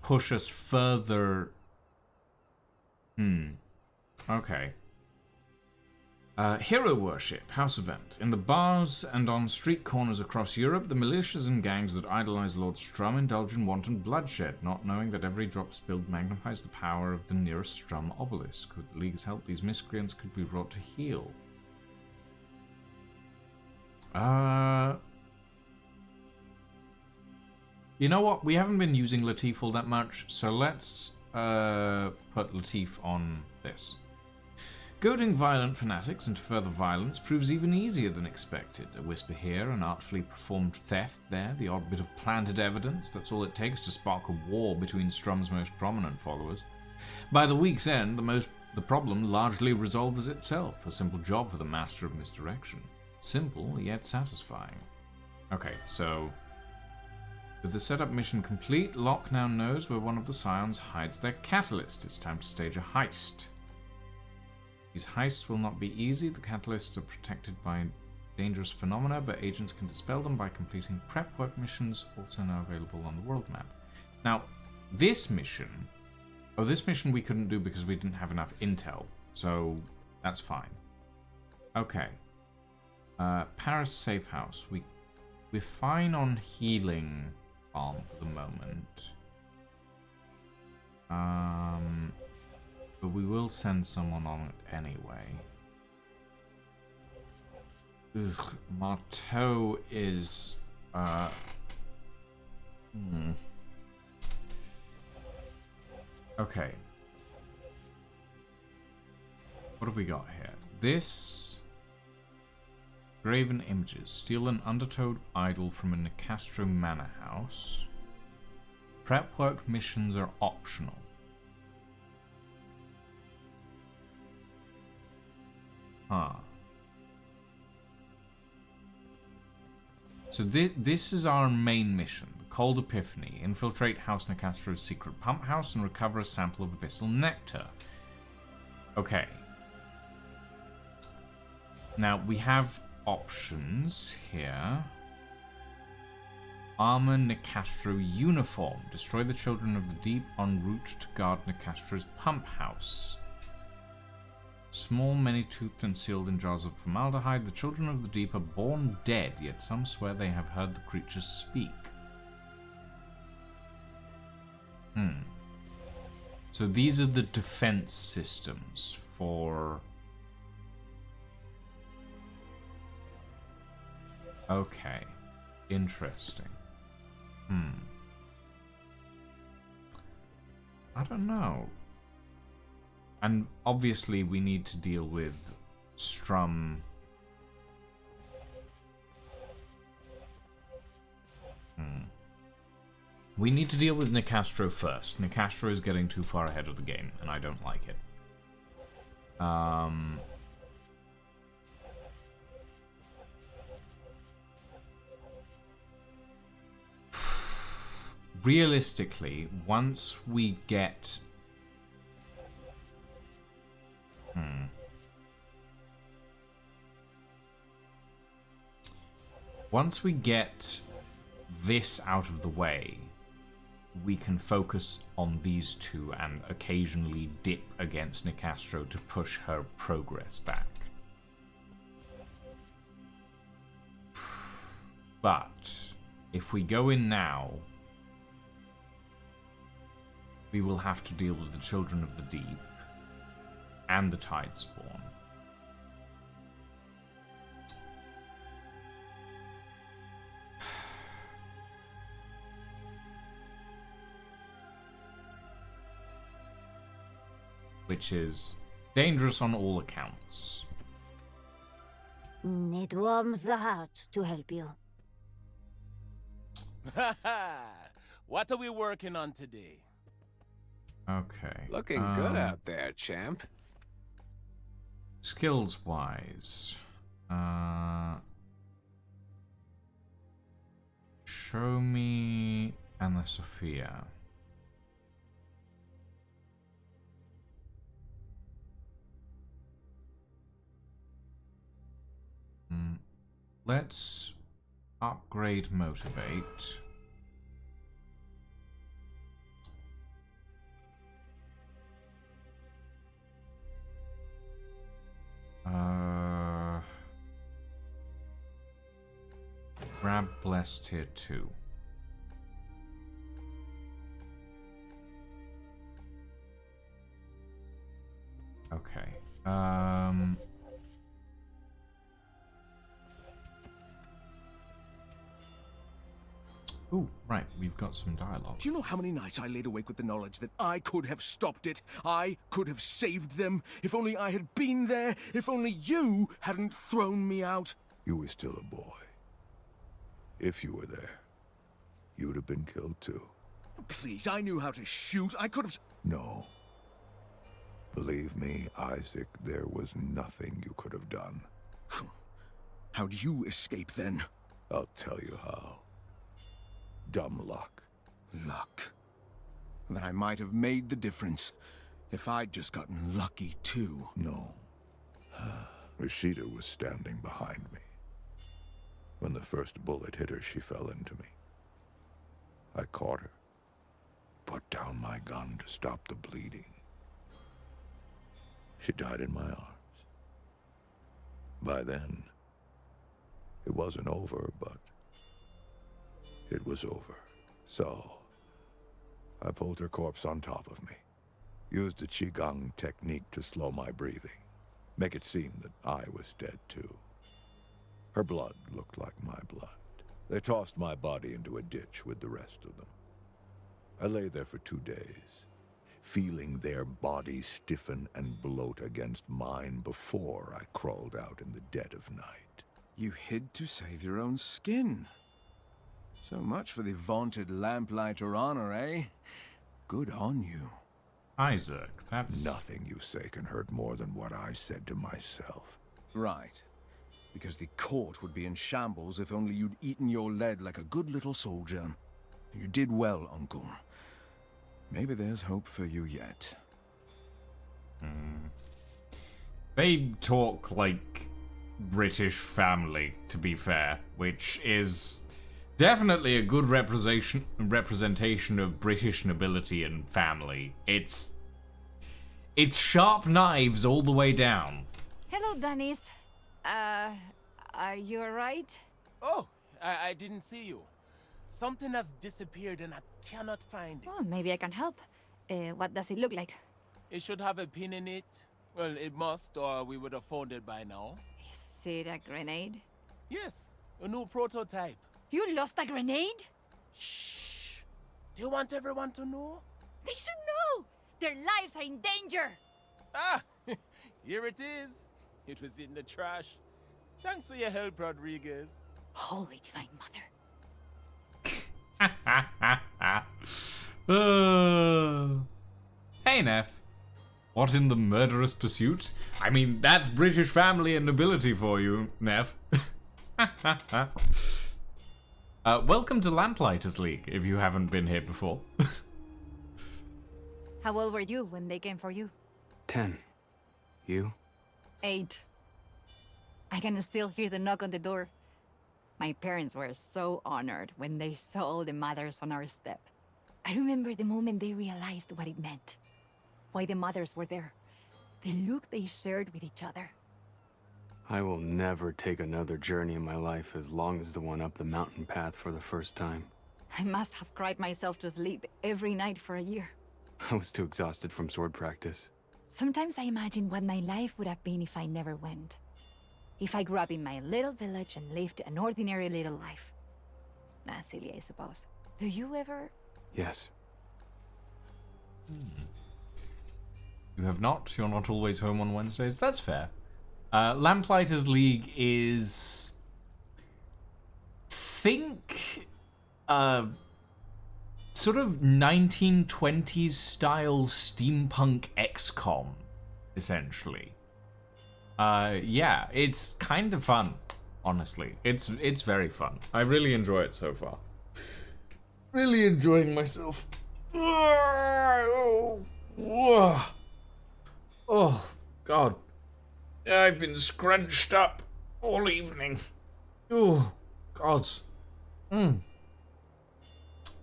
push us further. Okay. Hero worship, house event. In the bars and on street corners across Europe, the militias and gangs that idolize Lord Strum indulge in wanton bloodshed, not knowing that every drop spilled magnifies the power of the nearest Strum obelisk. With the League's help, these miscreants could be brought to heel. You know what? We haven't been using Latif all that much, so let's put Latif on this. Goading violent fanatics into further violence proves even easier than expected. A whisper here, an artfully performed theft there, the odd bit of planted evidence, that's all it takes to spark a war between Strum's most prominent followers. By the week's end, the problem largely resolves itself, a simple job for the master of misdirection. Simple, yet satisfying. Okay, so with the setup mission complete, Locke now knows where one of the Scions hides their catalyst. It's time to stage a heist. These heists will not be easy. The catalysts are protected by dangerous phenomena, but agents can dispel them by completing prep work missions, also now available on the world map. Now, this mission we couldn't do because we didn't have enough intel, so that's fine. Okay. Paris safe house. We're fine on healing balm for the moment. But we will send someone on it anyway. Ugh, Marteau is Okay. What have we got here? This graven images. Steal an undertowed idol from a Nicastro manor house. Prep work missions are optional. Huh. So this is our main mission. The Cold Epiphany. Infiltrate House Nicastro's secret pump house and recover a sample of Abyssal Nectar. Okay. Now, we have options here. Armor Nicastro uniform. Destroy the Children of the Deep en route to guard Nicastro's pump house. Small, many-toothed and sealed in jars of formaldehyde, the Children of the Deep are born dead, yet some swear they have heard the creatures speak. So these are the defense systems for... Okay. Interesting. I don't know. And obviously we need to deal with Strum. We need to deal with Nicastro first. Nicastro is getting too far ahead of the game, and I don't like it. Realistically, once we get... Once we get this out of the way, we can focus on these two and occasionally dip against Nicastro to push her progress back. But if we go in now, we will have to deal with the Children of the Deep and the Tidespawn. Which is dangerous on all accounts. It warms the heart to help you. What are we working on today? Okay. Looking good out there, champ. Skills-wise, show me Anna Sophia. Let's upgrade Motivate. Grab Bless Tier 2. Okay. Ooh, right, we've got some dialogue. Do you know how many nights I laid awake with the knowledge that I could have stopped it? I could have saved them. If only I had been there. If only you hadn't thrown me out. You were still a boy. If you were there, you'd have been killed too. Please, I knew how to shoot. I could have... No. Believe me, Isaac, there was nothing you could have done. How'd you escape then? I'll tell you how. Dumb luck. Luck. Then I might have made the difference. If I'd just gotten lucky too. No. Rashida was standing behind me. When the first bullet hit her, she fell into me. I caught her. Put down my gun to stop the bleeding. She died in my arms. By then, it wasn't over, but it was over. So, I pulled her corpse on top of me. Used the Qigong technique to slow my breathing. Make it seem that I was dead too. Her blood looked like my blood. They tossed my body into a ditch with the rest of them. I lay there for 2 days, feeling their bodies stiffen and bloat against mine before I crawled out in the dead of night. You hid to save your own skin. So much for the vaunted Lamplighter honor, eh? Good on you. Isaac, that's... Nothing you say can hurt more than what I said to myself. Right. Because the court would be in shambles if only you'd eaten your lead like a good little soldier. You did well, Uncle. Maybe there's hope for you yet. They talk like British family, to be fair, which is definitely a good representation of British nobility and family. It's sharp knives all the way down. Hello, Dennis. Are you alright? Oh, I didn't see you. Something has disappeared and I cannot find it. Oh, maybe I can help. What does it look like? It should have a pin in it. Well, it must, or we would have found it by now. Is it a grenade? Yes, a new prototype. You lost a grenade? Shh. Do you want everyone to know? They should know! Their lives are in danger! Ah, here it is. It was in the trash. Thanks for your help, Rodriguez. Holy Divine Mother. Hey, Neff. What in the murderous pursuit? I mean, that's British family and nobility for you, Neff. Welcome to Lamplighters League, if you haven't been here before. How old were you when they came for you? 10. You? 8. I can still hear the knock on the door. My parents were so honored when they saw all the mothers on our step. I remember the moment they realized what it meant. Why the mothers were there. The look they shared with each other. I will never take another journey in my life as long as the one up the mountain path for the first time. I must have cried myself to sleep every night for a year. I was too exhausted from sword practice. Sometimes I imagine what my life would have been if I never went. If I grew up in my little village and lived an ordinary little life. Silly, I suppose. Do you ever? Yes. You have not? You're not always home on Wednesdays? That's fair. Lamplighters League is... think... sort of 1920s style steampunk XCOM, essentially. Yeah, it's kind of fun, honestly. It's very fun. I really enjoy it so far. Really enjoying myself. Oh, God. I've been scrunched up all evening. Oh, God.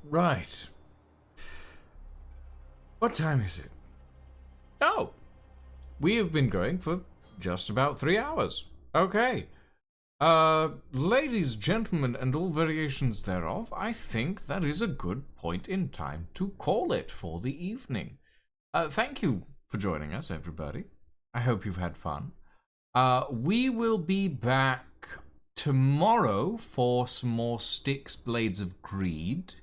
Right. What time is it? Oh, we have been going for just about 3 hours. Okay. Ladies, gentlemen, and all variations thereof, I think that is a good point in time to call it for the evening. Thank you for joining us, everybody. I hope you've had fun. We will be back tomorrow for some more Styx Blades of Greed.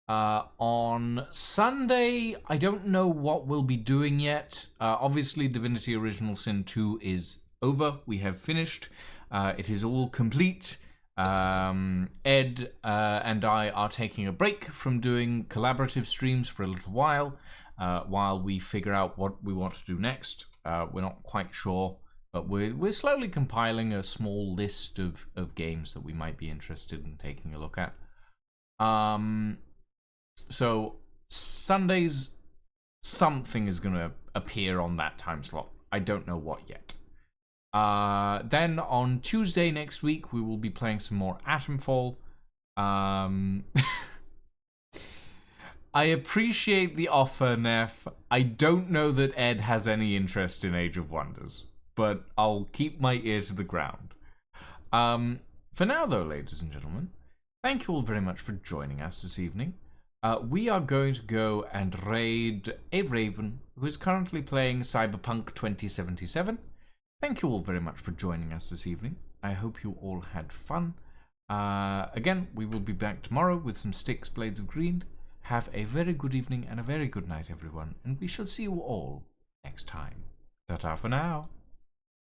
On Sunday, I don't know what we'll be doing yet. Obviously, Divinity Original Sin 2 is over. We have finished. It is all complete. Ed and I are taking a break from doing collaborative streams for a little while we figure out what we want to do next. We're not quite sure, but we're slowly compiling a small list of games that we might be interested in taking a look at. So Sundays, something is going to appear on that time slot. I don't know what yet. Then on Tuesday next week, we will be playing some more Atomfall. I appreciate the offer, Neff. I don't know that Ed has any interest in Age of Wonders, but I'll keep my ear to the ground. For now, though, ladies and gentlemen, thank you all very much for joining us this evening. We are going to go and raid a Raven who is currently playing Cyberpunk 2077. Thank you all very much for joining us this evening. I hope you all had fun. Again, we will be back tomorrow with some Styx Blades of Greed. Have a very good evening and a very good night, everyone, and we shall see you all next time. Ta-ta for now.